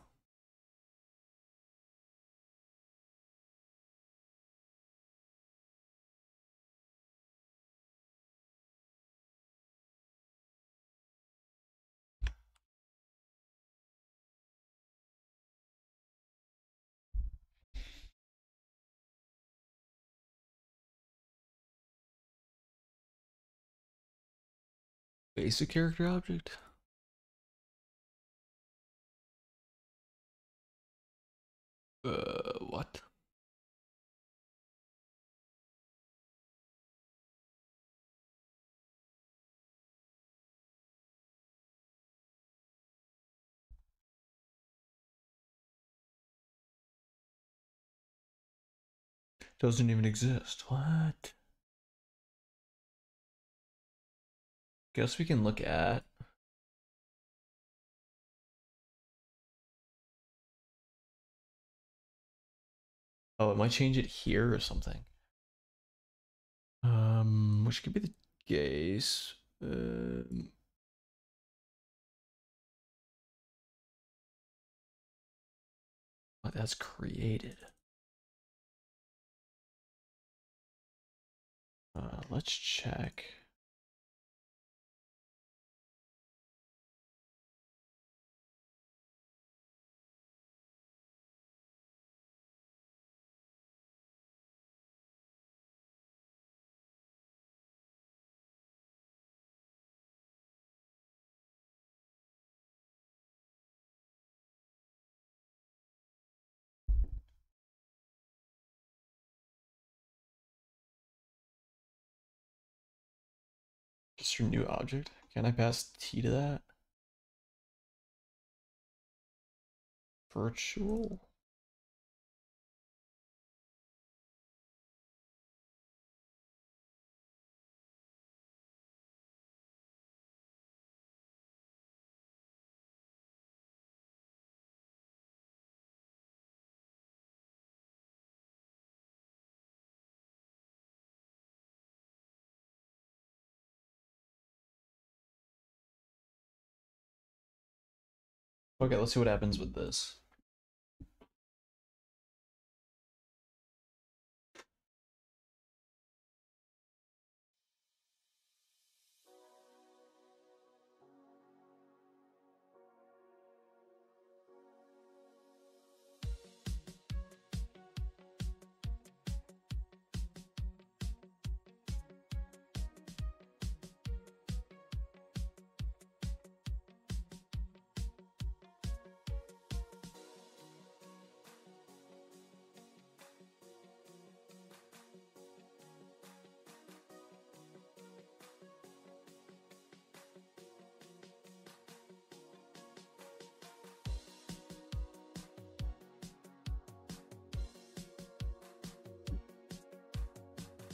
Speaker 1: Basic character object? What? Doesn't even exist. What? Guess we can look at. Oh, it might change it here or something. Which could be the case. Oh, that's created. Let's check. Just your new object. Can I pass T to that? Virtual? Okay, let's see what happens with this.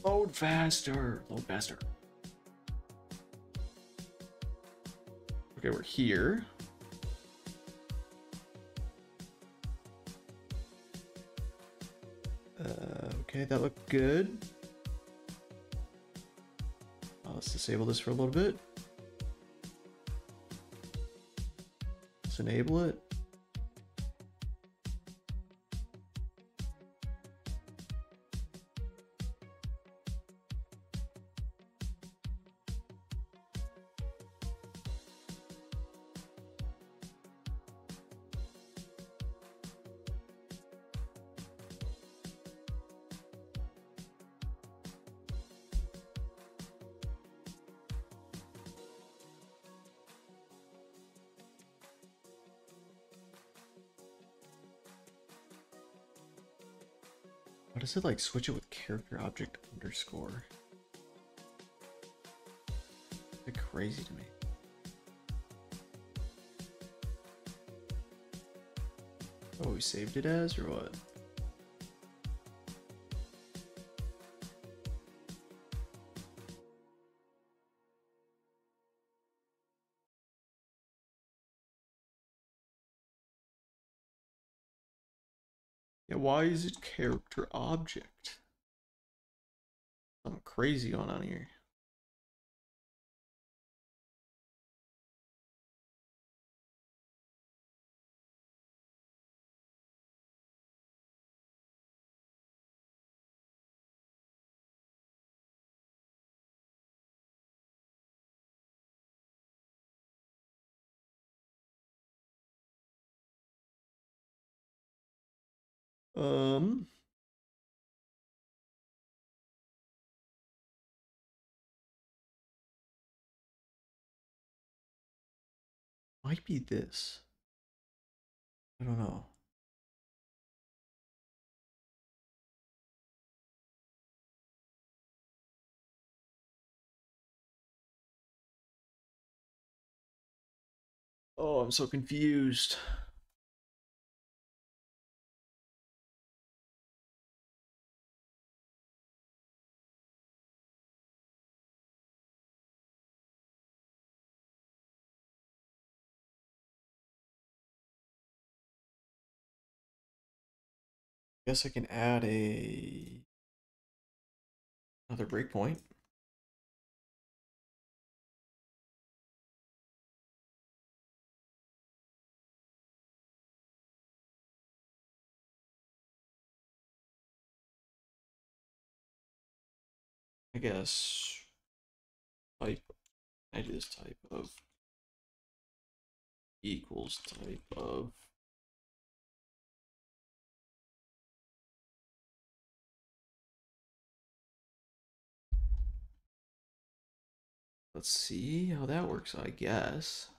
Speaker 1: Load faster. Load faster. Okay, we're here. Okay, that looked good. Let's disable this for a little bit. Let's enable it. Why does it like switch it with character object underscore? It's crazy to me. Oh, we saved it as or what? Yeah, why is it character object? Something crazy going on here. Um, might be this. I don't know. Oh, I'm so confused. Guess I can add another breakpoint. I guess type. I do this type of equals type of. Let's see how that works, I guess.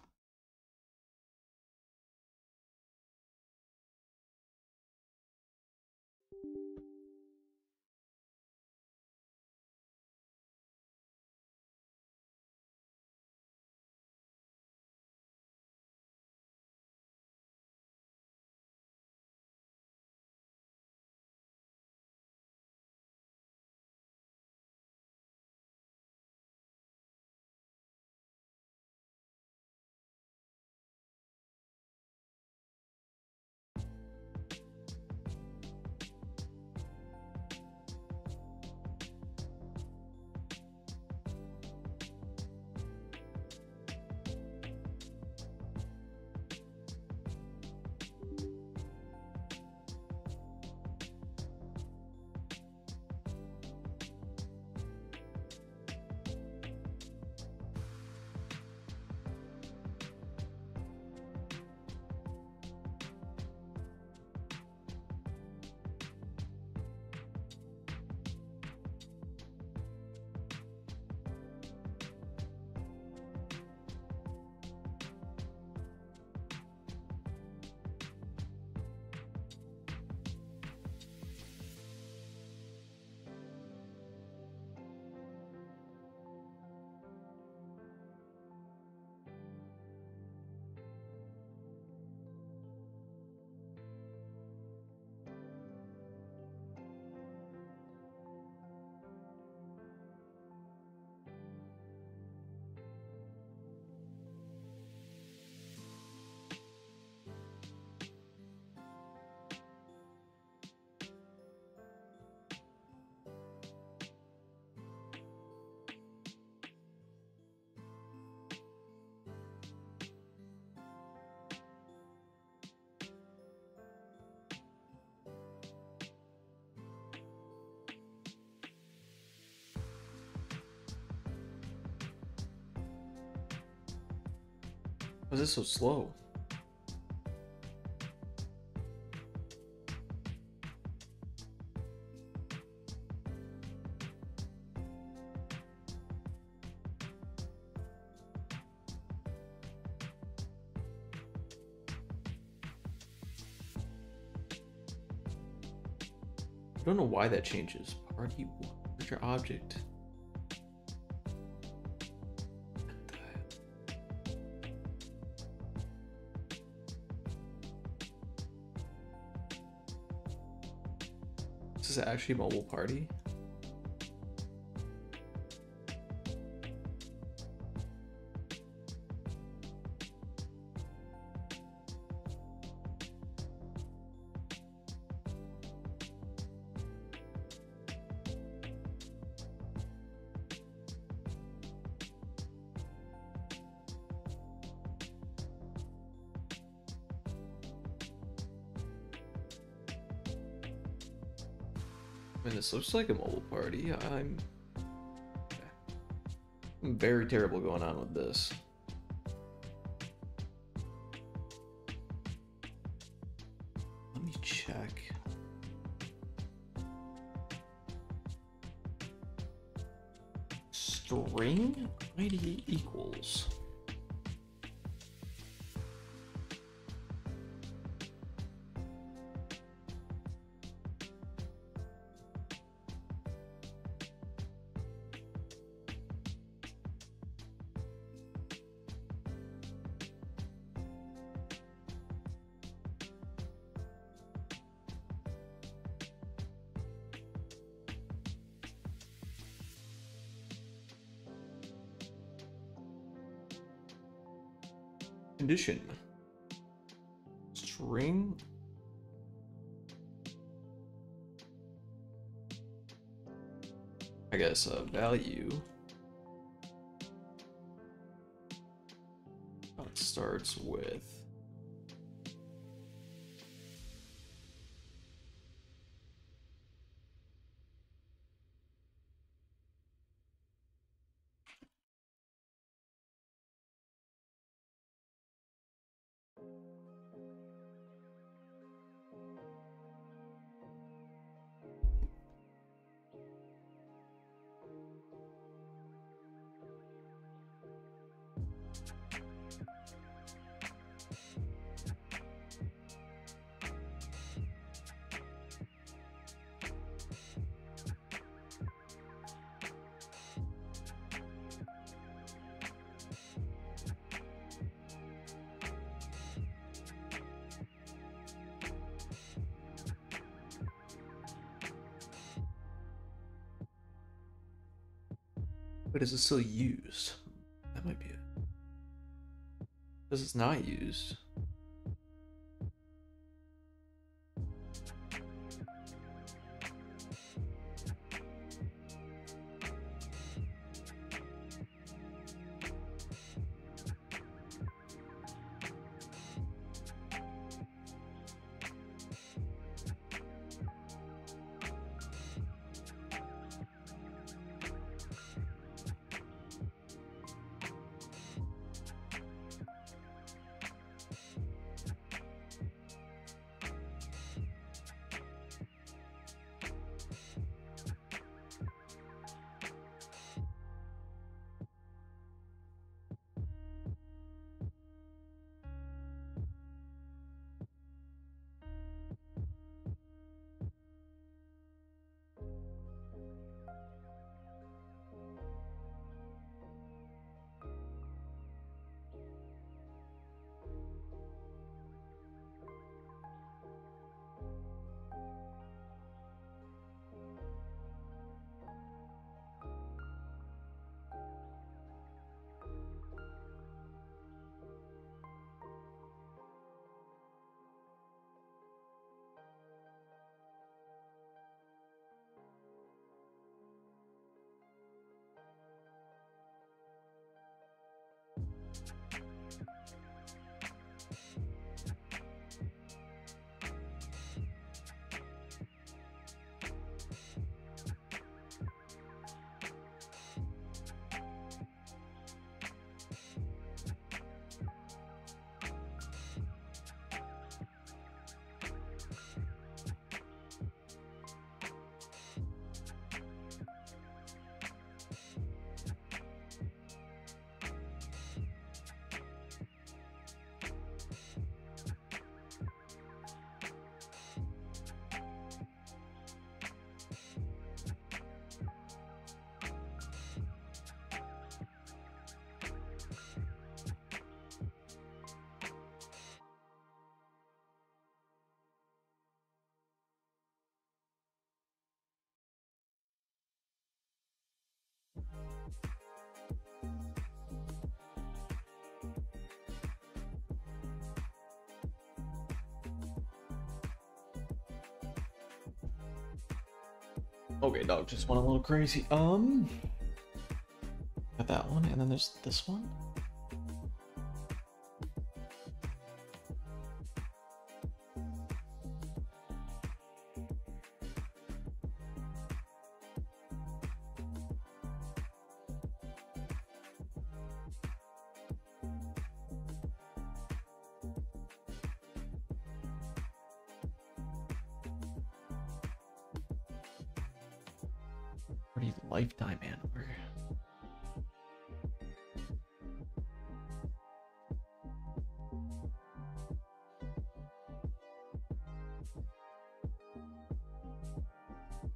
Speaker 1: Why is this so slow? I don't know why that changes. Party, where's your object? Is this actually mobile party? I mean, this looks like a mobile party. I'm very terrible going on with this. Let me check. String ID equals. Condition. String. I guess value. It starts with but is it still used? That might be it. Because it's not used. Okay, dog just went a little crazy. Got that one, and then there's this one. Pretty lifetime handler.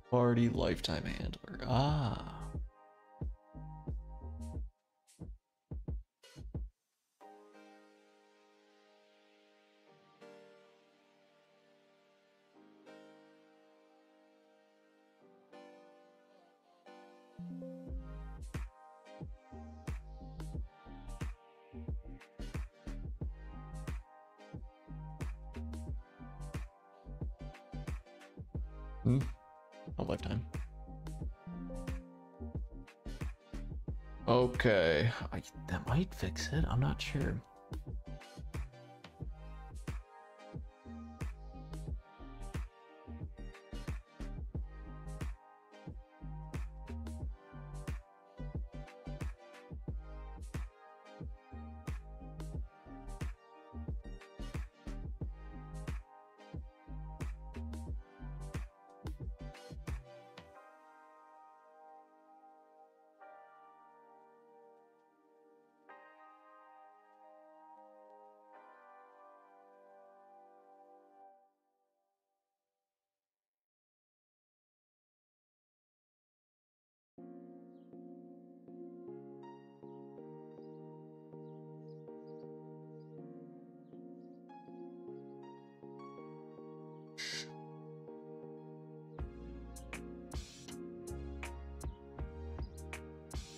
Speaker 1: Party lifetime handler. Ah. A lifetime. Okay, that might fix it. I'm not sure.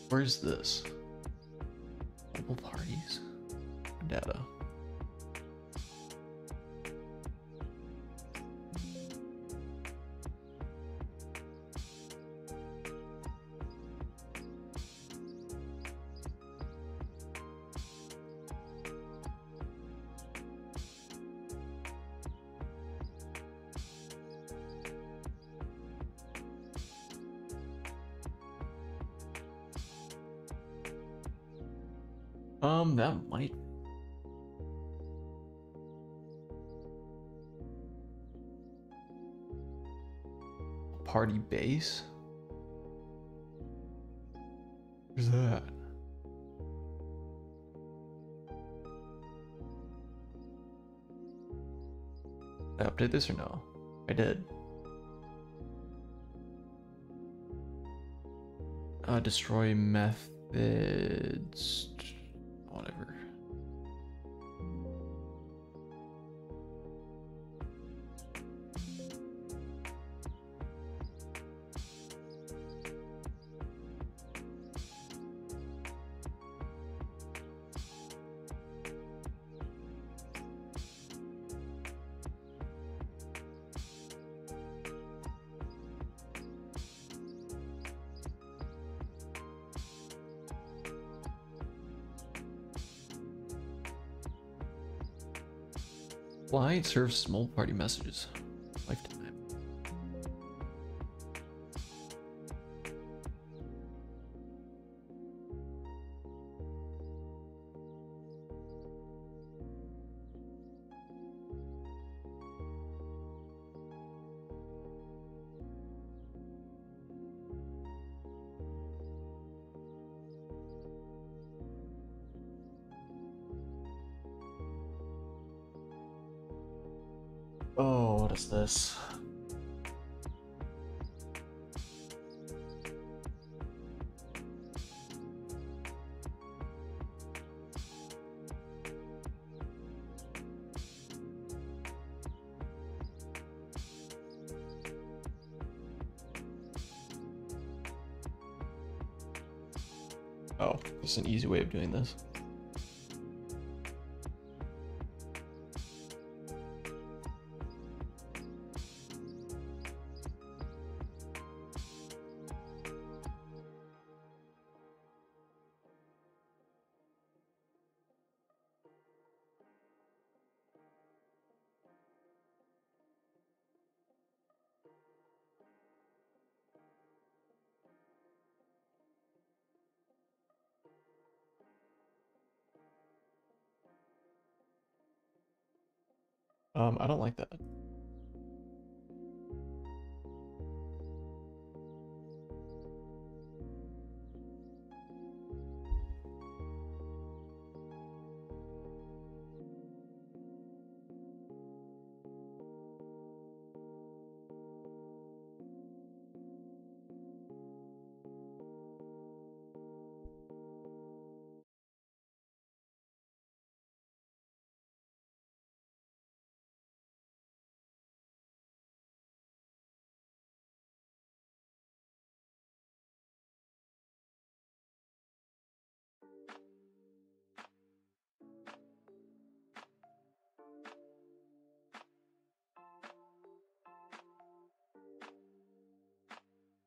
Speaker 1: Where's this? Mobile parties? Data. That might. Party base? Where's that? Did I update this or no? I did. Destroy methods. Whatever. Client serves small party messages. Lifetime. Oh, what is this? Oh, this is an easy way of doing this. I don't like that.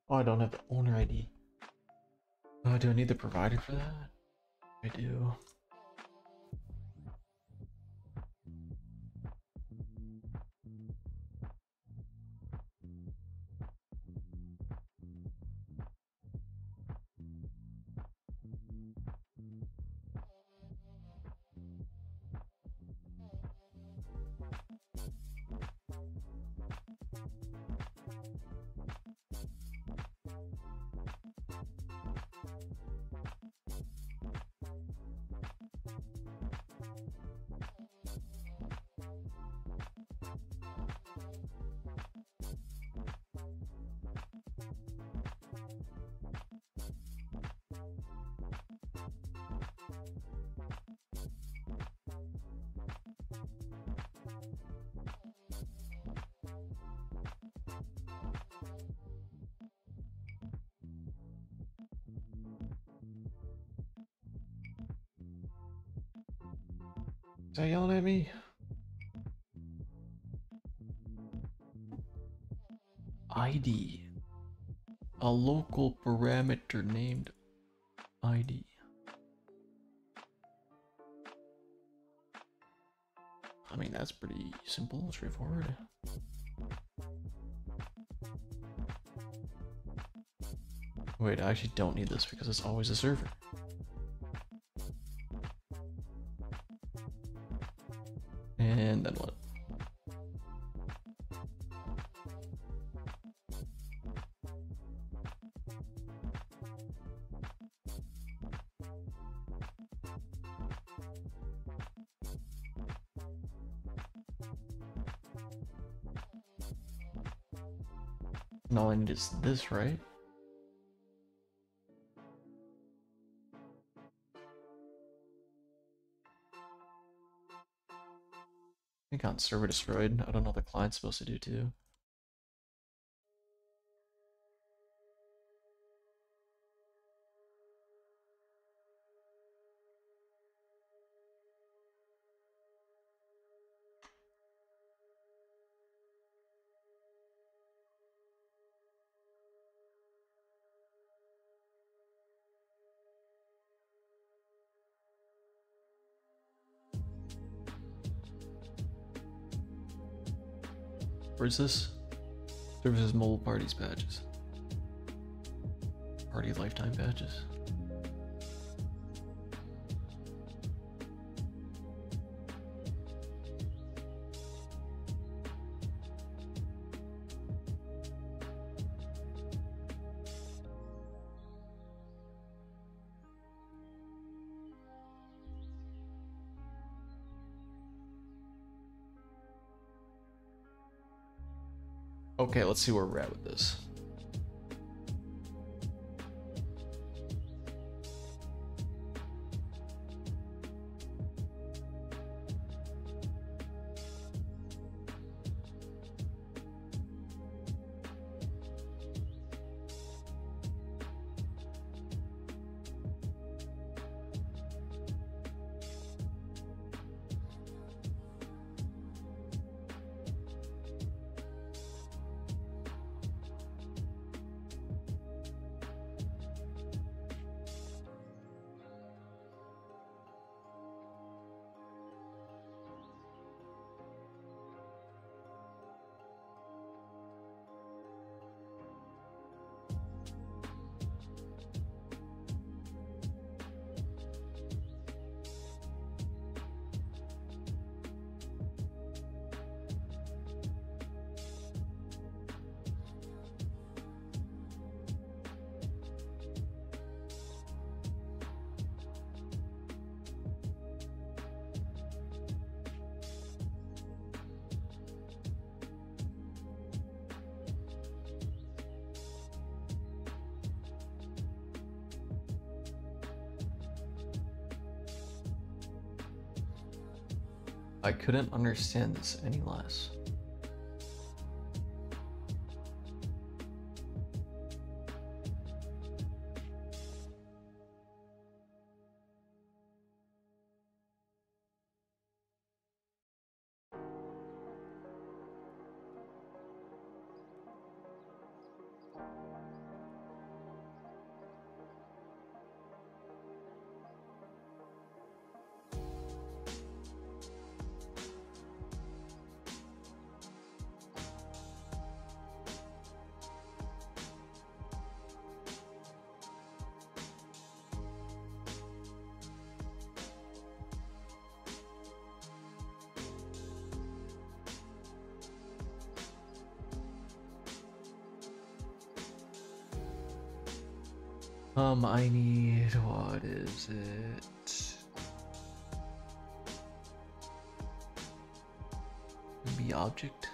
Speaker 1: Oh, I don't have the owner ID. Oh, do I need the provider for that? I do. Is that yelling at me? ID. A local parameter named ID. I mean, that's pretty simple, straightforward. Wait, I actually don't need this because it's always a server. And then what? And all I need is this, right? I think on server destroyed. I don't know what the client's supposed to do too. Where's this? Services mobile parties badges. Party lifetime badges. Okay, let's see where we're at with this. I couldn't understand this any less. I need, what is it? Maybe object?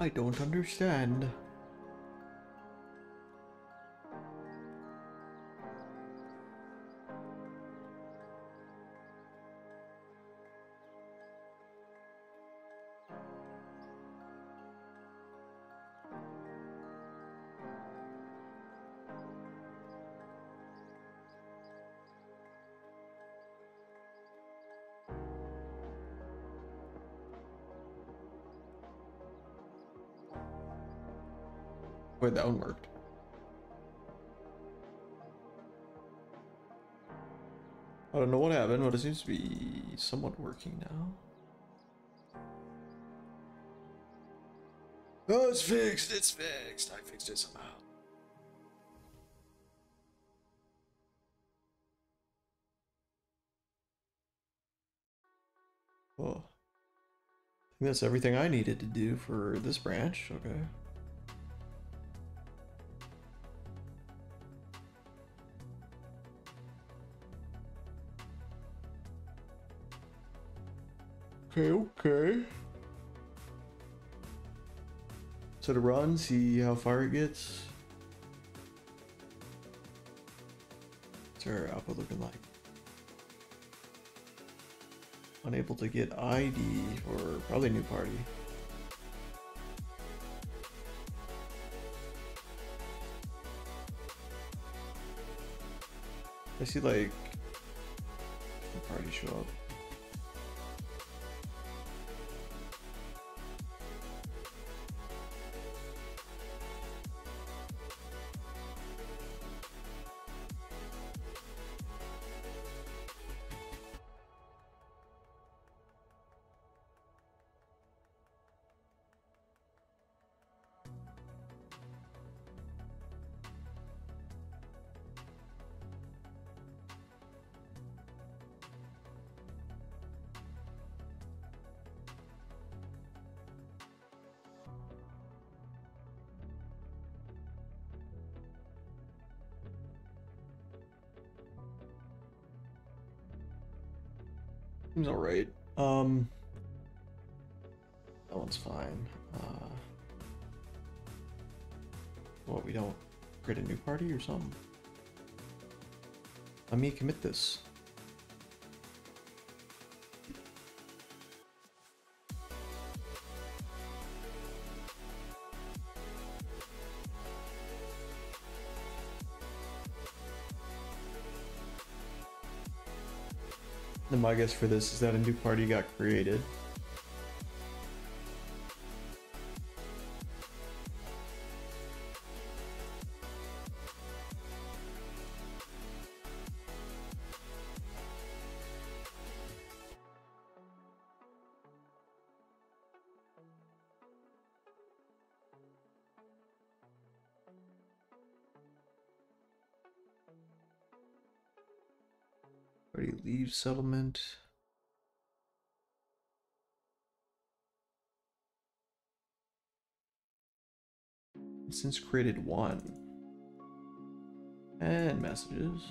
Speaker 1: I don't understand. Wait, that one worked. I don't know what happened, but it seems to be somewhat working now. Oh, it's fixed! It's fixed! I fixed it somehow. Oh. I think that's everything I needed to do for this branch. Okay. Okay. Set a run, see how far it gets. our output looking like? Unable to get ID for probably new party. I see like the party show up. Seems alright. That one's fine. What, we don't create a new party or something? Let me commit this. Then my guess for this is that a new party got created. Party leaves settlement. Since created one. And messages.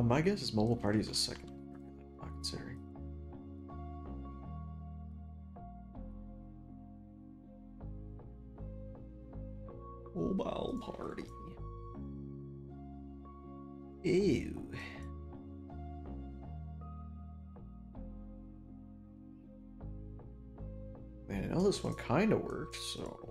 Speaker 1: My guess is mobile party is a second. Not considering. Mobile party. Ew. Man, I know this one kind of worked, so.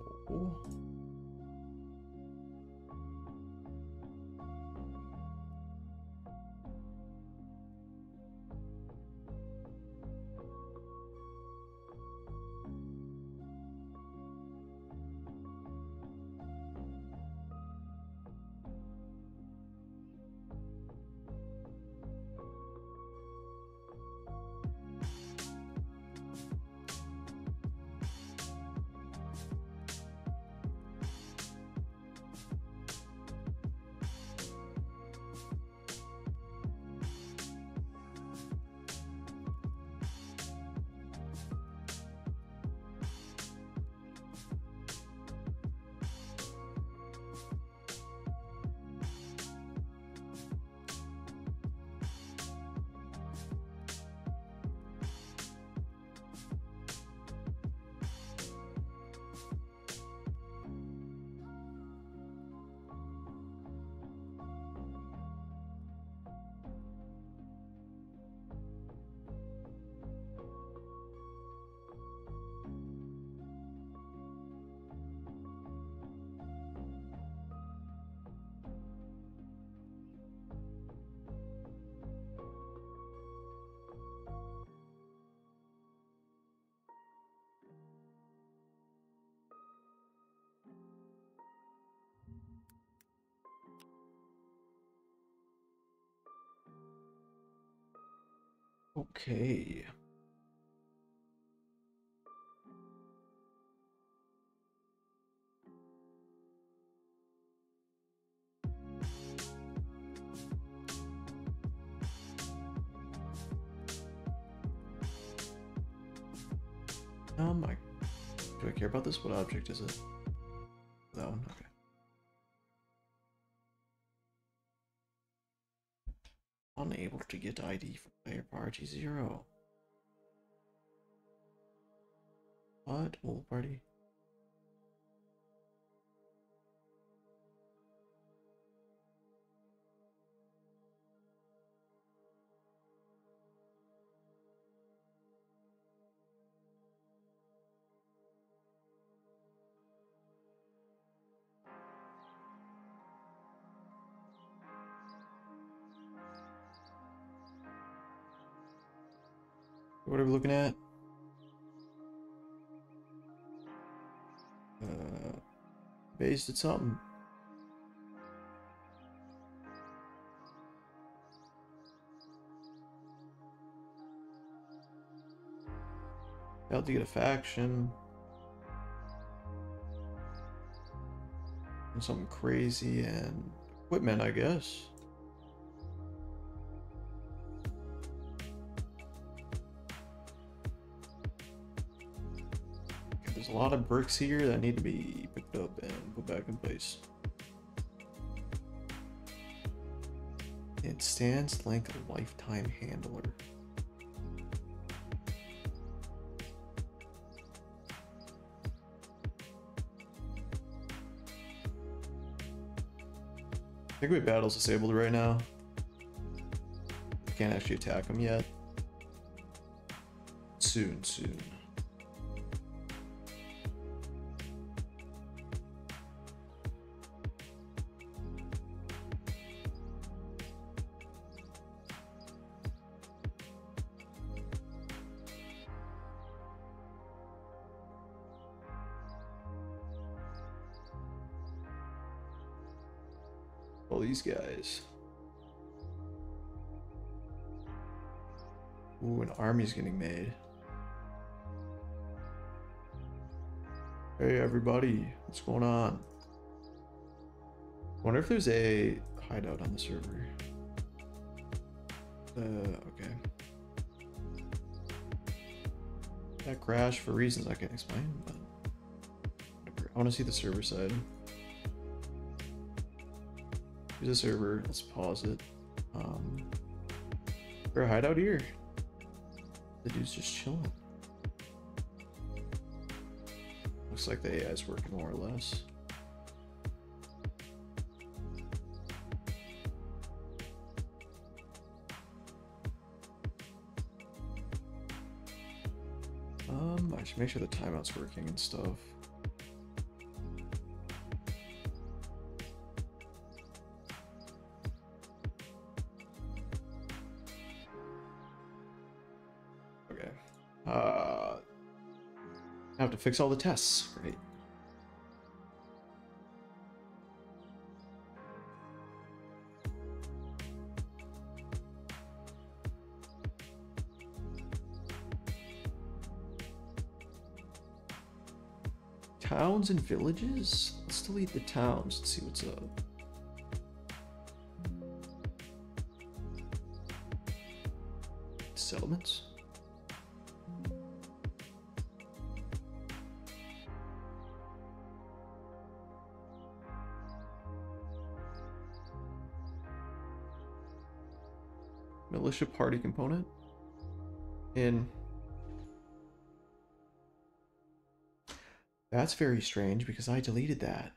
Speaker 1: Okay. Do I care about this? What object is it? That one? Okay. Unable to get ID from player party 0. What? Old party? What are we looking at? Based at something. Failed to get a faction. And something crazy and equipment, I guess. Okay, there's a lot of bricks here that need to be picked up and put back in place. It stands like a lifetime handler. I think we battle's disabled right now. Can't actually attack him yet. Soon. All these guys. Ooh, an army's getting made. Hey everybody, what's going on? Wonder if there's a hideout on the server. Okay. That crashed for reasons I can't explain, but whatever. I want to see the server side. Here's a server. Let's pause it. There's a hideout here. The dude's just chilling. Looks like the AI is working more or less. I should make sure the timeout's working and stuff. Okay. I have to fix all the tests. Great. Towns and villages? Let's delete the towns and see what's up. Settlements? Militia party component? In. That's very strange because I deleted that.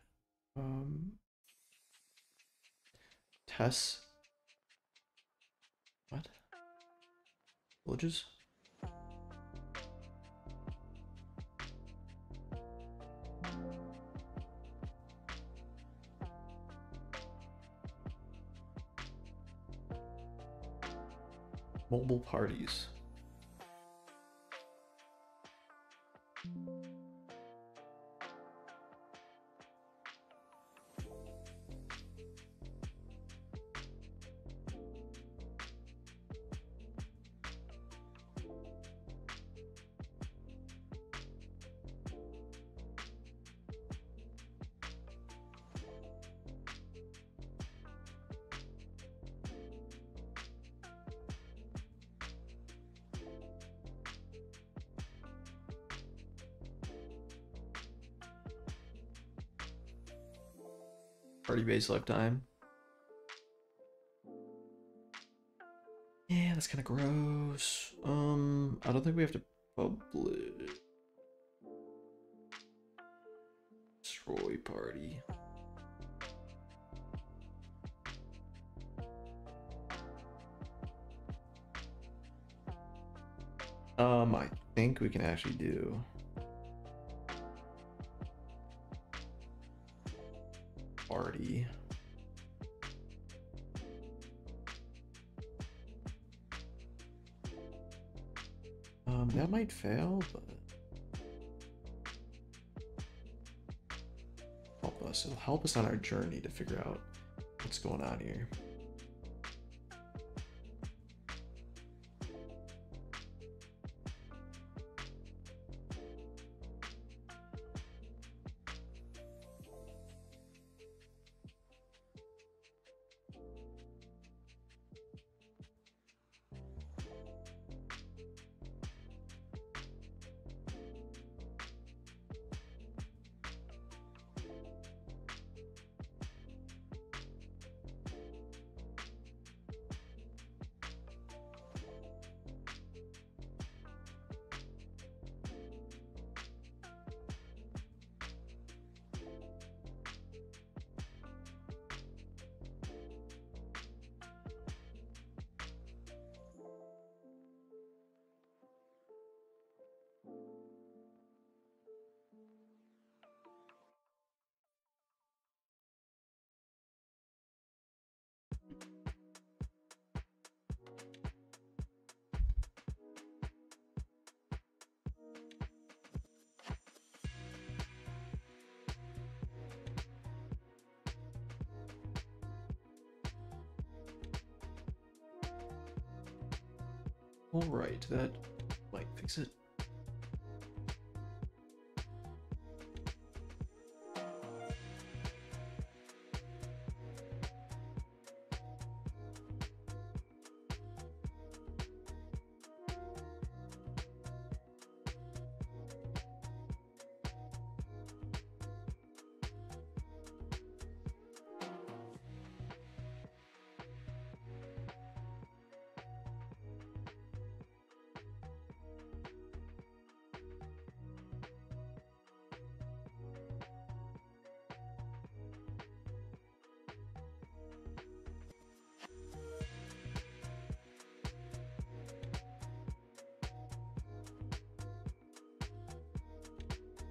Speaker 1: Tests. What? Villages? Mobile parties. Party base lifetime. Yeah, that's kind of gross. I don't think we have to publish. Destroy party. I think we can actually do party. That might fail, but help us. It'll help us on our journey to figure out what's going on here. All right, that might fix it.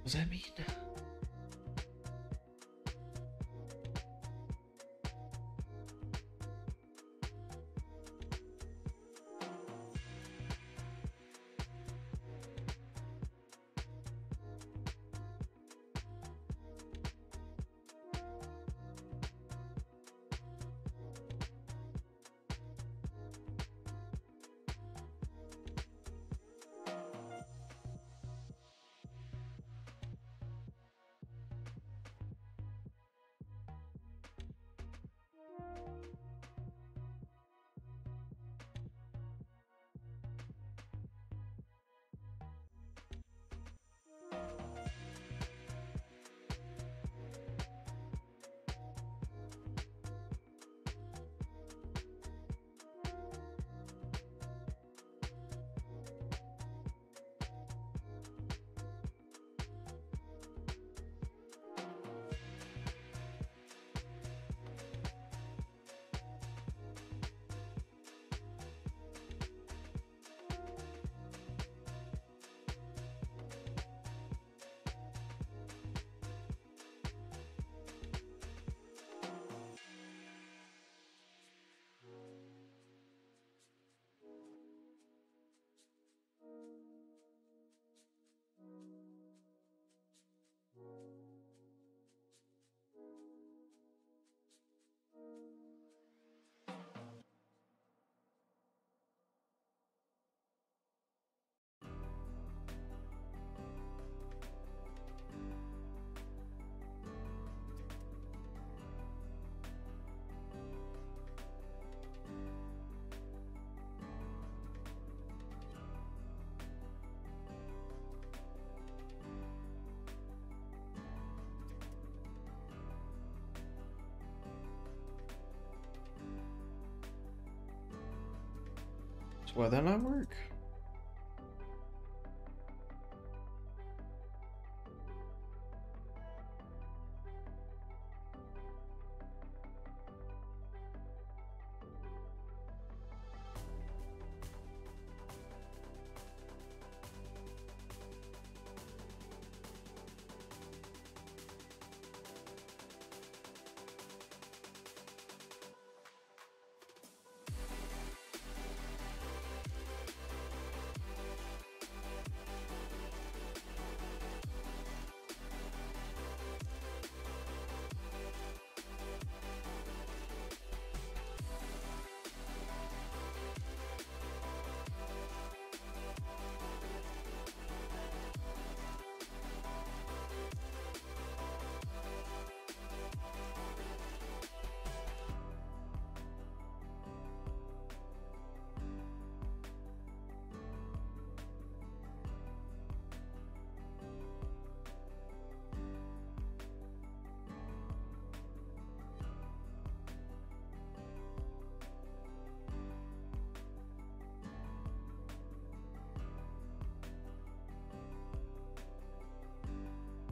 Speaker 1: What does that mean? So why that not work?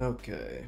Speaker 1: Okay.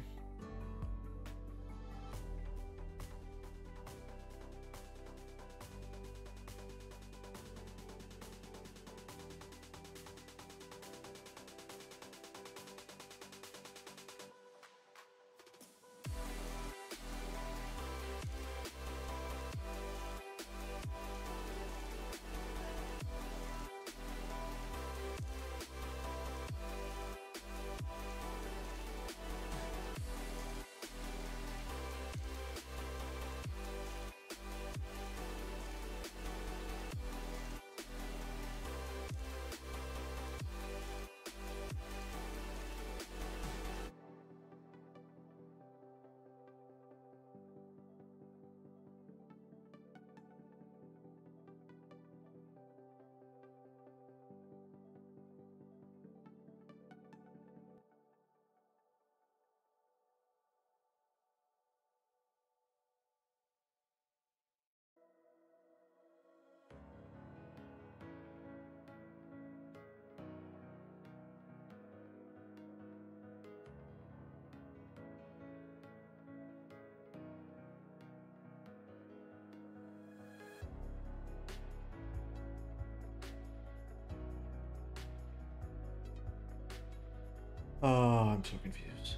Speaker 1: Oh, I'm so confused.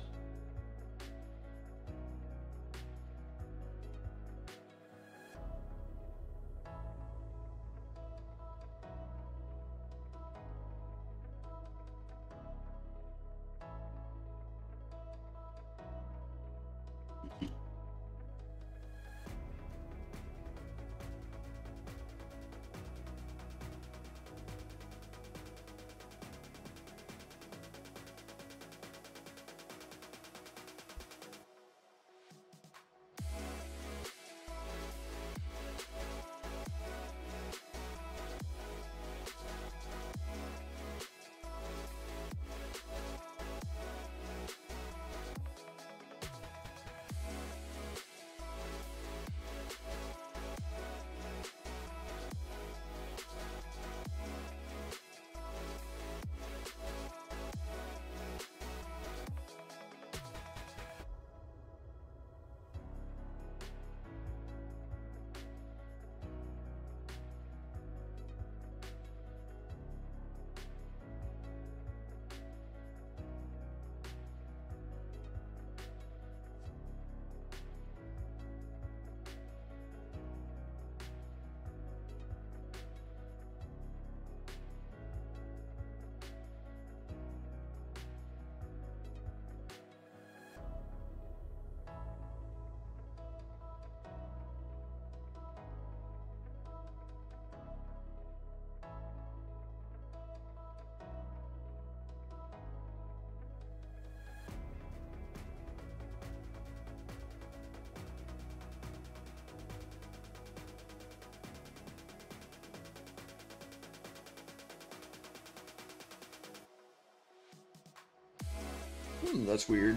Speaker 1: That's weird.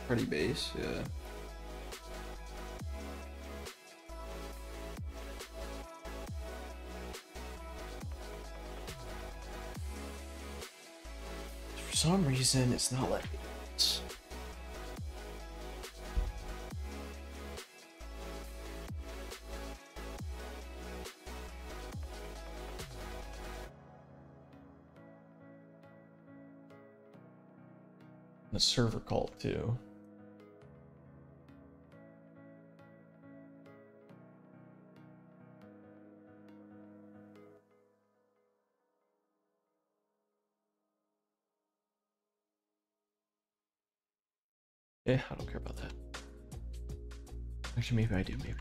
Speaker 1: Pretty base, yeah. some reason, it's not letting me do this. A server call too. Yeah, I don't care about that. Actually, maybe I do, maybe.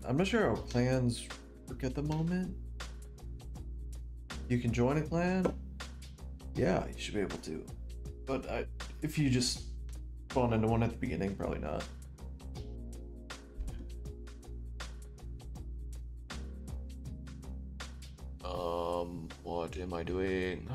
Speaker 1: I'm not sure how clans work at the moment. You can join a clan. Yeah, you should be able to. But if you just spawn into one at the beginning, probably not. What am I doing?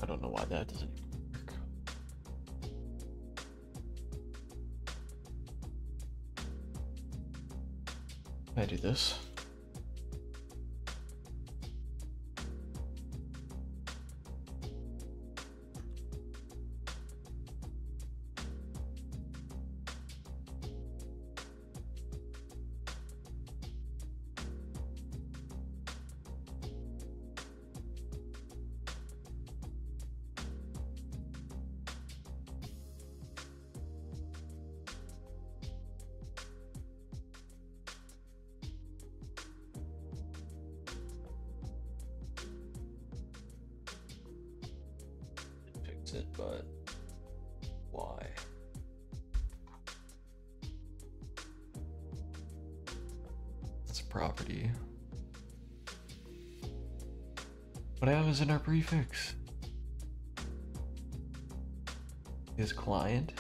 Speaker 1: I don't know why that doesn't work. Can I do this? Fix it, but why? That's a property. What happens in our prefix? Is client?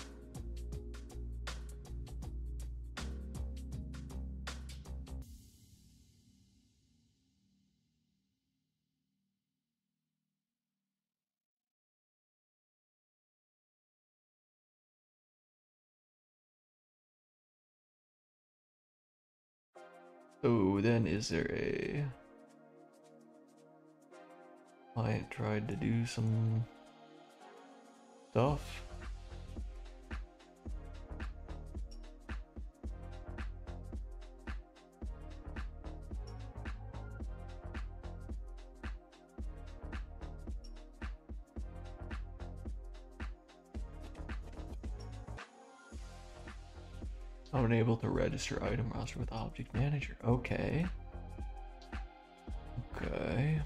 Speaker 1: So then is there a client tried to do some stuff? I'm unable to register item roster with object manager. Okay. Okay.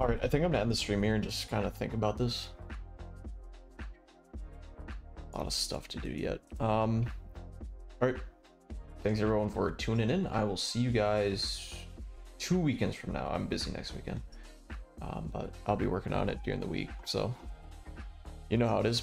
Speaker 1: All right, I think I'm gonna end the stream here and just kind of think about this. A lot of stuff to do yet. All right, thanks everyone for tuning in. I will see you guys 2 weekends from now. I'm busy next weekend, but I'll be working on it during the week, so you know how it is.